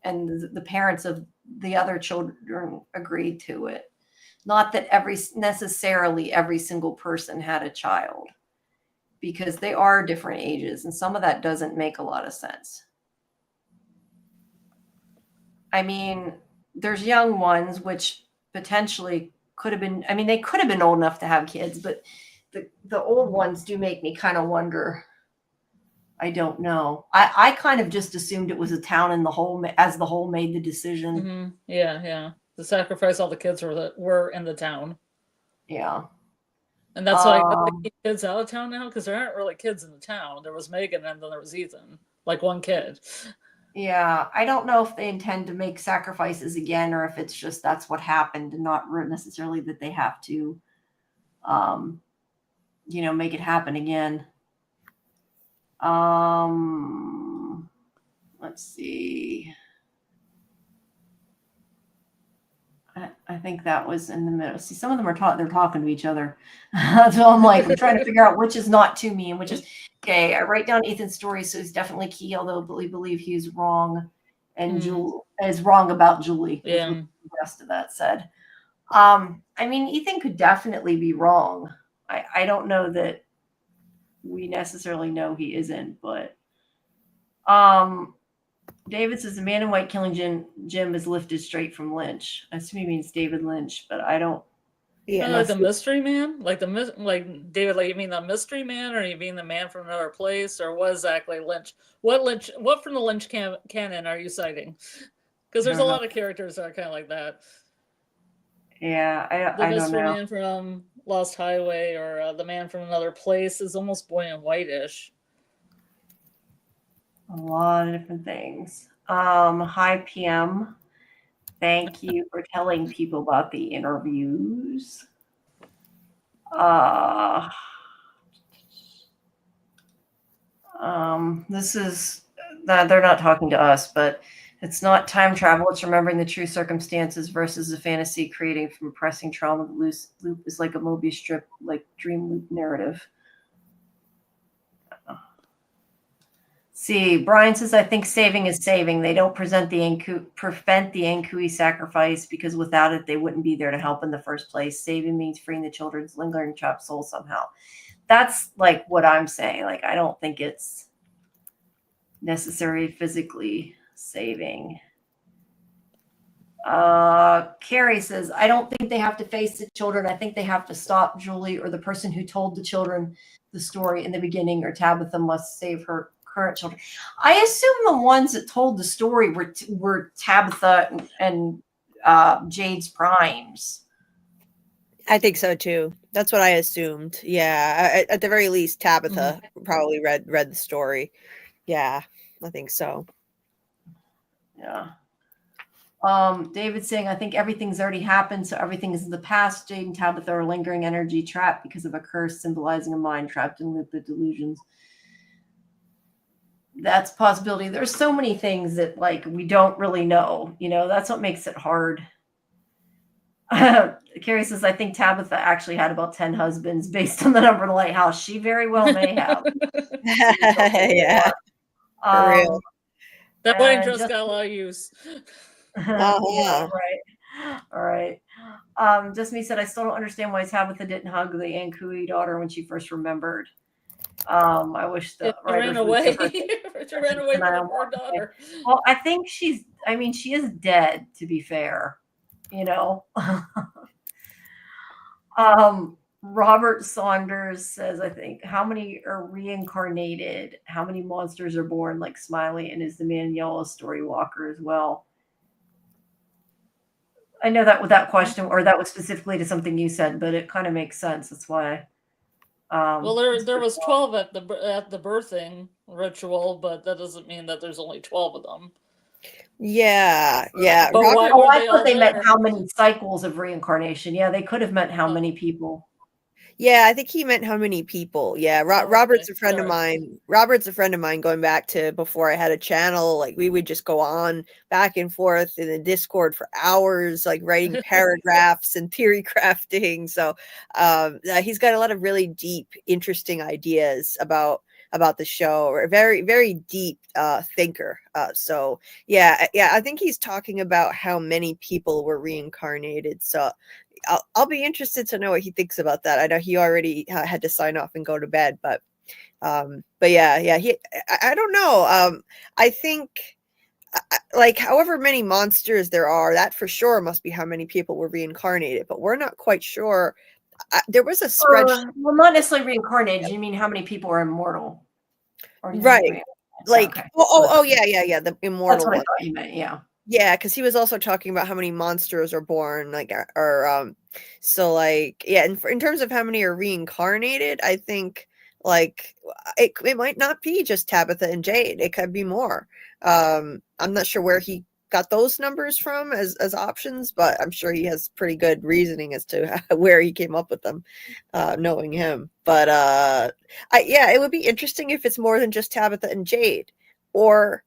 and the parents of the other children agreed to it. Not that necessarily every single person had a child, because they are different ages, and some of that doesn't make a lot of sense. I mean, there's young ones, which potentially could have been, I mean, they could have been old enough to have kids, but the old ones do make me kind of wonder. I don't know. I kind of just assumed it was a town in the whole, as the whole made the decision. Yeah. To sacrifice all the kids were in the town. Yeah. And that's why they keep kids out of town now, because there aren't really kids in the town. There was Megan and then there was Ethan, like one kid. Yeah, I don't know if they intend to make sacrifices again, or if it's just that's what happened, and not necessarily that they have to, make it happen again. Let's see. I think that was in the middle. See, some of them are they're talking to each other. So I'm like, we're trying to figure out which is not to me and which is okay. I write down Ethan's story, so he's definitely key, although I believe he's wrong, and Julie is wrong about Julie. Yeah. The rest of that said. I mean, Ethan could definitely be wrong. I don't know that we necessarily know he isn't, but David says the man in white killing Jim is lifted straight from Lynch. I assume he means David Lynch, but I don't. Yeah, like the mystery man, like David. Like you mean the mystery man, or you mean the man from another place, or what exactly Lynch? What from the Lynch canon are you citing? Because there's a lot of characters that are kind of like that. Yeah, I don't know. The mystery man from Lost Highway, or the man from another place is almost boy and white-ish. A lot of different things. Hi, PM. Thank you for telling people about the interviews. This is they're not talking to us, but it's not time travel. It's remembering the true circumstances versus the fantasy creating from oppressing trauma. The loop is like a Mobius strip, like dream loop narrative. See, Brian says, I think saving is saving. They don't prevent the Ankui sacrifice because without it, they wouldn't be there to help in the first place. Saving means freeing the children's lingering trapped soul somehow. That's like what I'm saying. Like, I don't think it's necessary physically saving. Carrie says, I don't think they have to face the children. I think they have to stop Julie or the person who told the children the story in the beginning, or Tabitha must save her current children. I assume the ones that told the story were Tabitha and Jade's primes. I think so too. That's what I assumed. Yeah, at the very least, Tabitha probably read the story. Yeah, I think so. Yeah. David saying, I think everything's already happened, so everything is in the past. Jade and Tabitha are lingering energy trapped because of a curse symbolizing a mind trapped in a loop of delusions. That's a possibility. There's so many things that like we don't really know. You know, that's what makes it hard. Carrie says, I think Tabitha actually had about 10 husbands based on the number in the lighthouse. She very well may have. Yeah, for real. That wine just got a lot of use. Yeah, right. All right. Just me said, I still don't understand why Tabitha didn't hug the Ankui daughter when she first remembered. I wish the writers ran away. She ran away from her poor daughter. Well, I think she is dead, to be fair. You know. Robert Saunders says, I think, how many are reincarnated? How many monsters are born like Smiley? And is the man in yellow story walker as well? I know that with that question, or that was specifically to something you said, but it kind of makes sense. That's why. Well, there was 12 at the birthing ritual, but that doesn't mean that there's only 12 of them. Yeah. But why I thought they meant how many cycles of reincarnation. Yeah, they could have meant how many people. Yeah, I think he meant how many people. Yeah, Robert's a friend of mine. Robert's a friend of mine going back to before I had a channel. Like we would just go on back and forth in the Discord for hours, like writing paragraphs and theory crafting. So he's got a lot of really deep, interesting ideas about the show, or a very, very deep thinker. So yeah, I think he's talking about how many people were reincarnated. So I'll be interested to know what he thinks about that. I know he already had to sign off and go to bed, but yeah, I don't know. I think like however many monsters there are, that for sure must be how many people were reincarnated, but we're not quite sure. There was a spreadsheet. Well, not necessarily reincarnated. You mean how many people are immortal? Right. Like, okay. Yeah. The immortal. That's what I thought you meant. Yeah. Yeah, because he was also talking about how many monsters are born, like, so like, yeah, and in terms of how many are reincarnated, I think like it might not be just Tabitha and Jade. It could be more. I'm not sure where he got those numbers from as options, but I'm sure he has pretty good reasoning as to where he came up with them, knowing him. But it would be interesting if it's more than just Tabitha and Jade, or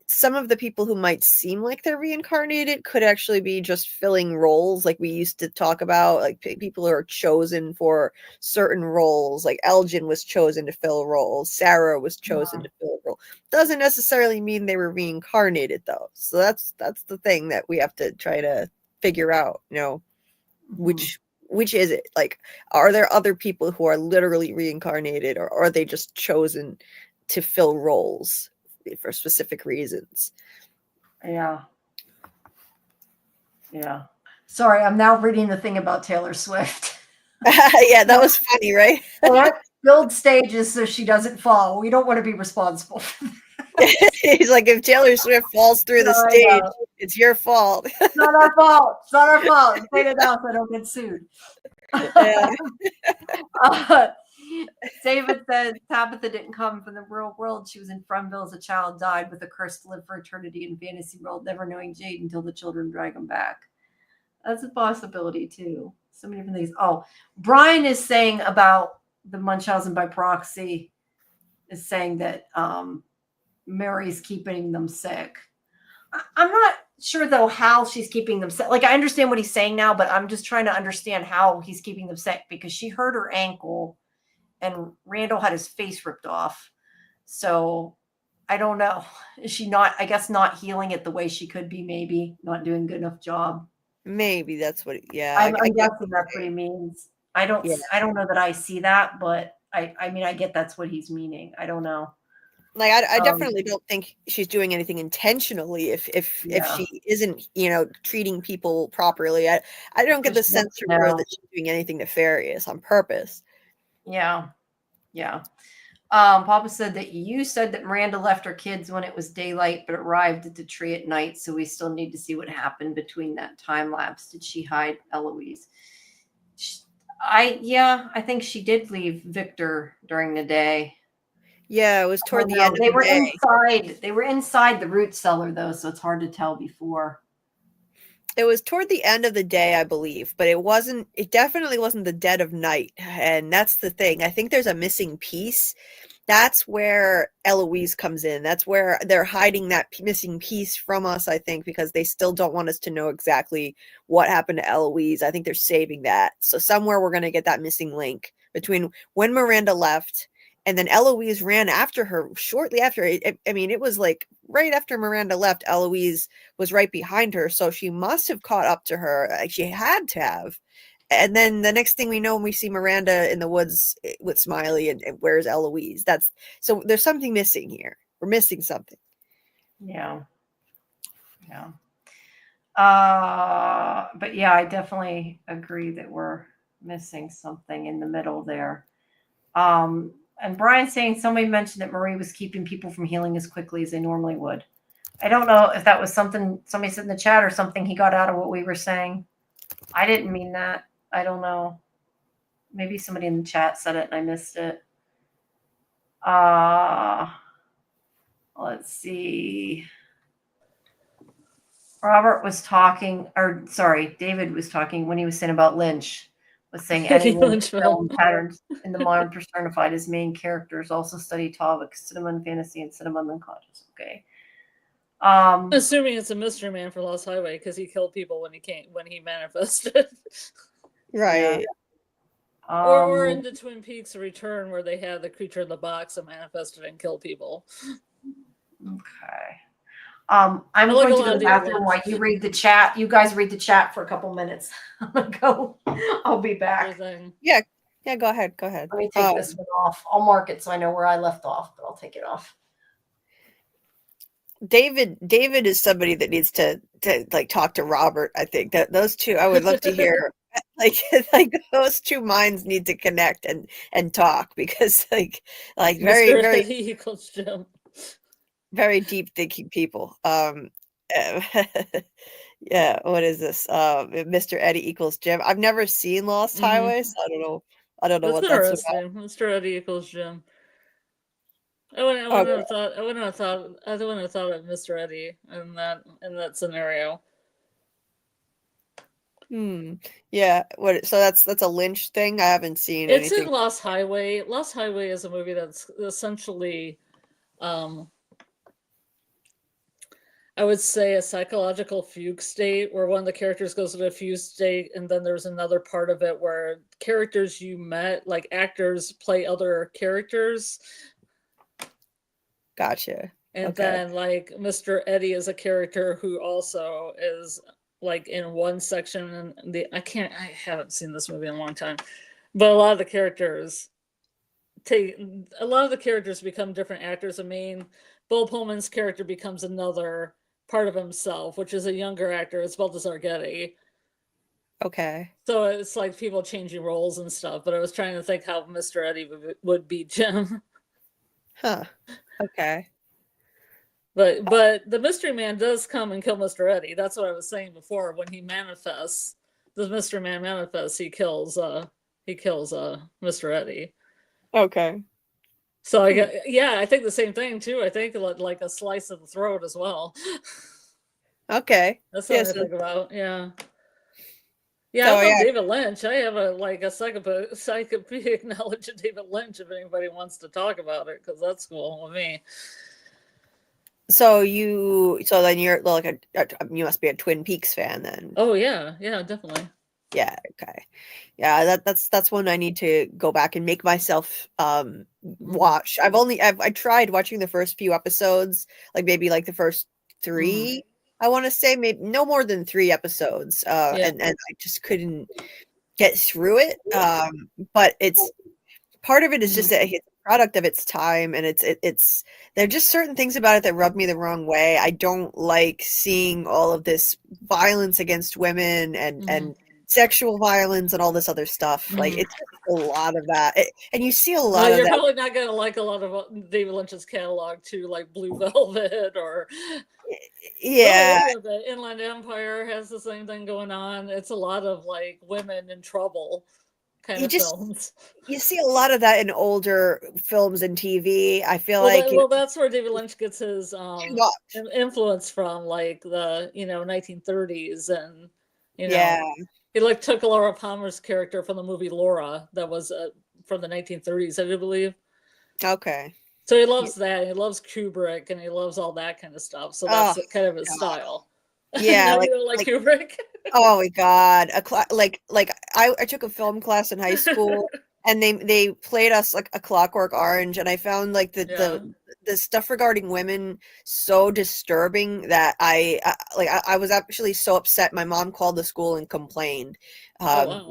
some of the people who might seem like they're reincarnated could actually be just filling roles, like we used to talk about, like people who are chosen for certain roles. Like Elgin was chosen to fill roles, Sarah was chosen to fill a role. Doesn't necessarily mean they were reincarnated, though. So that's the thing that we have to try to figure out. You know, which is it? Like, are there other people who are literally reincarnated, or are they just chosen to fill roles for specific reasons? Yeah. Sorry, I'm now reading the thing about Taylor Swift. Yeah, that was funny, right? Build stages so she doesn't fall. We don't want to be responsible. He's like, if Tayller Swift falls through the stage, it's your fault. It's not our fault. It's not our fault. Say it out so I don't get sued. David said Tabitha didn't come from the real world. She was in Frumville as a child, died with a curse to live for eternity in fantasy world, never knowing Jade until the children drag him back. That's a possibility too. So many different things. Oh, Brian is saying about the Munchausen by proxy, is saying that Mary's keeping them sick. I'm not sure though how she's keeping them sick. Like, I understand what he's saying now, but I'm just trying to understand how he's keeping them sick, because she hurt her ankle and Randall had his face ripped off. So I don't know. Is she not, I guess, not healing it the way she could be, maybe not doing a good enough job. Maybe that's what. Yeah, I'm I get guessing that's what he means. I don't Yeah. I don't know that I see that, but I mean I get that's what he's meaning. I don't know. Like I definitely don't think she's doing anything intentionally if Yeah. she isn't, treating people properly. I don't get the sense from her that she's doing anything nefarious on purpose. Yeah. Yeah. Papa said that you said that Miranda left her kids when it was daylight, but arrived at the tree at night. So we still need to see what happened between that time lapse. Did she hide Eloise? I think she did leave Victor during the day. Yeah, it was toward the end of They the were day. inside. They were inside the root cellar though, so it's hard to tell before. It was toward the end of the day, I believe, but it definitely wasn't the dead of night. And that's the thing. I think there's a missing piece. That's where Eloise comes in. That's where they're hiding that missing piece from us, I think, because they still don't want us to know exactly what happened to Eloise. I think they're saving that. So somewhere we're going to get that missing link between when Miranda left and then Eloise ran after her shortly after. It was like right after Miranda left, Eloise was right behind her. So she must have caught up to her. She had to have. And then the next thing we know, when we see Miranda in the woods with Smiley, and where's Eloise? So there's something missing here. We're missing something. Yeah. Yeah. But yeah, I definitely agree that we're missing something in the middle there. And Brian saying somebody mentioned that Marie was keeping people from healing as quickly as they normally would. I don't know if that was something somebody said in the chat or something he got out of what we were saying. I didn't mean that. I don't know. Maybe somebody in the chat said it and I missed it. Let's see. Robert was talking, or sorry, David was talking when he was saying about Lynch, was saying any Lynch film patterns in the modern personified as main characters also study topics, cinema and fantasy, and cinema and unconscious. Okay. Assuming it's a mystery man for Lost Highway because he killed people when he manifested. Right. Yeah. Or in the Twin Peaks Return where they had the creature in the box that manifested and killed people. Okay. I'm going to the bathroom while you read the chat. You guys read the chat for a couple minutes. I'm gonna go. I'll be back. Yeah. Yeah, go ahead. Let me take this one off. I'll mark it so I know where I left off, but I'll take it off. David is somebody that needs to like talk to Robert. I think that those two, I would love to hear like those two minds need to connect and talk because like very Mr. very Eddie equals Jim. Very deep thinking people. Yeah, what is this? Mr. Eddie equals Jim. I've never seen Lost Highway, so I don't know. I don't know what that's about. Mr. Eddie equals Jim. I wouldn't have thought of Mr. Eddie in that scenario. Yeah. So that's a Lynch thing. I haven't seen It's anything. in Lost Highway. Lost Highway is a movie that's essentially I would say a psychological fugue state where one of the characters goes into a fugue state, and then there's another part of it where characters you met, like actors, play other characters. Gotcha. And then like Mr. Eddie is a character who also is like in one section, and I haven't seen this movie in a long time, but a lot of the characters become different actors. I mean, Bill Pullman's character becomes another part of himself, which is a younger actor. It's Balthazar Getty. Okay. So it's like people changing roles and stuff, but I was trying to think how Mr. Eddie would be Jim. Huh. Okay. But the mystery man does come and kill Mr. Eddie. That's what I was saying before. When he manifests, the mystery man manifests, he kills Mr. Eddie. Okay. So I think the same thing too. I think like a slice of the throat as well. Okay. That's something to think about. Yeah. Yeah, So, I love David Lynch. I have a encyclopedic knowledge of David Lynch if anybody wants to talk about it, because that's cool with me. So then you're like you must be a Twin Peaks fan then. Oh yeah, definitely. Yeah, okay. Yeah, that's one I need to go back and make myself watch. I tried watching the first few episodes, like maybe like the first 3. I want to say maybe no more than 3 episodes. And I just couldn't get through it. But it's part of it is just that it's a product of its time, and it's there are just certain things about it that rub me the wrong way. I don't like seeing all of this violence against women and sexual violence and all this other stuff. Like it's a lot of that, and you see a lot of you're that. probably not gonna like a lot of David Lynch's catalog too, like Blue Velvet or Yeah, the Inland Empire has the same thing going on. It's a lot of like women in trouble kind of films. You see a lot of that in older films and TV. I feel that's where David Lynch gets his influence from, like the 1930s, and he like took Laura Palmer's character from the movie Laura that was from the 1930s, I do believe. Okay. So he loves that. He loves Kubrick, and he loves all that kind of stuff. So that's kind of his style. Yeah, you don't like Kubrick. Oh my god, I took a film class in high school, and they played us like A Clockwork Orange, and I found like the stuff regarding women so disturbing that I was actually so upset. My mom called the school and complained. Wow.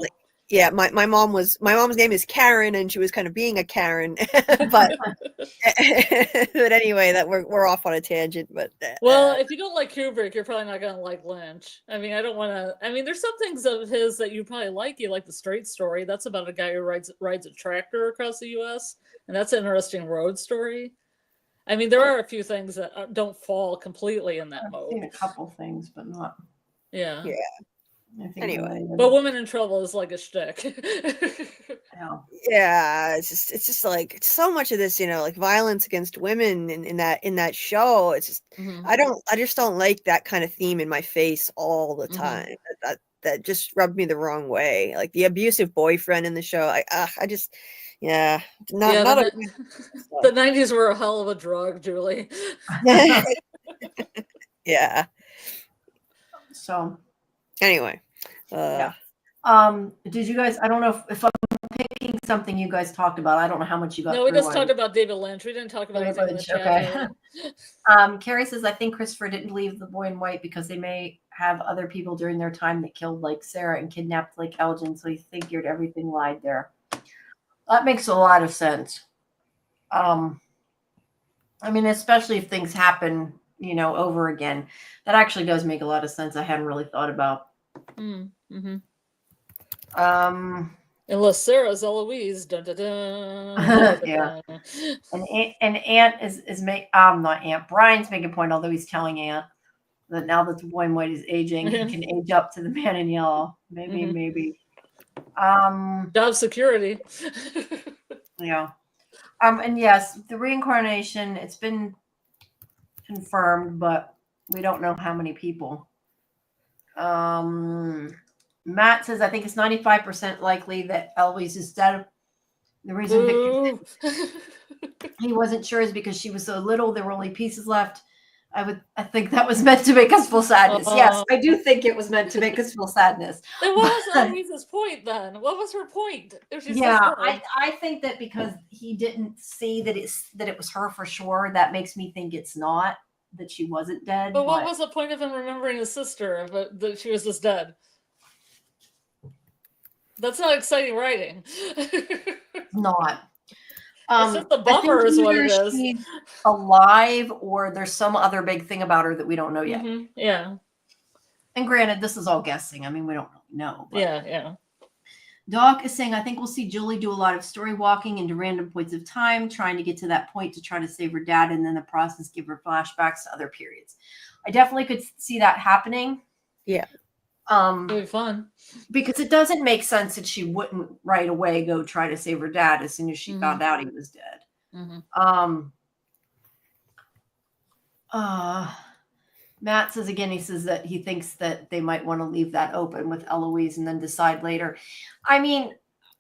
Yeah, my mom's name is Karen, and she was kind of being a Karen, but but anyway, that we're off on a tangent. But well, if you don't like Kubrick, you're probably not gonna like Lynch. I mean, I don't want to. I mean, there's some things of his that you probably like. You like The Straight Story. That's about a guy who rides a tractor across the U.S., and that's an interesting road story. I mean, there are a few things that don't fall completely in that mode. I've seen a couple things, but not. Yeah. Anyway, but Women in Trouble is like a shtick. Yeah, it's just like so much of this, like violence against women in that show. It's just I just don't like that kind of theme in my face all the time. That just rubbed me the wrong way. Like the abusive boyfriend in the show. The 90s were a hell of a drug, Julie. Yeah. So anyway, did you guys? I don't know if I'm picking something you guys talked about. I don't know how much you got. No, we just talked about David Lynch. We didn't talk about anything in the chat. Okay. Carrie says, I think Christopher didn't leave The Boy in White because they may have other people during their time that killed like Sarah and kidnapped like Elgin, so he figured everything lied there. That makes a lot of sense. I mean, especially if things happen, over again. That actually does make a lot of sense. I hadn't really thought about. Unless Sarah's Eloise. Dun, dun, dun, yeah. And Aunt is not Aunt. Brian's making a point, although he's telling Aunt that now that The Boy in White is aging, he can age up to the Man in Yellow. Maybe. Job security. Yeah. And yes, the reincarnation, it's been confirmed, but we don't know how many people. Matt says, I think it's 95% likely that Eloise is dead. The reason he wasn't sure is because she was so little, there were only pieces left. I think that was meant to make us feel sadness. Yes, I do think it was meant to make us feel sadness. Then what was Eloise's point then? What was her point? I think that because he didn't see that it was her for sure, that makes me think it's not, that she wasn't dead. But what was the point of him remembering his sister, but that she was just dead? That's not exciting writing. Not. It's just the bummer is what it is. She's alive, or there's some other big thing about her that we don't know yet. Yeah. And granted, this is all guessing. I mean, we don't really know. But. Yeah. Doc is saying, I think we'll see Julie do a lot of story walking into random points of time, trying to get to that point to try to save her dad, and then in the process give her flashbacks to other periods. I definitely could see that happening. Yeah. It'd be fun. Because it doesn't make sense that she wouldn't right away go try to save her dad as soon as she found out he was dead. Matt says again, he says that he thinks that they might want to leave that open with Eloise and then decide later. I mean,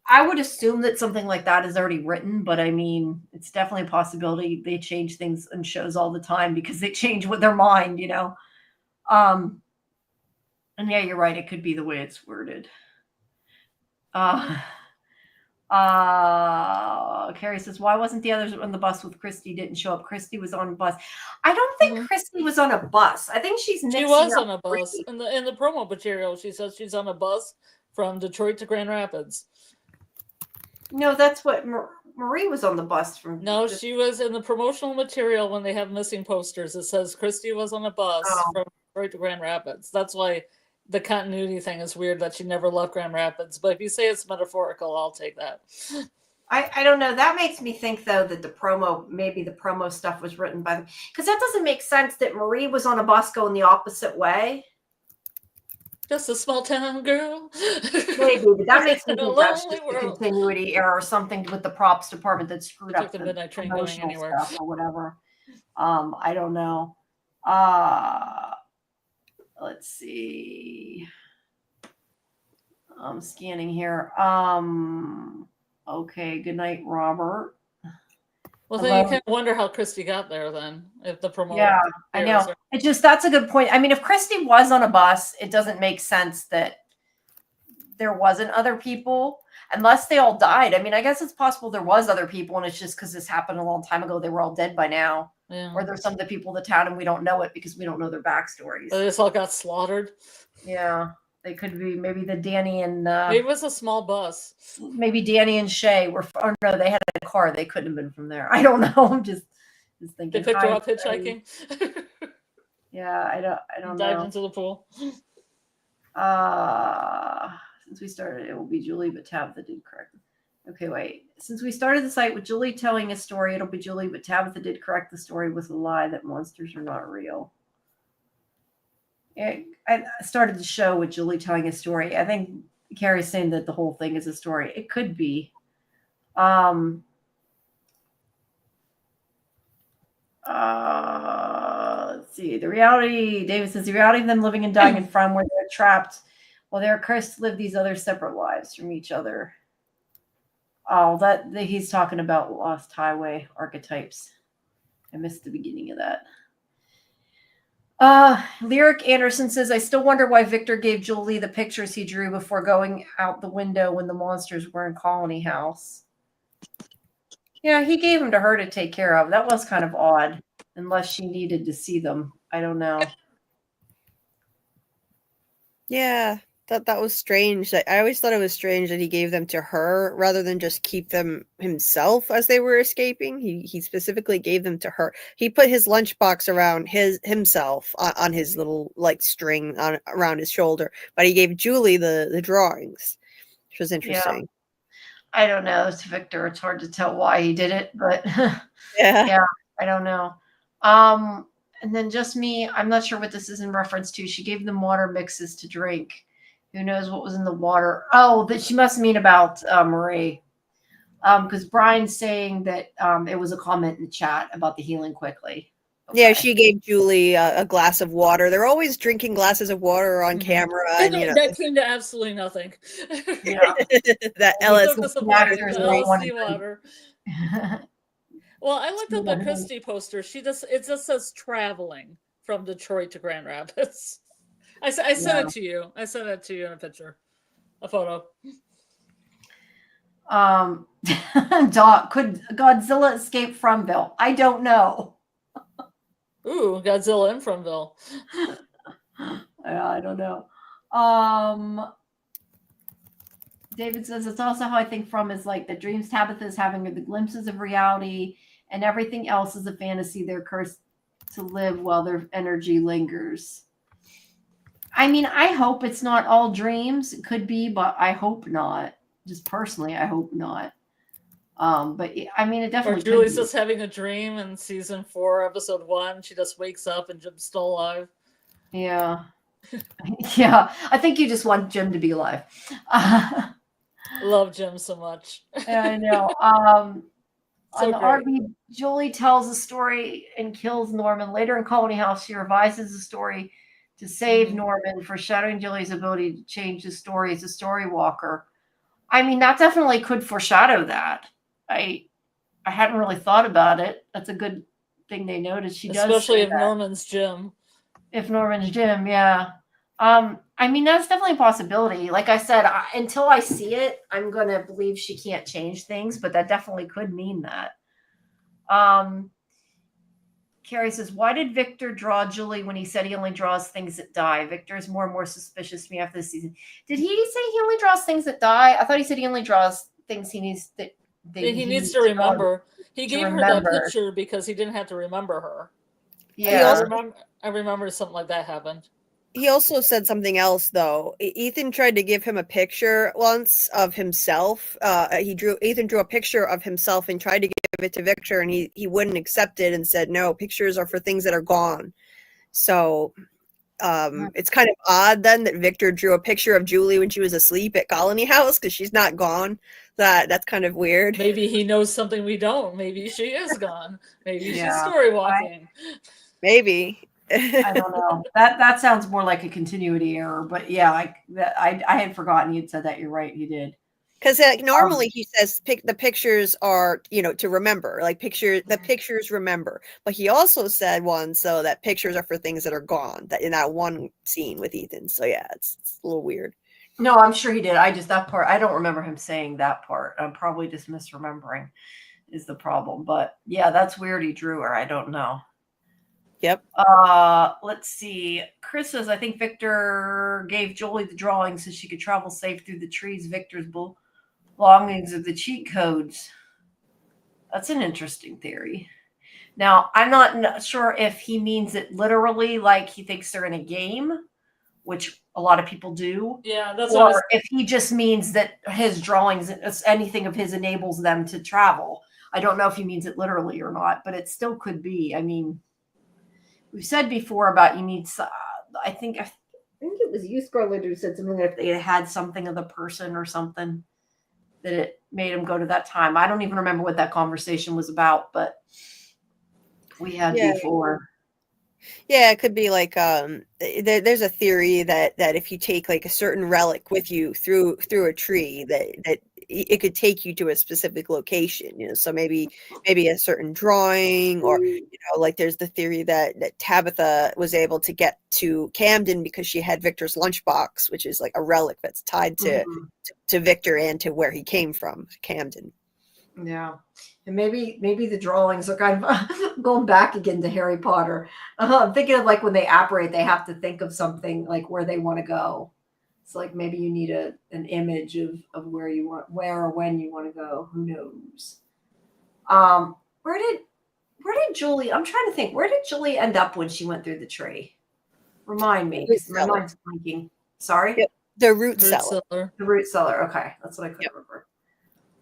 I would assume that something like that is already written, but I mean, it's definitely a possibility. They change things in shows all the time because they change with their mind, And yeah, you're right. It could be the way it's worded. Carrie says, why wasn't the others on the bus with Christy? Didn't show up. Christy was on a bus. I don't think Christy was on a bus. I think she's mixing She was up on a bus. In the promo material, she says she's on a bus from Detroit to Grand Rapids. No, that's what Marie was on the bus from. No, she was in the promotional material when they have missing posters. It says Christy was on a bus from Detroit to Grand Rapids. That's why the continuity thing is weird that she never left Grand Rapids. But if you say it's metaphorical, I'll take that. I don't know. That makes me think, though, that maybe the promo stuff was written by them. Because that doesn't make sense that Marie was on a bus going the opposite way. Just a small town girl. Maybe, but that makes me think that's just a continuity error or something with the props department that screwed up the midnight train going anywhere stuff or whatever. I don't know. Let's see. I'm scanning here. Okay. Good night, Robert. Well, then you kind of wonder how Christy got there then, if the promoter. Yeah, I know. That's a good point. I mean, if Christy was on a bus, it doesn't make sense that there wasn't other people, unless they all died. I mean, I guess it's possible there was other people, and it's just because this happened a long time ago, they were all dead by now. Yeah. Or there's some of the people in the town and we don't know it because we don't know their backstories. They just all got slaughtered. Yeah. They could be maybe the Danny and maybe it was a small bus. Maybe Danny and Shay were. Oh no, they had a car. They couldn't have been from there. I don't know. I'm just thinking. They picked her up hitchhiking. Yeah, I don't know. Dived into the pool. Since we started, it will be Julie, but Tabitha did correct. Okay, wait. Since we started the site with Julie telling a story, it'll be Julie, but Tabitha did correct the story with a lie that monsters are not real. I started the show with Julie telling a story. I think Carrie's saying that the whole thing is a story. It could be. Let's see. David says, the reality of them living and dying in front where they're trapped while they're cursed to live these other separate lives from each other. Oh, that he's talking about Lost Highway archetypes. I missed the beginning of that. Lyric Anderson says, I still wonder why Victor gave Julie the pictures he drew before going out the window when the monsters were in Colony House. Yeah, he gave them to her to take care of. That was kind of odd, unless she needed to see them. I don't know. Yeah, that was strange. I always thought it was strange that he gave them to her rather than just keep them himself as they were escaping. He specifically gave them to her. He put his lunchbox around himself on his little string around his shoulder, but he gave Julie the drawings, which was interesting. Yeah. I don't know. It's Victor. It's hard to tell why he did it, but yeah, I don't know. And then just me, I'm not sure what this is in reference to. She gave them water mixes to drink. Who knows what was in the water? Oh, that she must mean about Marie. Because Brian's saying that it was a comment in the chat about the healing quickly. Okay. Yeah, she gave Julie a glass of water. They're always drinking glasses of water on camera. And, that came to absolutely nothing. Yeah. That LSD water. Well, I looked up the Christy poster. It just says traveling from Detroit to Grand Rapids. I sent it to you. I sent it to you in a picture, a photo. Could Godzilla escape Fromville? I don't know. Ooh, Godzilla in Fromville. I don't know. David says, it's also how I think From is like the dreams Tabitha is having are the glimpses of reality, and everything else is a fantasy they're cursed to live while their energy lingers. I mean, I hope it's not all dreams. It could be, but I hope not. Just personally, I hope not. But I mean, it definitely. Or Julie's just having a dream in season 4, episode 1. She just wakes up and Jim's still alive. Yeah. Yeah. I think you just want Jim to be alive. Love Jim so much. I know. So on the RV, Julie tells a story and kills Norman. Later in Colony House, she revises the story to save Norman, foreshadowing Julie's ability to change the story as a story walker. I mean, that definitely could foreshadow that. I hadn't really thought about it. That's a good thing they noticed. She does, especially if Norman's Jim. If Norman's Jim, yeah. I mean, that's definitely a possibility. Like I said, until I see it, I'm going to believe she can't change things, but that definitely could mean that. Carrie says, why did Victor draw Julie when he said he only draws things that die? Victor is more and more suspicious to me after this season. Did he say he only draws things that die? I thought he said he only draws things he needs that he needs to remember. He gave her that remember. picture because he didn't have to remember her. Yeah. I remember something like that happened. He also said something else, though. Ethan tried to give him a picture once of himself. Ethan drew a picture of himself and tried to give it to Victor, and he wouldn't accept it and said, no, pictures are for things that are gone. So it's kind of odd then that Victor drew a picture of Julie when she was asleep at Colony House because she's not gone. That's kind of weird. Maybe he knows something we don't. Maybe she is gone. Maybe she's story walking. Maybe. I don't know. That sounds more like a continuity error, but yeah, I had forgotten he had said that. You're right, he did. Because normally he says the pictures are, to remember, like the pictures remember. But he also said once, so that pictures are for things that are gone. That in that one scene with Ethan. So yeah, it's a little weird. No, I'm sure he did. That part, I don't remember him saying that part. I'm probably just misremembering is the problem. But yeah, that's weird. He drew her. I don't know. Yep. Let's see. Chris says, I think Victor gave Jolie the drawing so she could travel safe through the trees. Victor's belongings are the cheat codes. That's an interesting theory. Now, I'm not sure if he means it literally, like he thinks they're in a game, which a lot of people do. Yeah, that's or if he just means that his drawings, anything of his enables them to travel. I don't know if he means it literally or not, but it still could be. I mean, we've said before about you need. I think it was you, Scarlett, who said something that if they had something of the person or something, that it made him go to that time. I don't even remember what that conversation was about, but we had before. Yeah, it could be like there's a theory that if you take like a certain relic with you through a tree, that it could take you to a specific location. So maybe a certain drawing, or like there's the theory that Tabitha was able to get to Camden because she had Victor's lunchbox, which is like a relic that's tied to Victor and to where he came from, Camden. Yeah. And maybe the drawings are kind of going back again to Harry Potter. I'm thinking of like when they apparate, they have to think of something like where they want to go. It's like maybe you need an image of where or when you want to go. Who knows? Where did Julie? I'm trying to think. Where did Julie end up when she went through the tree? Remind me, because my mind's blanking. Sorry. Yep. The root cellar. The root cellar. Okay, that's what I couldn't remember.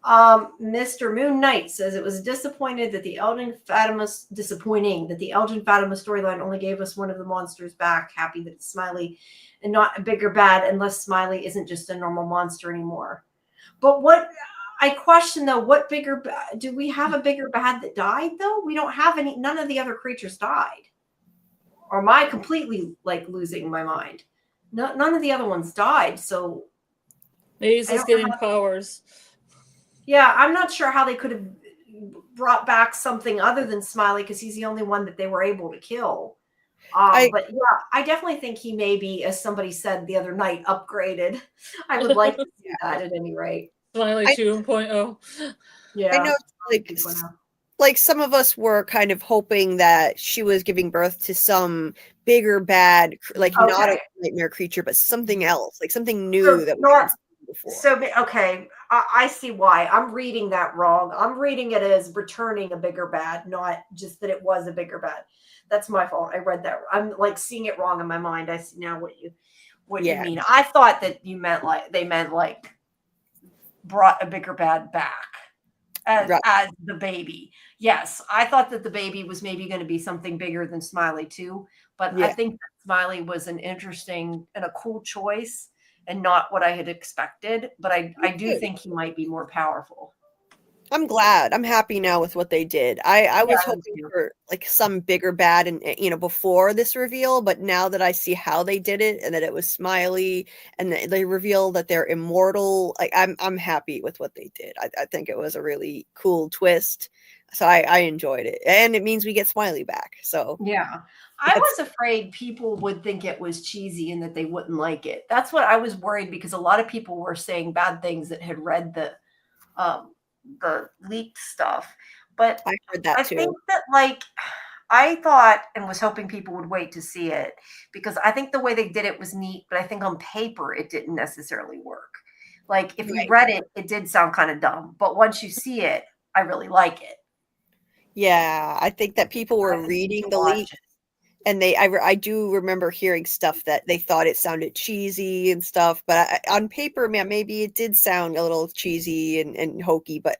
Mr. Moon Knight says it was disappointing that the Elgin Fatima storyline only gave us one of the monsters back. Happy that it's Smiley and not a bigger bad, unless Smiley isn't just a normal monster anymore. But what I question though, do we have a bigger bad that died though? We don't have any. None of the other creatures died. Or am I completely like losing my mind? No, none of the other ones died. So maybe he's just getting powers. Yeah, I'm not sure how they could have brought back something other than Smiley because he's the only one that they were able to kill. But yeah, I definitely think he may be, as somebody said the other night, upgraded. I would like to see that at any rate. Smiley 2.0. Yeah. I know, like some of us were kind of hoping that she was giving birth to some bigger bad, like not a nightmare creature, but something else, like something new that we hadn't seen before. So, okay, I see why. I'm reading that wrong. I'm reading it as returning a bigger bad, not just that it was a bigger bad. That's my fault. I read that. I'm like seeing it wrong in my mind. I see now what you mean. I thought that they meant like brought a bigger bad back as the baby. Yes, I thought that the baby was maybe going to be something bigger than Smiley too. But I think that Smiley was an interesting and a cool choice and not what I had expected. But I do think he might be more powerful. I'm glad. I'm happy now with what they did. I was me hoping too. for like some bigger bad and before this reveal, but now that I see how they did it and that it was Smiley and they reveal that they're immortal, like I'm happy with what they did. I think it was a really cool twist. So I enjoyed it. And it means we get Smiley back. So Yeah. I that's was afraid people would think it was cheesy and that they wouldn't like it. That's what I was worried, because a lot of people were saying bad things that had read the leaked stuff. But I heard that I think too. that, like, I thought and was hoping people would wait to see it, because I think the way they did it was neat, but I think on paper it didn't necessarily work. Like, if you Right. read it, it did sound kind of dumb, but once you see it, I really like it. Yeah, I think that people I were think you reading should the watch leak it. and I do remember hearing stuff that they thought it sounded cheesy and stuff, but on paper, man, maybe it did sound a little cheesy and hokey, but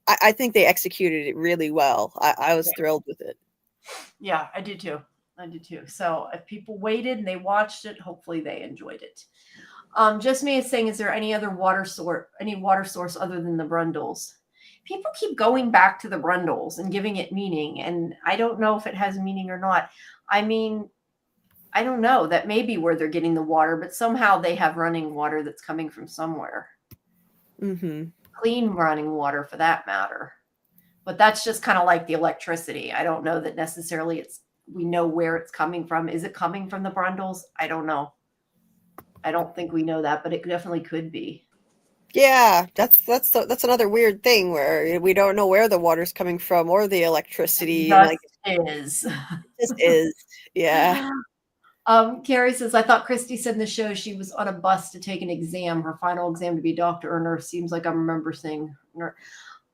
I think they executed it really well. I was thrilled with it. Yeah, I do too. I do too. So if people waited and they watched it, hopefully they enjoyed it. Just me is saying, is there any water source other than the Brundles? People keep going back to the Brundles and giving it meaning, and I don't know if it has meaning or not. I mean, I don't know. That may be where they're getting the water, but somehow they have running water that's coming from somewhere. Mm-hmm. Clean running water, for that matter. But that's just kind of like the electricity. I don't know that necessarily we know where it's coming from. Is it coming from the Brundles? I don't know. I don't think we know that, but it definitely could be. Yeah, that's another weird thing where we don't know where the water's coming from or the electricity, and Thus like is. it just is. Yeah. Carrie says, I thought Christy said in the show she was on a bus to take an exam, her final exam to be a doctor or nurse. Seems like I remember saying nurse.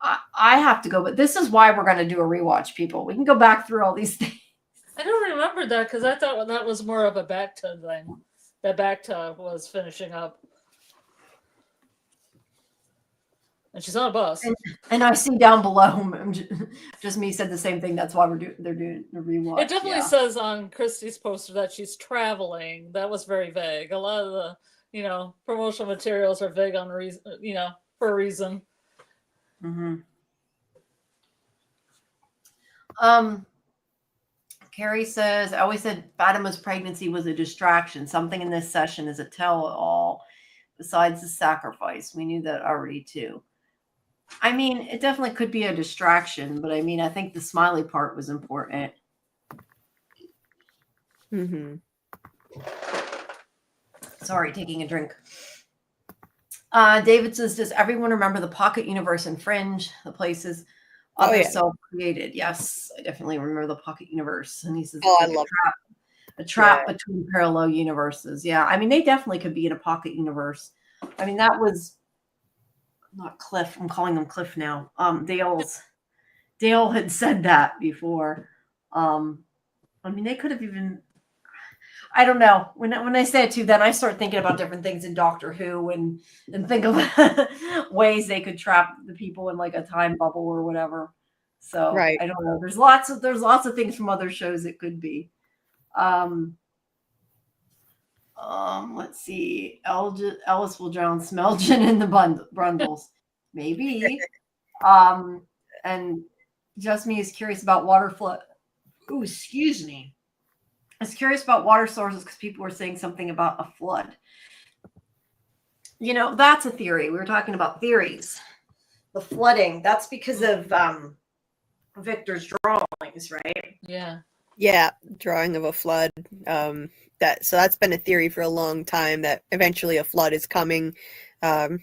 I have to go, but this is why we're going to do a rewatch, people. We can go back through all these things. I don't remember that because I thought that was more of a Bacta thing. That Bacta was finishing up. And she's on a bus. And I see down below, just me said the same thing. That's why they're doing the rewatch. It definitely says on Christie's poster that she's traveling. That was very vague. A lot of the, promotional materials are vague on reason, for a reason. Mm-hmm. Carrie says, I always said Fatima's pregnancy was a distraction. Something in this session is a tell-all besides the sacrifice. We knew that already too. I mean, it definitely could be a distraction, but I mean, I think the Smiley part was important. Mm-hmm. Sorry, taking a drink. David says, does everyone remember the Pocket Universe and Fringe, the places other self-created? Yes, I definitely remember the Pocket Universe. And he says, Oh, it's I like love a trap between parallel universes. Yeah, I mean, they definitely could be in a Pocket Universe. I mean, that was not Cliff. I'm calling him Cliff now. Dale had said that before. I mean, they could have even. I don't know. When I say it too, then I start thinking about different things in Doctor Who and think of ways they could trap the people in like a time bubble or whatever. So Right. I don't know. There's lots of things from other shows it could be. Let's see. Ellis will drown Smelgen in the Brundles. Maybe. And Just Me is curious about water flood. Ooh, excuse me. I was curious about water sources because people were saying something about a flood. That's a theory. We were talking about theories. The flooding, that's because of Victor's drawings, right? Yeah. Yeah, drawing of a flood. That's been a theory for a long time that eventually a flood is coming,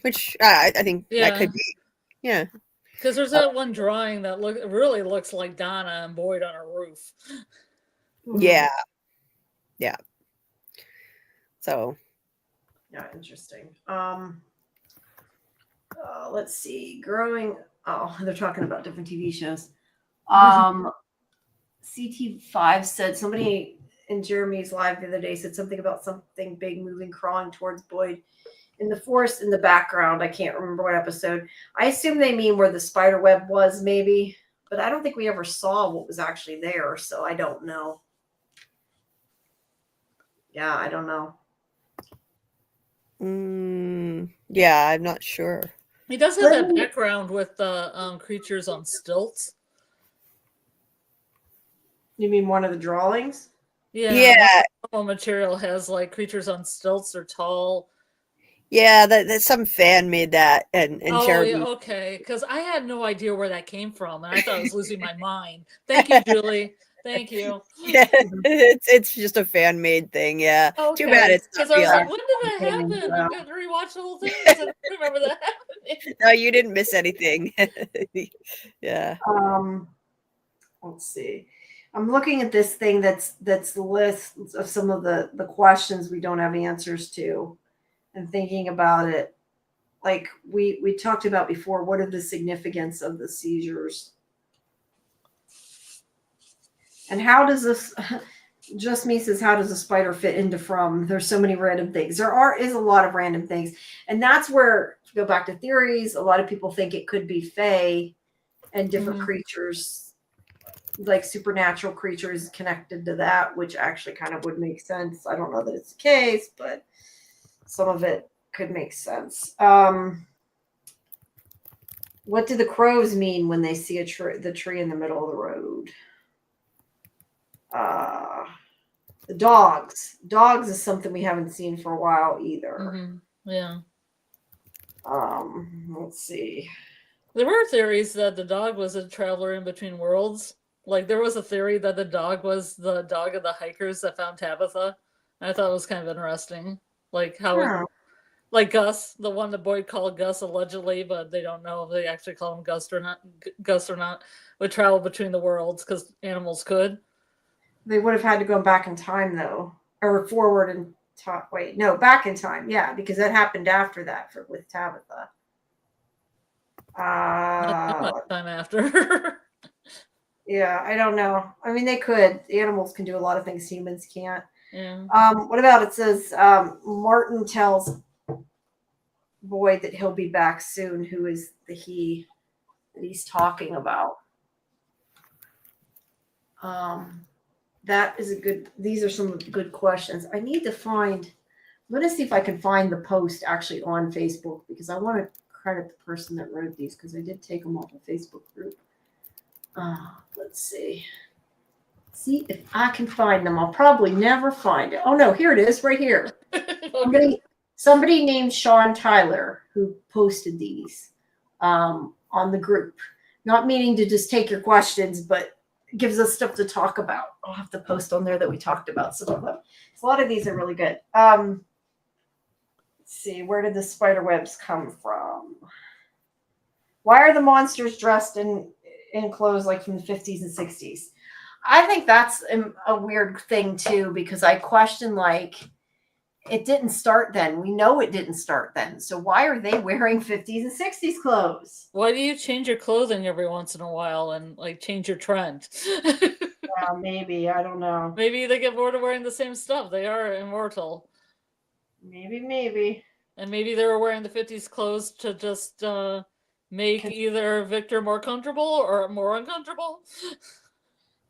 which I think that could be. Yeah. Because there's that one drawing that really looks like Donna and Boyd on a roof. Yeah. Yeah. So. Yeah, interesting. Let's see. They're talking about different TV shows. CT5 said somebody in Jeremy's live the other day said something about something big moving, crawling towards Boyd in the forest in the background. I can't remember what episode. I assume they mean where the spider web was, maybe, but I don't think we ever saw what was actually there, so I don't know. Yeah, I don't know. Yeah, I'm not sure. He does have that background with the creatures on stilts. You mean one of the drawings? Yeah. Material has like creatures on stilts or tall. Yeah, that some fan made that and shared. Yeah, okay. Because I had no idea where that came from, and I thought I was losing my mind. Thank you, Julie. Thank you. Yeah, it's just a fan made thing. Yeah. Okay. Too bad it's not because I was real. like, when did that happen? I'm going to rewatch the whole thing because I don't remember that happening. No, you didn't miss anything. Yeah. Let's see. I'm looking at this thing that's the list of some of the questions we don't have answers to, and thinking about it. Like we talked about before, what are the significance of the seizures? And how does this, just me says, how does a spider fit into From? There's so many random things. Is a lot of random things. And that's where, to go back to theories, a lot of people think it could be fae and different creatures, like supernatural creatures connected to that, which actually kind of would make sense. I don't know that it's the case, but some of it could make sense. What do the crows mean when they see the tree in the middle of the road? The dogs. Dogs is something we haven't seen for a while either. Yeah. Let's see. There were theories that the dog was a traveler in between worlds. Like there was a theory that the dog was the dog of the hikers that found Tabitha. I thought it was kind of interesting. Like how like Gus, the one the Boyd called Gus allegedly, but they don't know if they actually call him Gus or not, would travel between the worlds because animals could. They would have had to go back in time though, or forward in time. Wait, no, back in time. Yeah, because that happened after that with Tabitha. Not much time after. Yeah, I don't know. I mean, they could. Animals can do a lot of things humans can't. Yeah. What about it says Martin tells Boyd that he'll be back soon. Who is the he that he's talking about? That is a good. These are some good questions. I need to find. I'm going to see if I can find the post actually on Facebook because I want to credit the person that wrote these because I did take them off the Facebook group. Let's see. See if I can find them. I'll probably never find it. Oh no, here it is, right here. Somebody named Sean Tyler who posted these on the group. Not meaning to just take your questions, but gives us stuff to talk about. I'll have to post on there that we talked about some of them. So a lot of these are really good. Let's see, where did the spider webs come from? Why are the monsters dressed in clothes like from the 50s and 60s? I think that's a weird thing too, because I question, like, it didn't start then. We know it didn't start then. So why are they wearing 50s and 60s clothes? Why do you change your clothing every once in a while and like change your trend? Maybe. I don't know. Maybe they get bored of wearing the same stuff. They are immortal. Maybe. And maybe they were wearing the 50s clothes to just make either Victor more comfortable or more uncomfortable.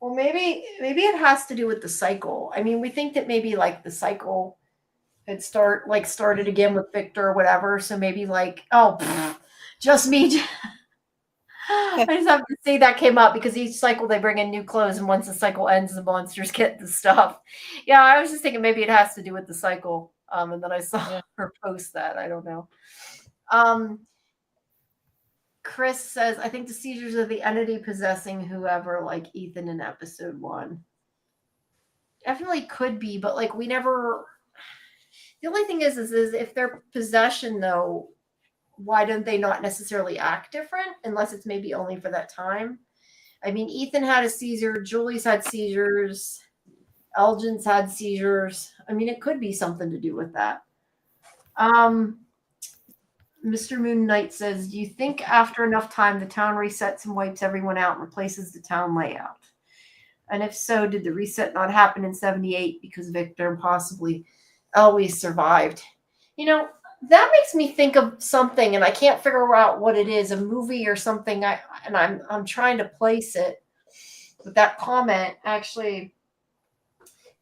Well, maybe it has to do with the cycle. I mean, we think that maybe like the cycle had started again with Victor or whatever. So maybe like, just me. I just have to say that came up because each cycle they bring in new clothes, and once the cycle ends, the monsters get the stuff. Yeah, I was just thinking maybe it has to do with the cycle. And then I saw her post that. I don't know. Chris says, I think the seizures are the entity possessing whoever, like Ethan in episode 1. Definitely could be, but like we never. The only thing is if they're possession, though, why don't they not necessarily act different unless it's maybe only for that time? I mean, Ethan had a seizure. Julie's had seizures. Elgin's had seizures. I mean, it could be something to do with that. Mr. Moon Knight says, do you think after enough time the town resets and wipes everyone out and replaces the town layout? And if so, did the reset not happen in 78 because Victor and possibly Eloise survived? You know, that makes me think of something, and I can't figure out what it is, a movie or something. I'm trying to place it. But that comment actually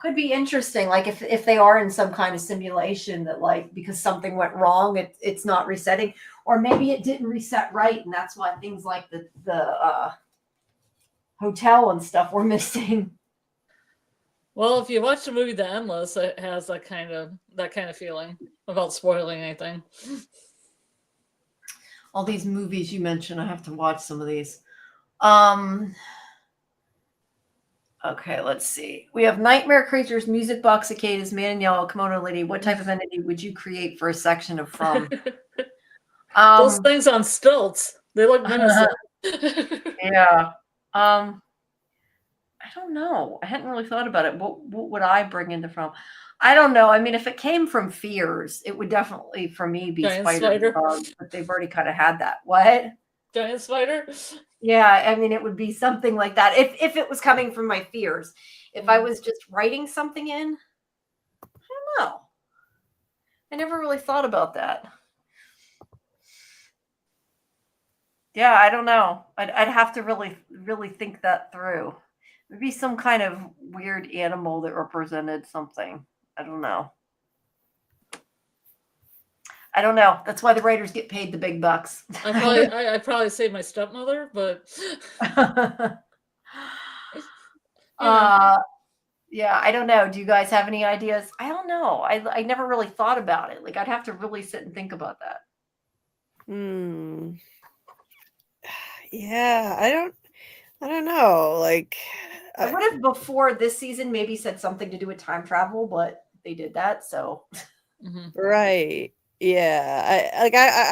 Could be interesting. Like if they are in some kind of simulation that like because something went wrong, it's not resetting, or maybe it didn't reset right, and that's why things like the hotel and stuff were missing. Well, if you watch the movie The Endless, it has that kind of feeling without spoiling anything. All these movies you mentioned, I have to watch some of these. Okay, let's see. We have Nightmare Creatures, Music Box Cicadas, Man in Yellow, Kimono Lady. What type of entity would you create for a section of From? Those things on stilts. They look menacing. Yeah. I don't know. I hadn't really thought about it. What would I bring into From? I don't know. I mean, if it came from Fears, it would definitely, for me, be Giant Spider. spider. But they've already kind of had that. What? Giant spider? Yeah, I mean, it would be something like that if it was coming from my fears. If I was just writing something in, I don't know. I never really thought about that. Yeah, I don't know. I'd have to really think that through. Maybe some kind of weird animal that represented something. I don't know. I don't know. That's why the writers get paid the big bucks. I probably say my stepmother, but yeah, I don't know. Do you guys have any ideas? I don't know. I never really thought about it. Like I'd have to really sit and think about that. Yeah, I don't know. Like I would have before this season maybe said something to do with time travel, but they did that, so right. Yeah.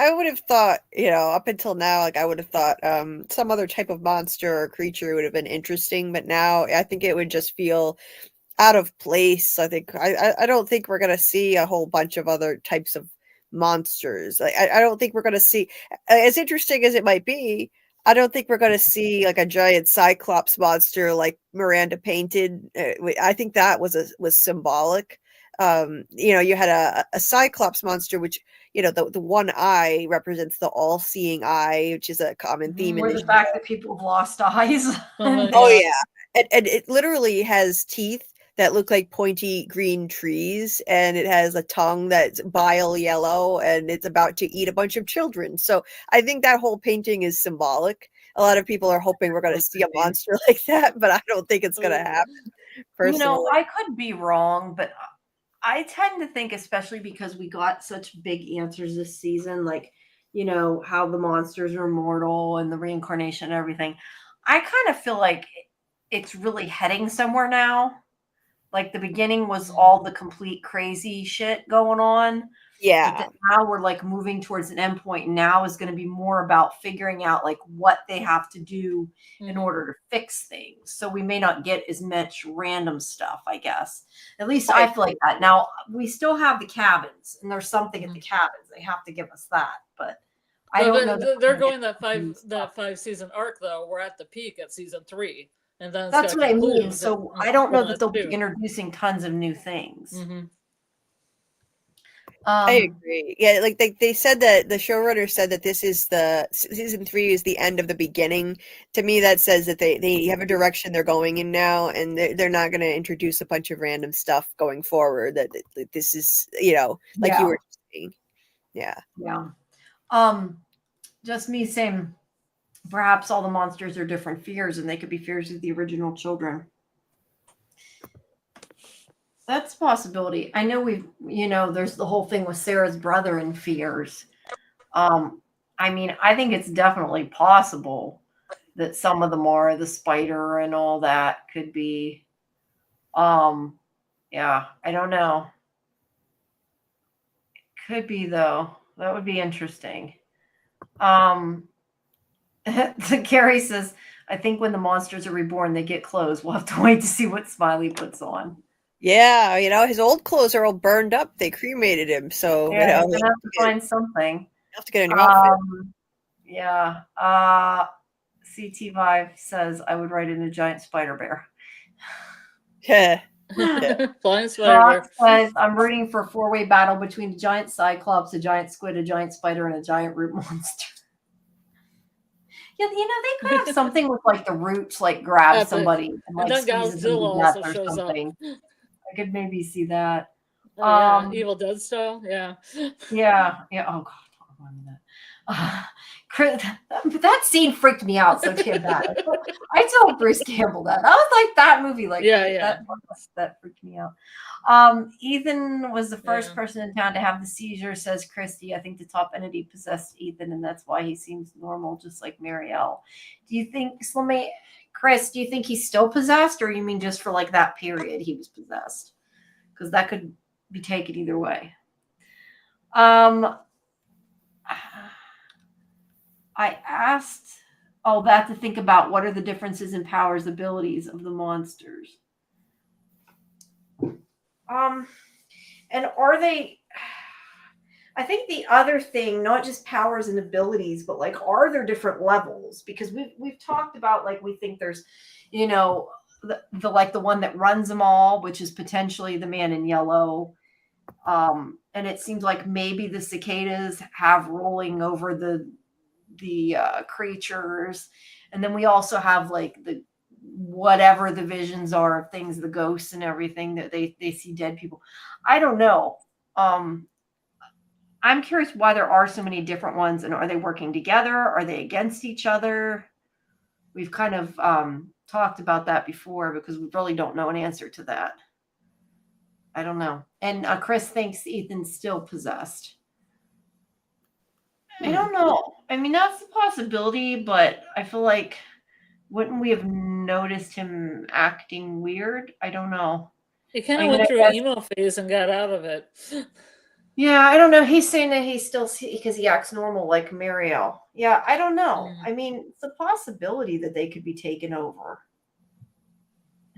I would have thought, up until now, like I would have thought some other type of monster or creature would have been interesting, but now I think it would just feel out of place. I don't think we're gonna see a whole bunch of other types of monsters. Like I don't think we're gonna see, as interesting as it might be, I don't think we're gonna see like a giant Cyclops monster like Miranda painted. I think that was symbolic. You had a Cyclops monster, which the one eye represents the all-seeing eye, which is a common theme in or the the fact that people have lost eyes. Oh yeah, and it literally has teeth that look like pointy green trees, and it has a tongue that's bile yellow, and it's about to eat a bunch of children. So I think that whole painting is symbolic. A lot of people are hoping we're going to see a monster like that, but I don't think it's going to happen. Personally, I could be wrong, but I tend to think, especially because we got such big answers this season, like, how the monsters are immortal and the reincarnation and everything. I kind of feel like it's really heading somewhere now. Like the beginning was all the complete crazy shit going on. yeah. But then now we're like moving towards an end point. Now is going to be more about figuring out like what they have to do in order to fix things. So we may not get as much random stuff, I guess. At least I feel like that. Now we still have the cabins, and there's something at the cabins. They have to give us that, but I don't know. They're going that 5-season arc though. We're at the peak at season 3. And then That's what I mean. So I don't know that they'll be introducing tons of new things. I agree. Yeah, like they said that the showrunner said that this is season 3 is the end of the beginning. To me, that says that they have a direction they're going in now, and they're not going to introduce a bunch of random stuff going forward. That this is, like you were saying. Yeah. Yeah. Just me saying, perhaps all the monsters are different fears, and they could be fears of the original children. That's a possibility. I know there's the whole thing with Sarah's brother and fears. I mean, I think it's definitely possible that some of them are the spider and all that could be. Yeah, I don't know. It could be though. That would be interesting. Carrie says, I think when the monsters are reborn, they get clothes. We'll have to wait to see what Smiley puts on. Yeah, his old clothes are all burned up. They cremated him, so yeah, have to find something. You have to get a new outfit. Yeah. CT Vive says I would write in a giant spider bear. Yeah. Flying spider. Says I'm rooting for a 4-way battle between a giant cyclops, a giant squid, a giant spider, and a giant root monster. Yeah, they could have something with like the roots, like grab somebody and like then Godzilla also shows something. I could maybe see that. Oh, yeah, Evil Dead style. Yeah. Yeah. Oh God, don't remind me of that. Chris, that scene freaked me out so damn bad. I told Bruce Campbell that. That was like that movie. Like Yeah. that freaked me out. Ethan was the first person in town to have the seizure, says Christy. I think the top entity possessed Ethan, and that's why he seems normal, just like Marielle. Do you think, Chris, do you think he's still possessed, or you mean just for like that period he was possessed? Because that could be taken either way. I asked that to think about what are the differences in powers, abilities of the monsters. And are they, I think the other thing, not just powers and abilities, but like, are there different levels? Because we've talked about, like, we think there's, the like the one that runs them all, which is potentially the man in yellow. And it seems like maybe the cicadas have ruling over the creatures. And then we also have like the whatever the visions are of things, the ghosts and everything, that they see dead people. I don't know. I'm curious why there are so many different ones, and are they working together? Are they against each other? We've kind of talked about that before, because we really don't know an answer to that. I don't know. And Chris thinks Ethan's still possessed. I don't know. I mean, that's a possibility, but I feel like, wouldn't we have noticed him acting weird? I don't know. He kind of went through an emo phase and got out of it. Yeah, I don't know. He's saying that he's still, because he acts normal like Marielle. Yeah, I don't know. I mean, it's a possibility that they could be taken over.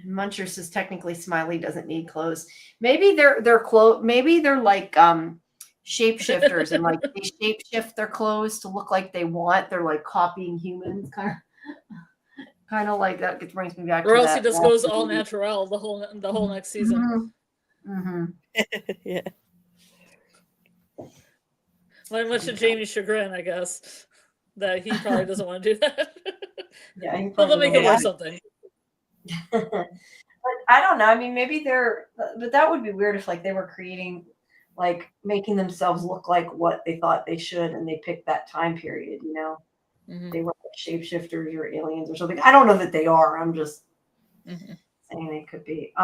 Muncher says technically Smiley doesn't need clothes. Maybe they're clothes. Maybe they're like shapeshifters, and like they shapeshift their clothes to look like they want. They're like copying humans, kind of like that. It brings me back. Or to else that he just goes all natural the whole next season. Mm-hmm. Yeah. Much to Jamie's chagrin, I guess, that he probably doesn't want to do that. Yeah, well, they'll make him wear something. But I don't know. I mean, maybe but that would be weird if like they were creating, like making themselves look like what they thought they should, and they picked that time period. They were like shapeshifters or aliens or something. I don't know that they are. I'm just saying they could be.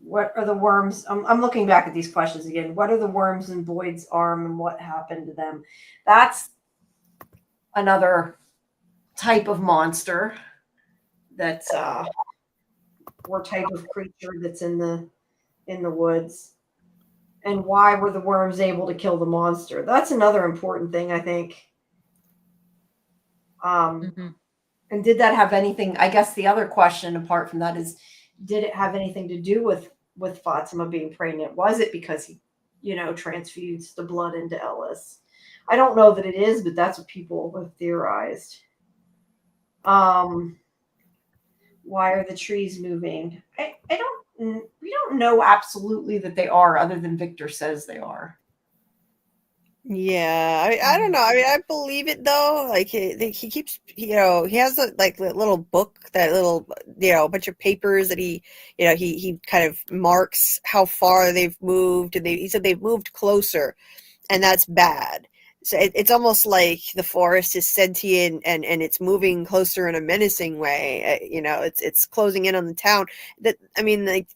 What are the worms? I'm looking back at these questions again. What are the worms in Boyd's arm, and what happened to them? That's another type of monster. That's or type of creature that's in the woods. And why were the worms able to kill the monster? That's another important thing, I think. And did that have anything? I guess the other question apart from that is, did it have anything to do with Fatima being pregnant? Was it because he, transfused the blood into Ellis? I don't know that it is, but that's what people have theorized. Why are the trees moving? We don't know absolutely that they are, other than Victor says they are. Yeah, I don't know. I mean, I believe it though. Like he keeps, he has a little book, that little, bunch of papers that he kind of marks how far they've moved, and he said they've moved closer, and that's bad. So it's almost like the forest is sentient and it's moving closer in a menacing way. It's closing in on the town. That, I mean, like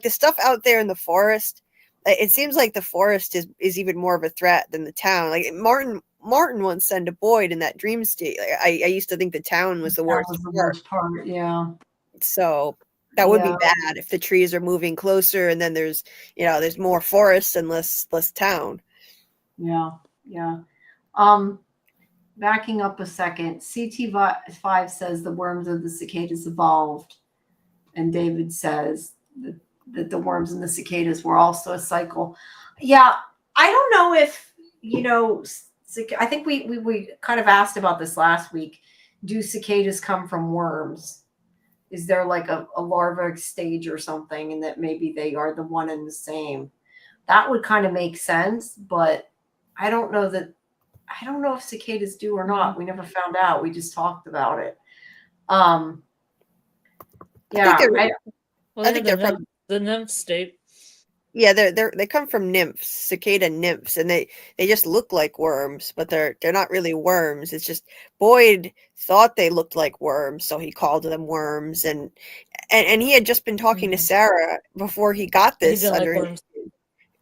the stuff out there in the forest. It seems like the forest is even more of a threat than the town. Like Martin once said to Boyd in that dream state. I used to think the town was the worst part. Yeah. So that would be bad if the trees are moving closer, and then there's more forest and less town. Yeah. Yeah. Backing up a second, CT5 says the worms of the cicadas evolved, and David says that the worms and the cicadas were also a cycle. Yeah, I don't know if, I think we kind of asked about this last week. Do cicadas come from worms? Is there like a larva stage or something, and that maybe they are the one and the same? That would kind of make sense, but I don't know if cicadas do or not. We never found out. We just talked about it. Yeah, Well, I they're think they're from the nymph state. Yeah, they come from nymphs, cicada nymphs, and they just look like worms, but they're not really worms. It's just Boyd thought they looked like worms, so he called them worms, and he had just been talking to Sarah before he got He this didn't like under his. worms.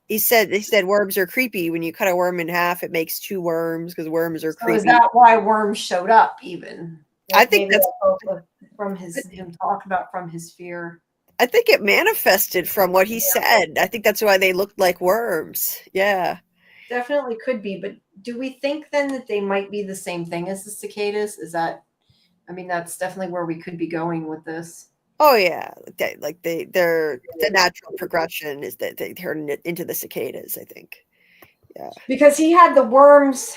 He said worms are creepy. When you cut a worm in half, it makes two worms because worms are so creepy. is that why worms showed up? Even I think maybe that's from him talking about from his fear. I think it manifested from what he said. I think that's why they looked like worms. Yeah. Definitely could be, but do we think then that they might be the same thing as the cicadas? Is that, I mean, that's definitely where we could be going with this. Oh yeah, they're the natural progression is that they turn it into the cicadas, I think. Yeah. Because he had the worms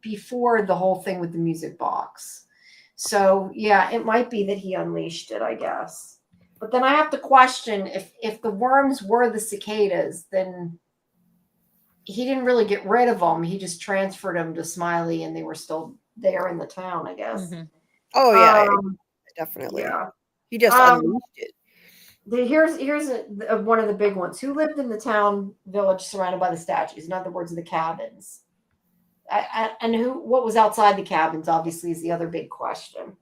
before the whole thing with the music box. So yeah, it might be that he unleashed it, I guess. But then I have to question if the worms were the cicadas, then he didn't really get rid of them. He just transferred them to Smiley, and they were still there in the town, I guess. Oh yeah, definitely. Yeah. He just unleashed it. Here's one of the big ones. Who lived in the town village surrounded by the statues? In other words, the cabins. And what was outside the cabins? Obviously, is the other big question.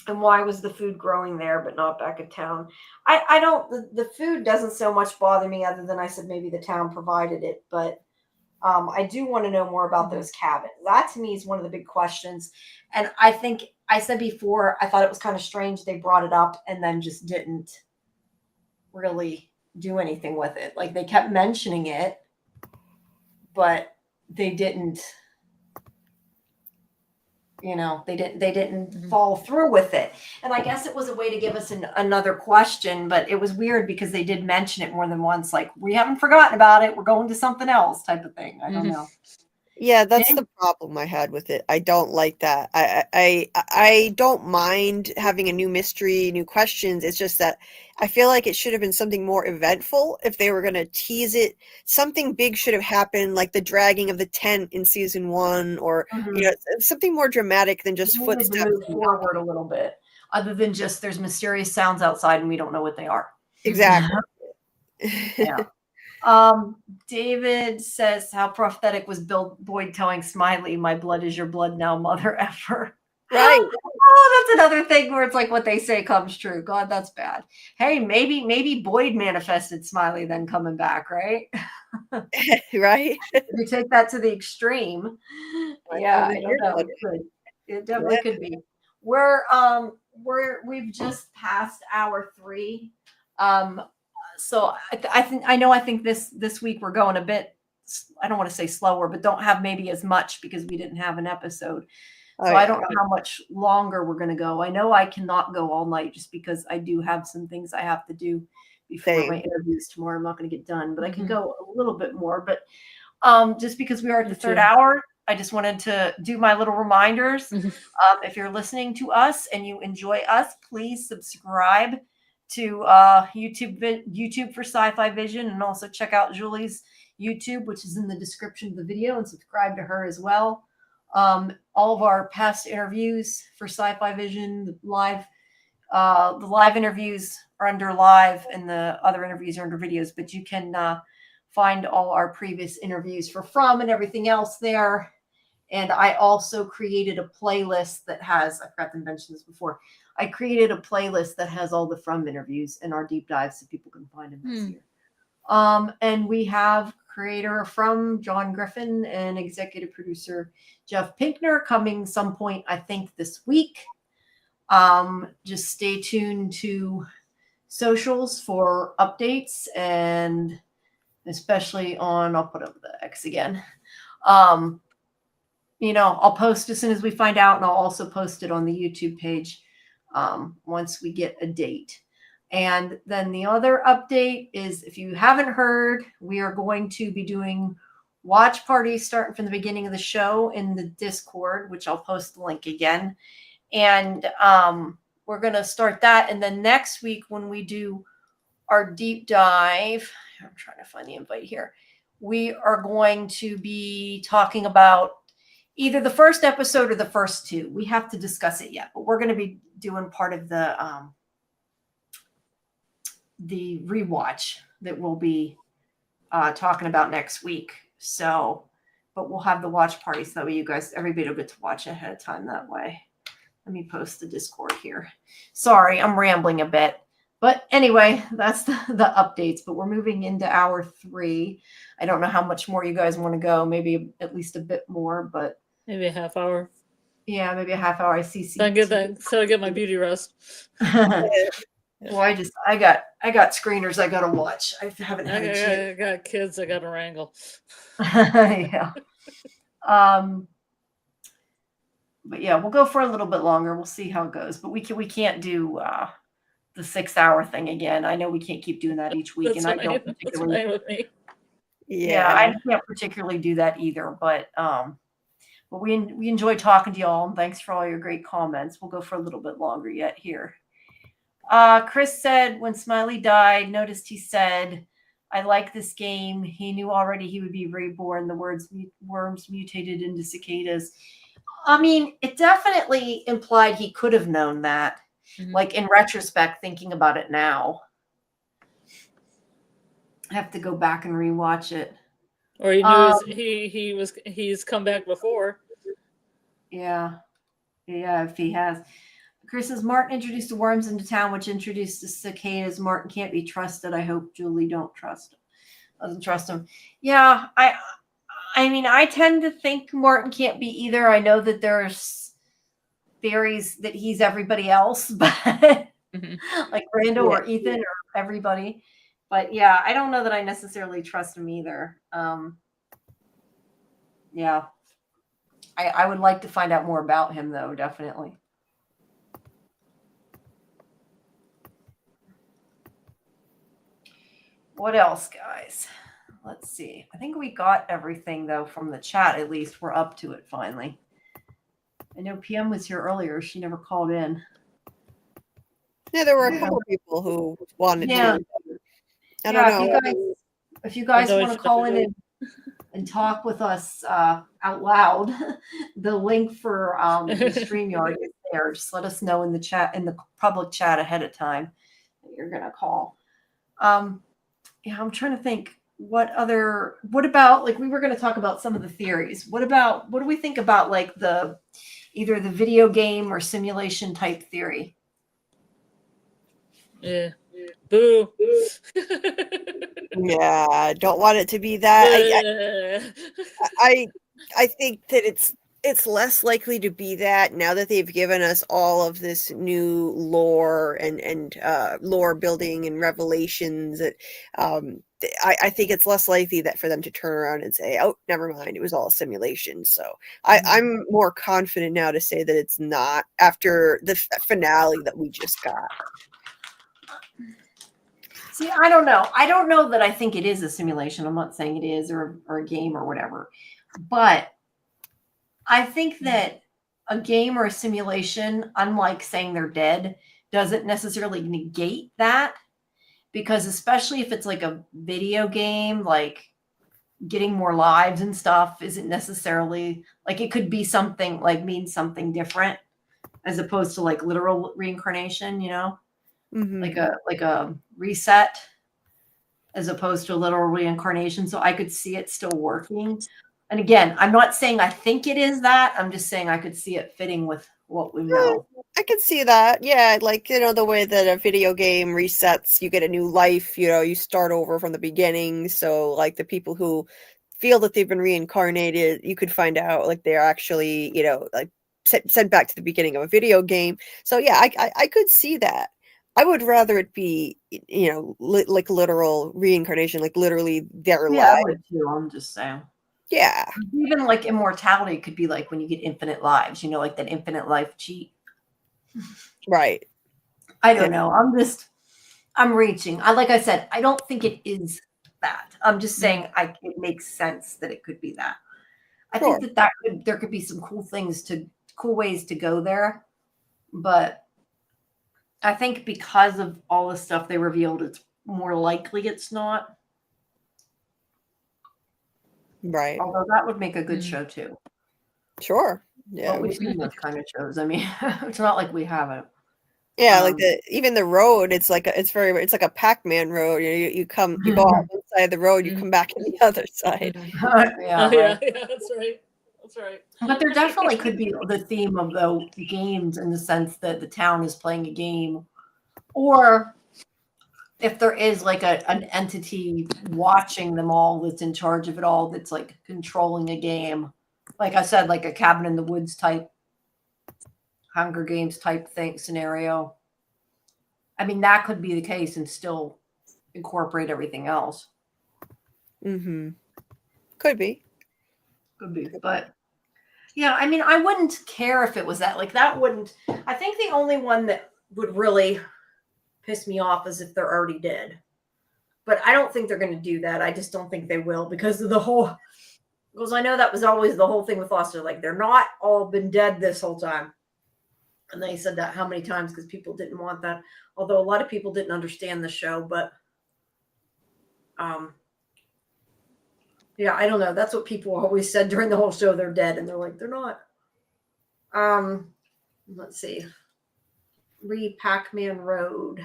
And why was the food growing there but not back in town? I don't. The food doesn't so much bother me, other than I said maybe the town provided it, but. I do want to know more about those cabins. That to me is one of the big questions. And I think I said before, I thought it was kind of strange they brought it up and then just didn't really do anything with it. Like they kept mentioning it, but they didn't, they didn't follow through with it. And I guess it was a way to give us another question, but it was weird because they did mention it more than once. Like, we haven't forgotten about it. We're going to something else type of thing. I don't know. Yeah, that's the problem I had with it. I don't like that. I don't mind having a new mystery, new questions. It's just that I feel like it should have been something more eventful if they were going to tease it. Something big should have happened, like the dragging of the tent in season 1, or something more dramatic than just footsteps. Move forward a little bit, other than just there's mysterious sounds outside and we don't know what they are. Exactly. Yeah. David says, how prophetic was Boyd telling Smiley, my blood is your blood now, mother effer. Right. Oh, that's another thing where it's like what they say comes true. God, that's bad. Hey, maybe Boyd manifested Smiley then coming back, right? Right. You take that to the extreme. Yeah, I don't know. It definitely could be. We've just passed hour 3. So I think this week we're going a bit, I don't want to say slower, but don't have maybe as much because we didn't have an episode. So I don't know how much longer we're going to go. I know I cannot go all night just because I do have some things I have to do before my interviews tomorrow. I'm not going to get done, but I can go a little bit more. But just because we are at the third hour, I just wanted to do my little reminders. If you're listening to us and you enjoy us, please subscribe to YouTube for Sci-Fi Vision, and also check out Julie's YouTube, which is in the description of the video, and subscribe to her as well. All of our past interviews for Sci-Fi Vision, the live interviews are under live, and the other interviews are under videos, but you can find all our previous interviews for From and everything else there. And I also created a playlist that has, I forgot to mention this before, I created a playlist that has all the From interviews and our deep dives so people can find them this year. And we have creator From John Griffin and executive producer Jeff Pinkner coming some point, I think, this week. Just stay tuned to socials for updates, and especially on, I'll put up the X again. I'll post as soon as we find out, and I'll also post it on the YouTube page once we get a date. And then the other update is, if you haven't heard, we are going to be doing watch parties starting from the beginning of the show in the Discord, which I'll post the link again. And we're going to start that. And then next week, when we do our deep dive, I'm trying to find the invite here, we are going to be talking about either the first episode or the first two. We have to discuss it yet, but we're going to be doing part of the rewatch that we'll be talking about next week. So, but we'll have the watch party so that way everybody will get to watch ahead of time that way. Let me post the Discord here. Sorry, I'm rambling a bit. But anyway, that's the updates. But we're moving into hour 3. I don't know how much more you guys want to go. Maybe at least a bit more, but maybe a half hour. Yeah, maybe a half hour. I see. So I get my beauty rest. Well, I got screeners I gotta watch. I haven't had a chance. I got kids I gotta wrangle. Yeah. But yeah, we'll go for a little bit longer. We'll see how it goes. But we can't do the 6-hour thing again. I know we can't keep doing that each week, That's and I don't fine. particularly. That's fine with me. Yeah, I can't particularly do that either. But we enjoy talking to y'all, and thanks for all your great comments. We'll go for a little bit longer yet here. Chris said when Smiley died, noticed he said, "I like this game." He knew already he would be reborn. The worms mutated into cicadas. I mean, it definitely implied he could have known that. Mm-hmm. Like in retrospect, thinking about it now. I have to go back and rewatch it. Or he knew he's come back before. Yeah, if he has. Chris says Martin introduced the worms into town, which introduced the cicadas. Martin can't be trusted. I hope Julie doesn't trust him. Yeah, I mean, I tend to think Martin can't be either. I know that there's theories that he's everybody else, but like Randall or Ethan or everybody. But yeah, I don't know that I necessarily trust him either. Yeah, I would like to find out more about him, though, definitely. What else, guys? Let's see. I think we got everything, though, from the chat. At least we're up to it finally. I know PM was here earlier. She never called in. Yeah, there were a couple of people who wanted to. I don't know. If you guys want to call in and talk with us out loud, the link for the StreamYard is there. Just let us know in the chat, in the public chat ahead of time that you're going to call. Yeah, I'm trying to think what about, like, we were going to talk about some of the theories. What do we think about like either the video game or simulation type theory? Yeah. Boo. Yeah, don't want it to be that. I think that it's less likely to be that now that they've given us all of this new lore and lore building and revelations. That I think it's less likely that for them to turn around and say, "Oh, never mind, it was all a simulation." So I'm more confident now to say that it's not after the finale that we just got. See, I don't know. I don't know that I think it is a simulation. I'm not saying it is or a game or whatever. But I think that a game or a simulation, unlike saying they're dead, doesn't necessarily negate that. Because especially if it's like a video game, like getting more lives and stuff isn't necessarily, like, it could be something, like, mean something different as opposed to like literal reincarnation, you know? Mm-hmm. Like a reset as opposed to a literal reincarnation. So I could see it still working. And again, I'm not saying I think it is that. I'm just saying I could see it fitting with what we know. I could see that. Yeah, like, the way that a video game resets, you get a new life, you start over from the beginning. So like the people who feel that they've been reincarnated, you could find out like they're actually, like sent back to the beginning of a video game. So yeah, I could see that. I would rather it be, like literal reincarnation, like literally their life. I would too. I'm just saying. Yeah. Even like immortality could be like when you get infinite lives, like that infinite life cheat. Right. I don't know. I'm reaching. Like I said, I don't think it is that. I'm just saying it makes sense that it could be that. I think that there could be some cool ways to go there. But I think because of all the stuff they revealed, it's more likely it's not. Right. Although that would make a good show too. Sure. Yeah. Well, we've seen those kind of shows. I mean, it's not like we haven't. Yeah, like even the road, it's like it's like a Pac-Man road. You go out one side of the road, you come back on the other side. Yeah, Oh, yeah, right. yeah, that's right. That's right. But there definitely could be the theme of the games in the sense that the town is playing a game, or if there is like an entity watching them all that's in charge of it all, that's like controlling a game. Like I said, like a cabin in the woods type, Hunger Games type thing scenario. I mean, that could be the case and still incorporate everything else. Mm-hmm. Could be. Could be. But yeah, I mean, I wouldn't care if it was that. Like that wouldn't. I think the only one that would really piss me off is if they're already dead. But I don't think they're going to do that. I just don't think they will because of the whole. Because I know that was always the whole thing with Foster. Like they're not all been dead this whole time. And they said that how many times because people didn't want that. Although a lot of people didn't understand the show, but yeah, I don't know. That's what people always said during the whole show. They're dead, and they're like, they're not. Let's see. Pac-Man Road.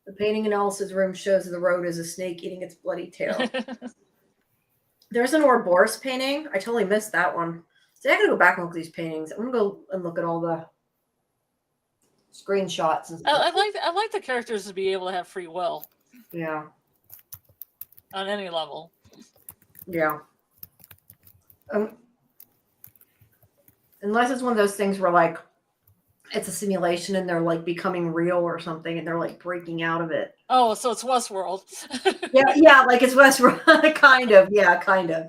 The painting in Elsa's room shows the road as a snake eating its bloody tail. There's an Ouroboros painting. I totally missed that one. So I gotta go back and look at these paintings. I'm gonna go and look at all the screenshots and stuff. I like the characters to be able to have free will. Yeah. On any level. Yeah. Unless it's one of those things where like it's a simulation and they're like becoming real or something and they're like breaking out of it. Oh, so it's Westworld. yeah, like it's Westworld. kind of. Yeah, kind of.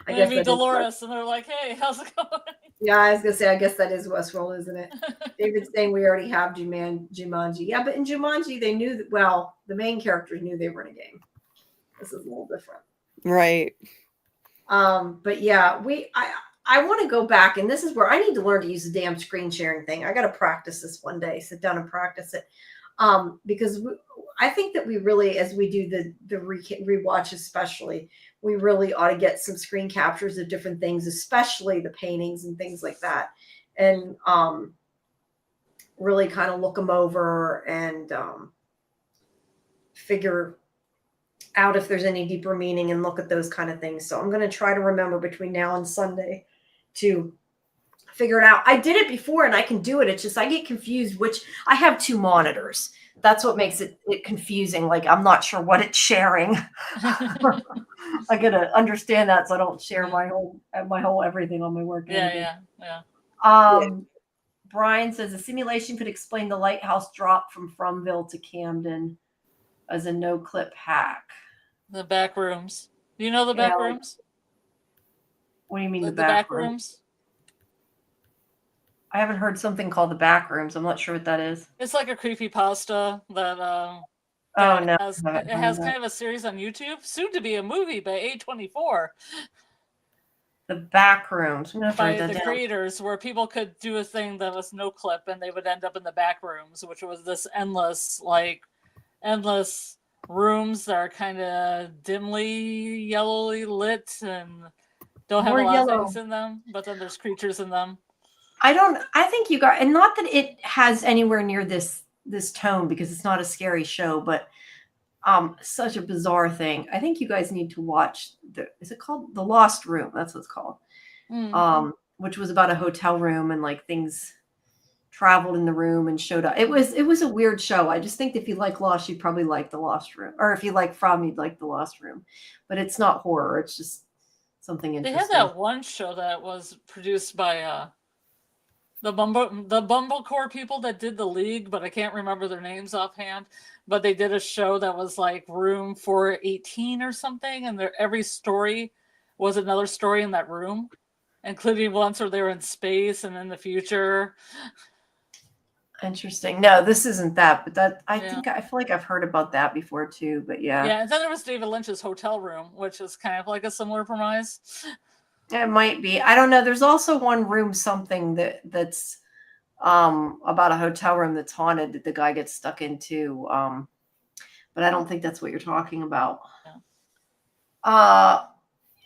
I guess Maybe Dolores and they're like, hey, how's it going? Yeah, I was gonna say, I guess that is Westworld, isn't it? David's saying we already have Jumanji. Yeah, but in Jumanji, they knew that, well, the main characters knew they were in a game. This is a little different. Right. But yeah, I want to go back, and this is where I need to learn to use the damn screen sharing thing. I got to practice this one day, sit down and practice it. Because I think that we really, as we do the rewatch, especially, we really ought to get some screen captures of different things, especially the paintings and things like that, and really kind of look them over and figure out if there's any deeper meaning and look at those kind of things. So I'm going to try to remember between now and Sunday to figure it out. I did it before and I can do it. It's just I get confused, which I have two monitors. That's what makes it confusing. Like I'm not sure what it's sharing. I got to understand that so I don't share my whole everything on my work. Yeah. Brian says a simulation could explain the lighthouse drop from Fromville to Camden as a no-clip hack. The back rooms. Do you know the back rooms? What do you mean the back rooms? I haven't heard something called the back rooms. I'm not sure what that is. It's like a creepypasta that it has kind of a series on YouTube, soon to be a movie by A24. The back rooms. By the creators, where people could do a thing that was no clip and they would end up in the back rooms, which was this endless rooms that are kind of dimly yellowly lit and don't have a lot of things in them, but then there's creatures in them. I think you got, and not that it has anywhere near this tone because it's not a scary show, but such a bizarre thing. I think you guys need to watch is it called The Lost Room? That's what it's called. Mm-hmm. Which was about a hotel room and like things traveled in the room and showed up. It was a weird show. I just think if you like Lost, you'd probably like The Lost Room. Or if you like From, you'd like The Lost Room. But it's not horror. It's just something interesting. They had that one show that was produced by the Bumblecore people that did The League, but I can't remember their names offhand. But they did a show that was like Room 418 or something, and every story was another story in that room, including ones where they were in space and in the future. Interesting. No, this isn't that, but that I feel like I've heard about that before too. But yeah. Yeah, and then there was David Lynch's Hotel Room, which is kind of like a similar premise. It might be. I don't know. There's also one room something that's about a hotel room that's haunted that the guy gets stuck into. But I don't think that's what you're talking about.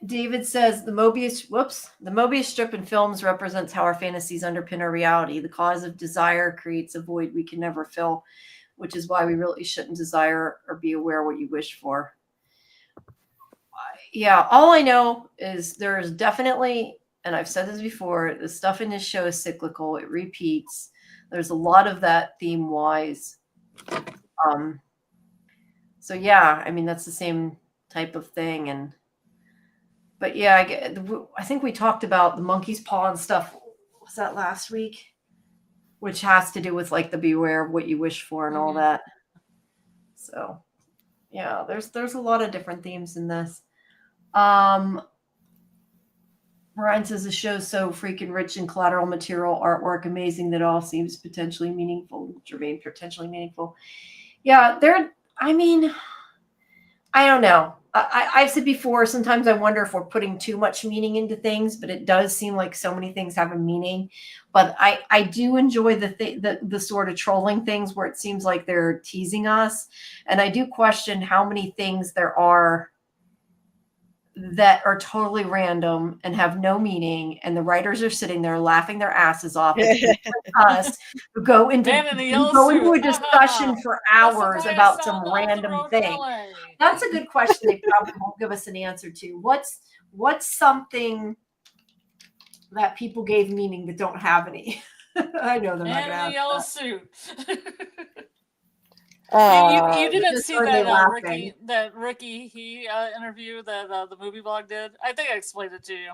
David says the Mobius strip in films represents how our fantasies underpin our reality. The cause of desire creates a void we can never fill, which is why we really shouldn't desire or be aware what you wish for. Yeah, all I know is there is definitely, and I've said this before, the stuff in this show is cyclical. It repeats. There's a lot of that theme wise. So yeah, I mean that's the same type of thing. But yeah, I think we talked about the monkey's paw and stuff. Was that last week? Which has to do with like the beware of what you wish for and all that. So yeah, there's a lot of different themes in this. Ryan says the show's so freaking rich in collateral material, artwork, amazing that all seems potentially meaningful, remain potentially meaningful. Yeah, I mean, I don't know. I've said before, sometimes I wonder if we're putting too much meaning into things, but it does seem like so many things have a meaning. But I do enjoy the sort of trolling things where it seems like they're teasing us. And I do question how many things there are that are totally random and have no meaning, and the writers are sitting there laughing their asses off us who go into a discussion for hours about some random thing. That's a good question they probably won't give us an answer to. What's something that people gave meaning that don't have any? I know they're not going to ask the yellow that. suit. You didn't see that Ricky interview that the movie blog did? I think I explained it to you.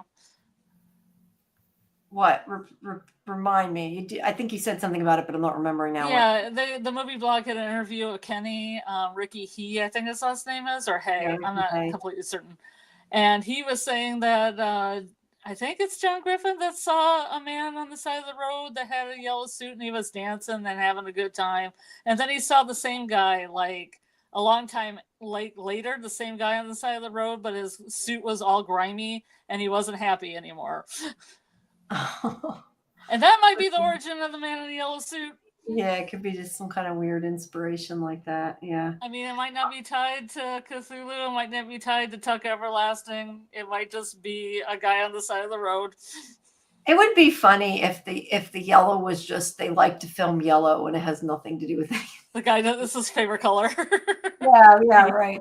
What? Remind me. I think you said something about it, but I'm not remembering now. Yeah, the movie blog had an interview with Kenny, Ricky He, I think his last name is, or Hay. Yeah, I'm not completely certain. And he was saying that I think it's John Griffin that saw a man on the side of the road that had a yellow suit and he was dancing and having a good time. And then he saw the same guy like a long time later, the same guy on the side of the road, but his suit was all grimy and he wasn't happy anymore. And that might be the origin of the man in the yellow suit. Yeah, it could be just some kind of weird inspiration like that. Yeah. I mean, it might not be tied to Cthulhu. It might not be tied to Tuck Everlasting. It might just be a guy on the side of the road. It would be funny if the yellow was just they like to film yellow and it has nothing to do with it. The guy that this is his favorite color. Yeah, right.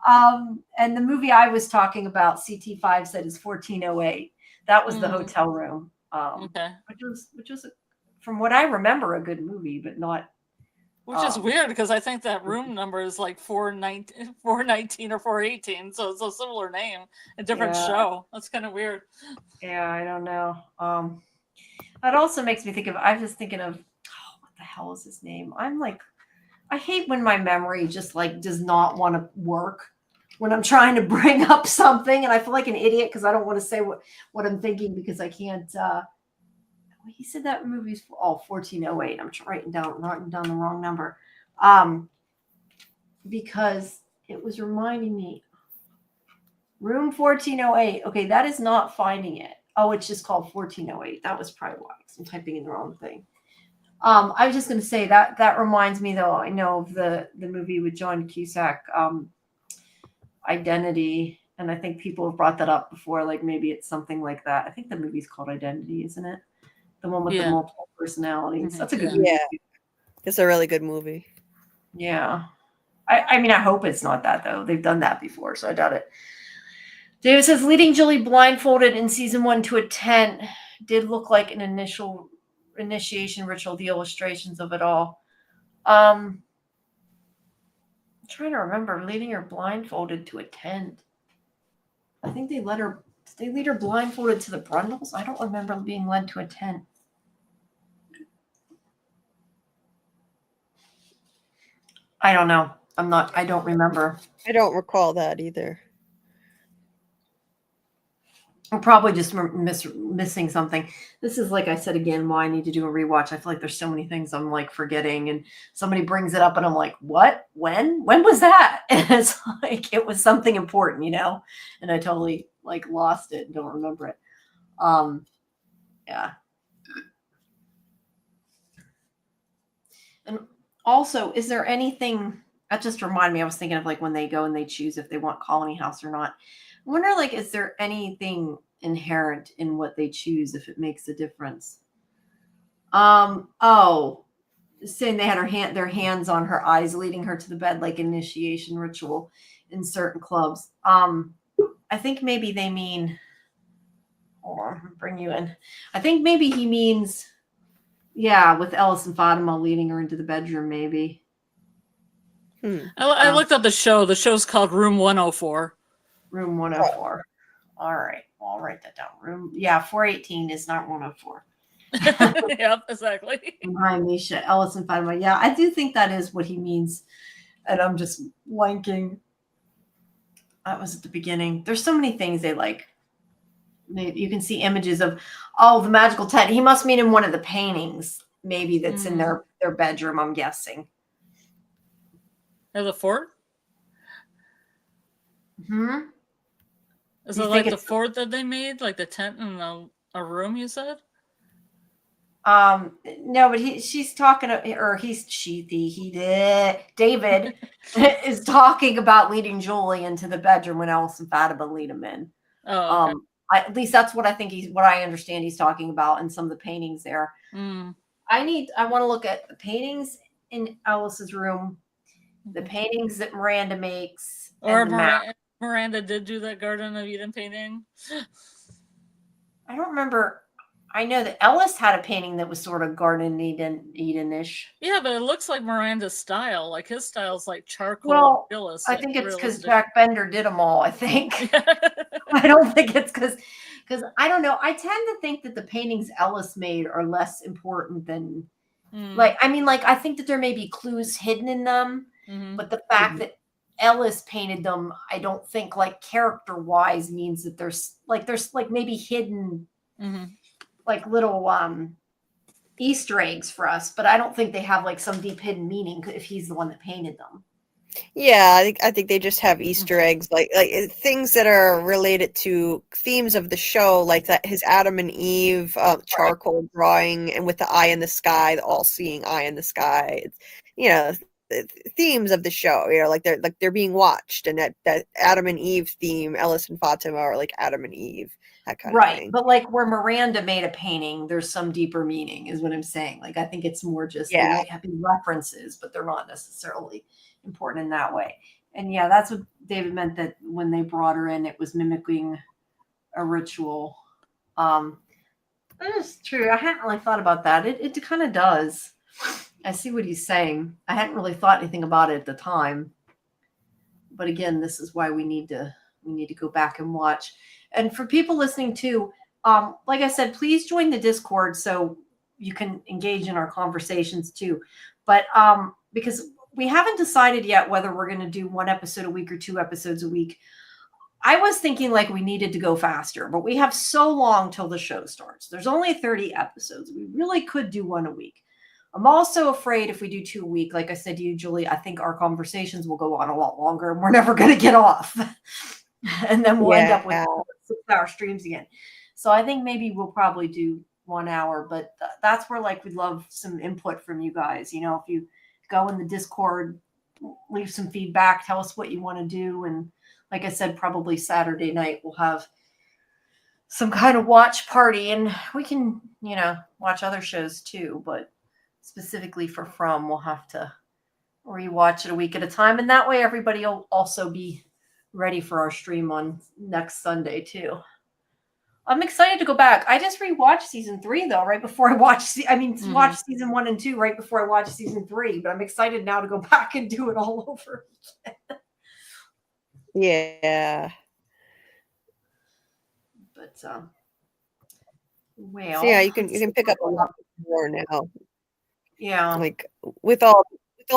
And the movie I was talking about, CT5 said is 1408. That was the hotel room. Okay. Which was from what I remember, a good movie, but not. Which is weird because I think that room number is like 419 or 418, so it's a similar name, a different show. That's kind of weird. Yeah, I don't know. That also makes me think of. I was thinking of what the hell is his name? I hate when my memory just like does not want to work when I'm trying to bring up something, and I feel like an idiot because I don't want to say what I'm thinking because I can't. He said that movie's 1408. I'm writing down the wrong number. Because it was reminding me. Room 1408. Okay, that is not finding it. Oh, it's just called 1408. That was probably why I'm typing in the wrong thing. I was just going to say that reminds me, though, I know of the movie with John Cusack, Identity. And I think people have brought that up before. Like maybe it's something like that. I think the movie's called Identity, isn't it? The one with the multiple personalities. Mm-hmm. That's a good movie. Yeah. It's a really good movie. Yeah. I mean, I hope it's not that, though. They've done that before, so I doubt it. David says, leading Julie blindfolded in season 1 to a tent did look like an initial initiation ritual, the illustrations of it all. I'm trying to remember leading her blindfolded to a tent. I think did they lead her blindfolded to the Brundles? I don't remember being led to a tent. I don't know. I don't remember. I don't recall that either. I'm probably just missing something. This is, like I said again, why I need to do a rewatch. I feel like there's so many things I'm like forgetting, and somebody brings it up and I'm like, what? When was that? And it's like, it was something important, and I totally like lost it and don't remember it. Yeah. And also, is there anything That just reminded me. I was thinking of like when they go and they choose if they want colony house or not. I wonder, like, is there anything inherent in what they choose if it makes a difference? Oh, saying they had their hands on her eyes, leading her to the bed like initiation ritual in certain clubs. I think maybe they mean. Hold on, I'll bring you in. I think maybe he means, yeah, with Ellis and Fatima leading her into the bedroom, maybe. I looked up the show. The show's called Room 104. Room 104. All right. Well, I'll write that down. 418 is not 104. Yep, exactly. Hi, Misha. Ellis and Fatima. Yeah, I do think that is what he means. And I'm just blanking. That was at the beginning. There's so many things they like. You can see images of, the magical tent. He must mean in one of the paintings, maybe that's in their bedroom, I'm guessing. Or the fort? Is it like the fort that they made? Like the tent in a room, you said? No, but she's talking, or David is talking about leading Julie into the bedroom when Alice and Fatima lead him in. Oh, okay. At least that's what I think what I understand he's talking about in some of the paintings there. I want to look at the paintings in Alice's room, the paintings that Miranda makes. Or Miranda did do that Garden of Eden painting. I don't remember. I know that Ellis had a painting that was sort of Garden Eden-ish. Yeah, but it looks like Miranda's style. Like his style's like charcoal. Well, realistic, I think it's because Jack Bender did them all, I think. I don't think it's because I don't know. I tend to think that the paintings Ellis made are less important than I think that there may be clues hidden in them, but the fact that Ellis painted them, I don't think like character wise means that there's maybe hidden like little Easter eggs for us, but I don't think they have like some deep hidden meaning if he's the one that painted them. Yeah, I think they just have Easter eggs, like things that are related to themes of the show, like that his Adam and Eve charcoal drawing, and with the eye in the sky, the all-seeing eye in the sky. It's, the themes of the show, like they're being watched, and that Adam and Eve theme, Ellis and Fatima are like Adam and Eve, that kind of thing. But like where Miranda made a painting, there's some deeper meaning, is what I'm saying. Like I think it's more just they might have references, but they're not necessarily important in that way. And yeah, that's what David meant, that when they brought her in, it was mimicking a ritual. That is true. I hadn't really thought about that. It kind of does. I see what he's saying. I hadn't really thought anything about it at the time. But again, this is why we need to go back and watch. And for people listening too, like I said, please join the Discord so you can engage in our conversations too. But because we haven't decided yet whether we're going to do 1 episode a week or 2 episodes a week. I was thinking like we needed to go faster, but we have so long till the show starts. There's only 30 episodes. We really could do 1 a week. I'm also afraid if we do 2 a week, like I said to you, Julie, I think our conversations will go on a lot longer and we're never going to get off. And then we'll end up with 6-hour streams again. So I think maybe we'll probably do 1 hour, but that's where like we'd love some input from you guys. If you go in the Discord, leave some feedback, tell us what you want to do. And like I said, probably Saturday night we'll have some kind of watch party, and we can, watch other shows too, but specifically for From, we'll have to rewatch it a week at a time. And that way everybody will also be ready for our stream on next Sunday too. I'm excited to go back. I just rewatched season 3 though, right before I watched watch season 1 and 2 right before I watched season 3. But I'm excited now to go back and do it all over again. Yeah. But so yeah, you can pick up a lot more now. Yeah. Like with all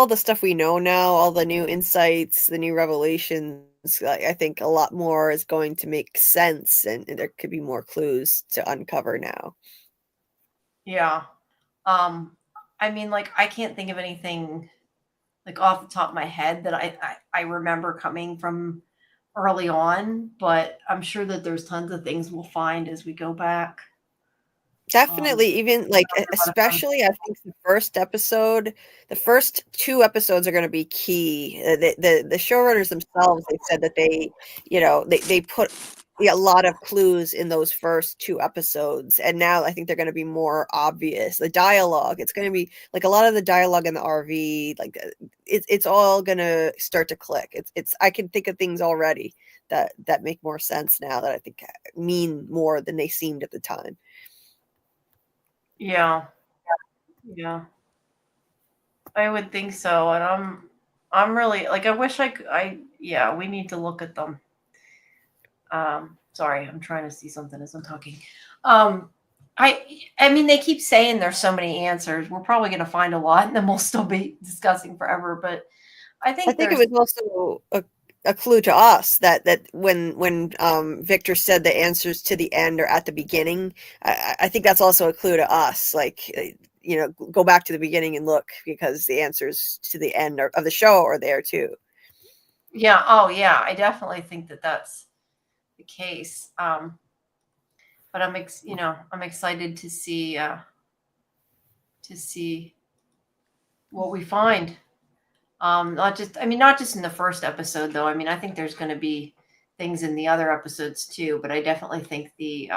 the stuff we know now, all the new insights, the new revelations, I think a lot more is going to make sense, and there could be more clues to uncover now. Yeah. I mean, like, I can't think of anything like off the top of my head that I remember coming from early on, but I'm sure that there's tons of things we'll find as we go back. Definitely, even like a lot of fun. especially I think the first episode, the first 2 episodes are going to be key. The showrunners themselves, they said that they put a lot of clues in those first 2 episodes, and now I think they're going to be more obvious. The dialogue, it's going to be like a lot of the dialogue in the RV, like it's all going to start to click. It's I can think of things already that make more sense now, that I think mean more than they seemed at the time. Yeah. I would think so, and I'm really like, I wish yeah, we need to look at them. Sorry, I'm trying to see something as I'm talking. I mean, they keep saying there's so many answers. We're probably going to find a lot, and then we'll still be discussing forever. But I think it was also a clue to us that when Victor said the answers to the end are at the beginning, I think that's also a clue to us. Like, go back to the beginning and look, because the answers to the end of the show are there too. Yeah. Oh, yeah. I definitely think that that's the case. But I'm excited to see what we find. Not just in the first episode, though. I mean, I think there's going to be things in the other episodes too, but I definitely think the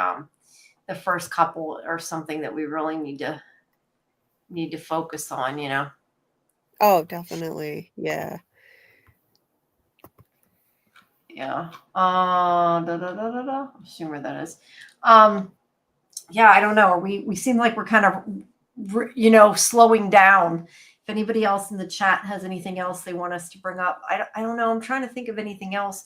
first couple are something that we really need to focus on. Oh, definitely. Yeah. Yeah. I'm assuming where that is. Yeah, I don't know. We seem like we're kind of, slowing down. If anybody else in the chat has anything else they want us to bring up, I don't know. I'm trying to think of anything else.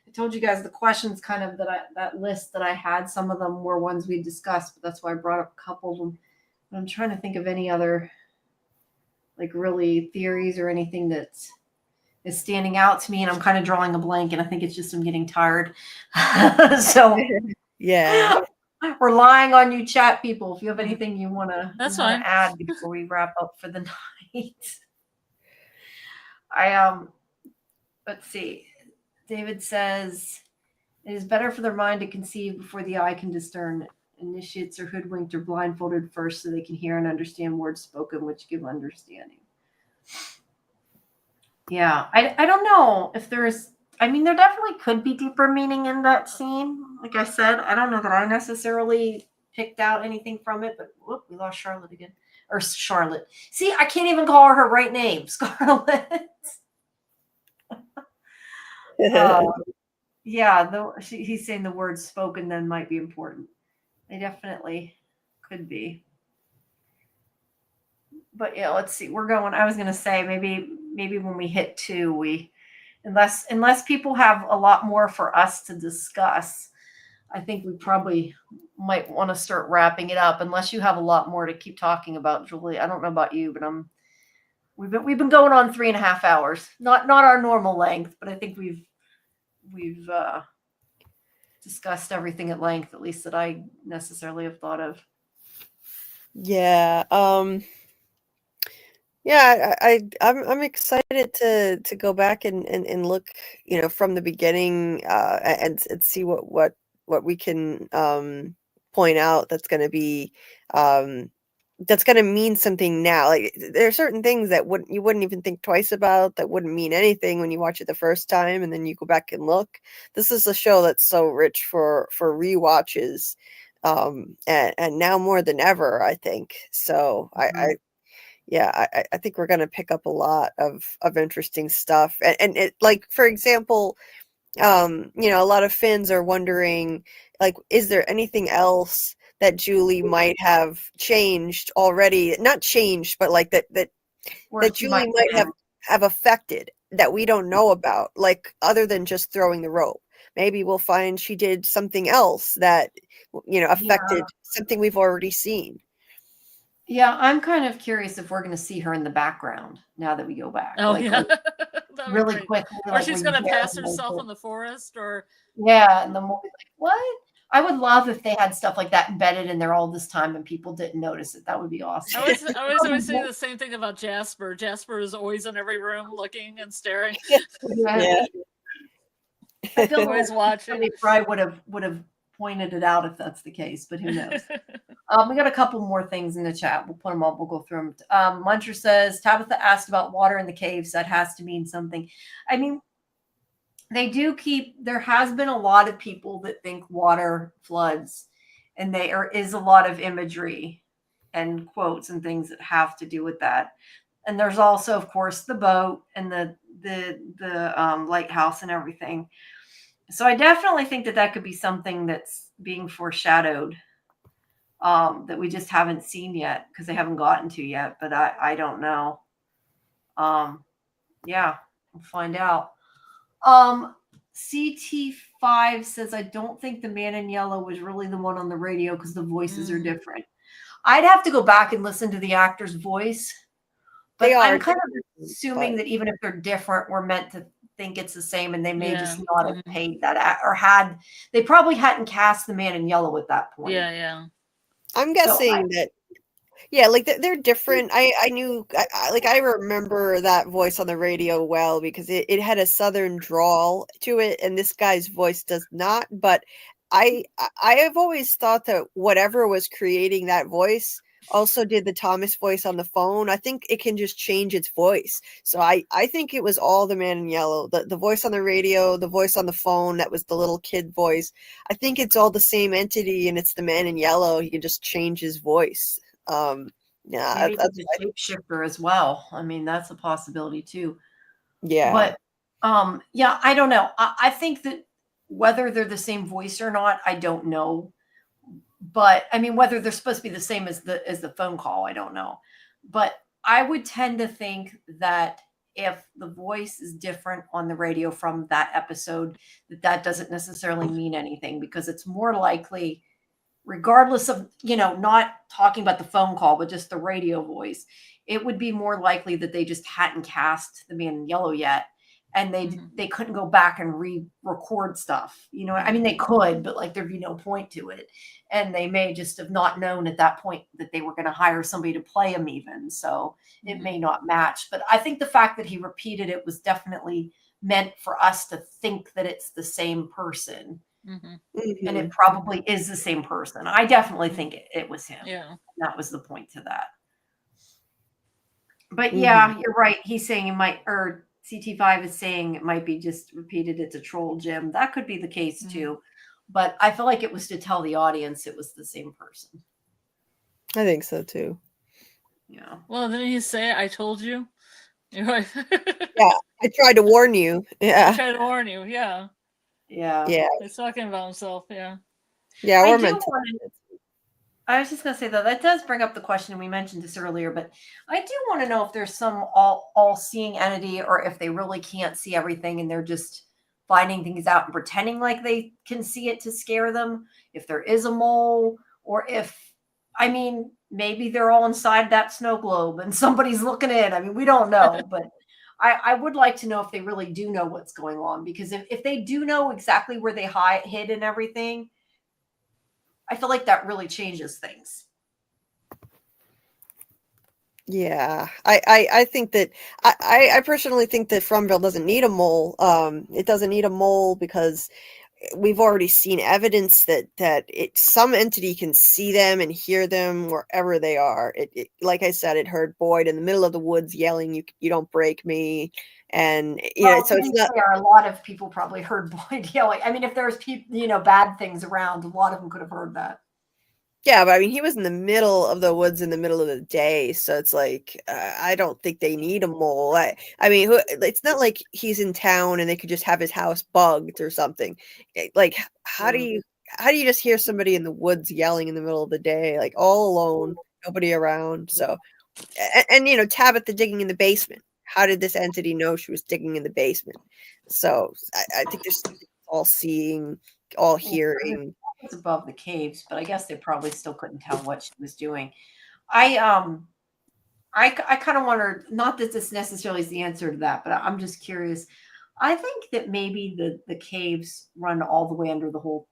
I told you guys the questions kind of that list that I had. Some of them were ones we discussed, but that's why I brought up a couple of them. But I'm trying to think of any other, like, really theories or anything that is standing out to me, and I'm kind of drawing a blank, and I think it's just I'm getting tired. So yeah. Relying on you, chat people. If you have anything you want to fine. add before we wrap up for the night. Let's see. David says, it is better for their mind to conceive before the eye can discern. Initiates are hoodwinked or blindfolded first so they can hear and understand words spoken, which give understanding. Yeah, I don't know if there's, I mean, there definitely could be deeper meaning in that scene. Like I said, I don't know that I necessarily picked out anything from it, but whoop, we lost Charlotte again. Or Charlotte. See, I can't even call her right name, Scarlett. Yeah, he's saying the words spoken then might be important. They definitely could be. But yeah, let's see. I was gonna say maybe when we hit 2, unless people have a lot more for us to discuss, I think we probably might want to start wrapping it up, unless you have a lot more to keep talking about, Julie. I don't know about you, but we've been going on 3.5 hours. Not our normal length, but I think we've discussed everything at length, at least that I necessarily have thought of. Yeah. Yeah, I'm excited to go back and look, from the beginning, and see what we can point out that's going to be that's going to mean something now. Like, there are certain things that you wouldn't even think twice about, that wouldn't mean anything when you watch it the first time, and then you go back and look. This is a show that's so rich for rewatches, and now more than ever, I think. So I think we're going to pick up a lot of interesting stuff. And it, like, for example, a lot of fans are wondering, like, is there anything else that Julie might have changed already? Not changed, but like that Julie might have affected that we don't know about, like, other than just throwing the rope. Maybe we'll find she did something else that, affected something we've already seen. Yeah, I'm kind of curious if we're going to see her in the background now that we go back. Oh, yeah. Really quickly. Or she's going to pass herself in the forest, or... Yeah, and then we'll be like, what? I would love if they had stuff like that embedded in there all this time and people didn't notice it. That would be awesome. I was always saying the same thing about Jasper. Jasper is always in every room looking and staring. Yeah. I feel always watching. They probably would have pointed it out if that's the case, but who knows? We got a couple more things in the chat. We'll put them up. We'll go through them. Muncher says, Tabitha asked about water in the caves. That has to mean something. I mean, there has been a lot of people that think water floods, and there is a lot of imagery and quotes and things that have to do with that. And there's also, of course, the boat and the lighthouse and everything. So I definitely think that could be something that's being foreshadowed, that we just haven't seen yet because they haven't gotten to yet. But I don't know. Yeah, we'll find out. CT5 says, I don't think the man in yellow was really the one on the radio because the voices are different. I'd have to go back and listen to the actor's voice. But I'm kind of assuming that even if they're different, we're meant to think it's the same, and they may just not have paid that, or they probably hadn't cast the man in yellow at that point. Yeah. I'm guessing that. Yeah, like they're different. I knew, I remember that voice on the radio well because it had a southern drawl to it, and this guy's voice does not. But I have always thought that whatever was creating that voice also did the Thomas voice on the phone. I think it can just change its voice. So I think it was all the man in yellow. The voice on the radio, the voice on the phone, that was the little kid voice. I think it's all the same entity, and it's the man in yellow. He can just change his voice. Yeah, maybe that's a shapeshifter as well. I mean, that's a possibility too. Yeah. But yeah, I don't know. I think that whether they're the same voice or not, I don't know. But I mean, whether they're supposed to be the same as the phone call, I don't know. But I would tend to think that if the voice is different on the radio from that episode, that doesn't necessarily mean anything, because it's more likely, regardless of, not talking about the phone call, but just the radio voice, it would be more likely that they just hadn't cast the man in yellow yet. And they couldn't go back and re-record stuff. I mean, they could, but there'd be no point to it. And they may just have not known at that point that they were going to hire somebody to play him even. So it may not match. But I think the fact that he repeated it was definitely meant for us to think that it's the same person. And it probably is the same person. I definitely think it was him. Yeah. That was the point to that. But yeah, you're right. He's saying it might, or CT5 is saying it might be just repeated. It's a troll, Jim. That could be the case too. But I feel like it was to tell the audience it was the same person. I think so too. Yeah. Well, didn't he say, I told you? You're right. Yeah, I tried to warn you. Yeah. I tried to warn you. Yeah. Yeah. Yeah. He's talking about himself. Yeah. Yeah, we're I was just going to say, though, that does bring up the question. We mentioned this earlier, but I do want to know if there's some all-seeing entity, or if they really can't see everything and they're just finding things out and pretending like they can see it to scare them. If there is a mole, or maybe they're all inside that snow globe and somebody's looking in. I mean, we don't know, but I would like to know if they really do know what's going on, because if they do know exactly where they hid and everything, I feel like that really changes things. Yeah, I think that I personally think that Fromville doesn't need a mole. It doesn't need a mole because we've already seen evidence that some entity can see them and hear them wherever they are. It like I said, it heard Boyd in the middle of the woods yelling, "You don't break me." And so it's not. A lot of people probably heard Boyd yelling. I mean, if there's people, bad things around, a lot of them could have heard that. Yeah, but I mean, he was in the middle of the woods in the middle of the day, so it's like I don't think they need a mole. I mean, it's not like he's in town and they could just have his house bugged or something. Like, how do you just hear somebody in the woods yelling in the middle of the day, like all alone, nobody around? So, and Tabitha digging in the basement. How did this entity know she was digging in the basement? So I think there's all seeing, all hearing. It's above the caves, but I guess they probably still couldn't tell what she was doing. I kind of wondered, not that this necessarily is the answer to that, but I'm just curious. I think that maybe the caves run all the way under the whole,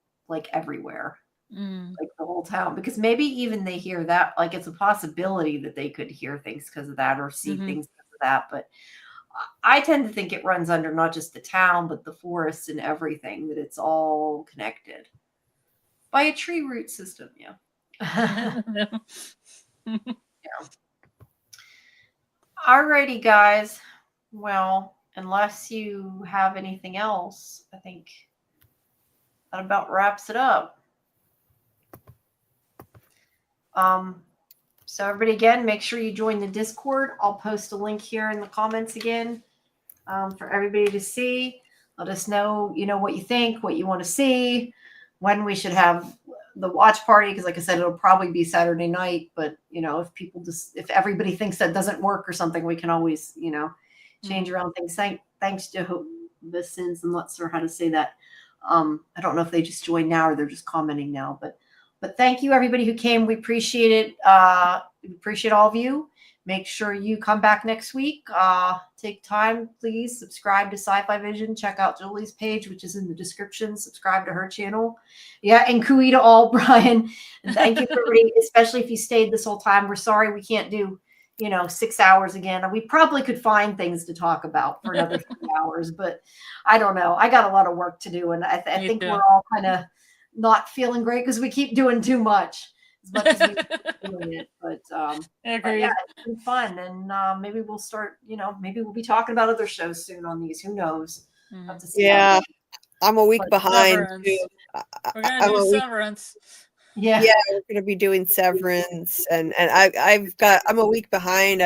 everywhere, like the whole town, because maybe even they hear that, it's a possibility that they could hear things because of that, or see things because of that. But I tend to think it runs under not just the town, but the forests and everything, that it's all connected by a tree root system. Yeah. Alrighty, guys. Well, unless you have anything else, I think that about wraps it up. So everybody, again, make sure you join the Discord. I'll post a link here in the comments again for everybody to see. Let us know, what you think, what you want to see, when we should have the watch party. Because like I said, it'll probably be Saturday night. But, if everybody thinks that doesn't work or something, we can always, change around things. Thanks to the Sins, and not sure how to say that. I don't know if they just joined now or they're just commenting now, but thank you, everybody who came. We appreciate it. We appreciate all of you. Make sure you come back next week. Take time, please. Subscribe to Sci-Fi Vision. Check out Julie's page, which is in the description. Subscribe to her channel. Yeah, and cooey to all, Brian. And thank you, everybody, especially if you stayed this whole time. We're sorry we can't do 6 hours again. We probably could find things to talk about for another 3 hours, but I don't know. I got a lot of work to do, and I think we're all kind of not feeling great because we keep doing too much as much as we keep doing it. But yeah, it's been fun, and maybe we'll start. Maybe we'll be talking about other shows soon on these. Who knows? Have to see Yeah, I'm a week behind. We're gonna do Severance. Yeah, we're gonna be doing Severance, and I'm a week behind.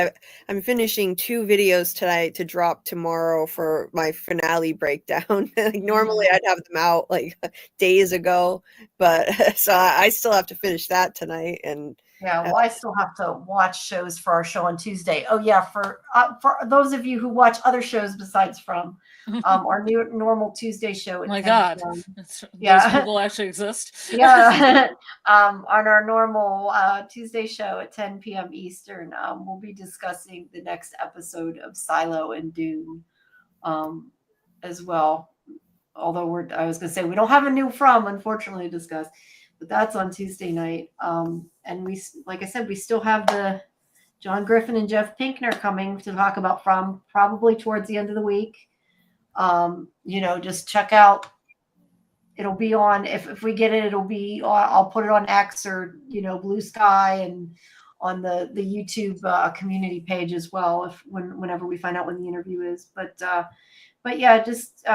I'm finishing 2 videos tonight to drop tomorrow for my finale breakdown. Like normally I'd have them out like days ago, but so I still have to finish that tonight. And yeah, well, I still have to watch shows for our show on Tuesday. Oh yeah, for those of you who watch other shows besides from our new normal Tuesday show. At my 10 God, yeah, those people actually exist. Yeah, on our normal Tuesday show at 10 p.m. Eastern, we'll be discussing the next episode of Silo and Dune as well. Although I was going to say we don't have a new From, unfortunately, to discuss. But that's on Tuesday night. And we, like I said, we still have the John Griffin and Jeff Pinkner coming to talk about From, probably towards the end of the week. Just check out. It'll be on, if we get it, it'll be, I'll put it on X or, Blue Sky and on the YouTube community page as well, whenever we find out when the interview is. But yeah, just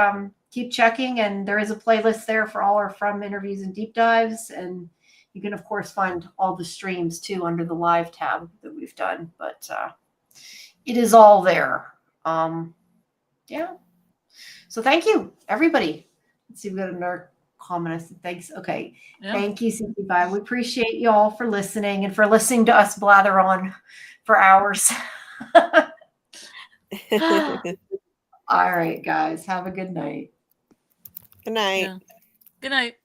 keep checking, and there is a playlist there for all our From interviews and deep dives, and you can of course find all the streams too under the live tab that we've done. But it is all there. Yeah. So thank you, everybody. Let's see, we got another comment. I said thanks. Okay. Yeah. Thank you, SciFi. We appreciate you all for listening and for listening to us blather on for hours. All right, guys. Have a good night. Good night. Yeah. Good night.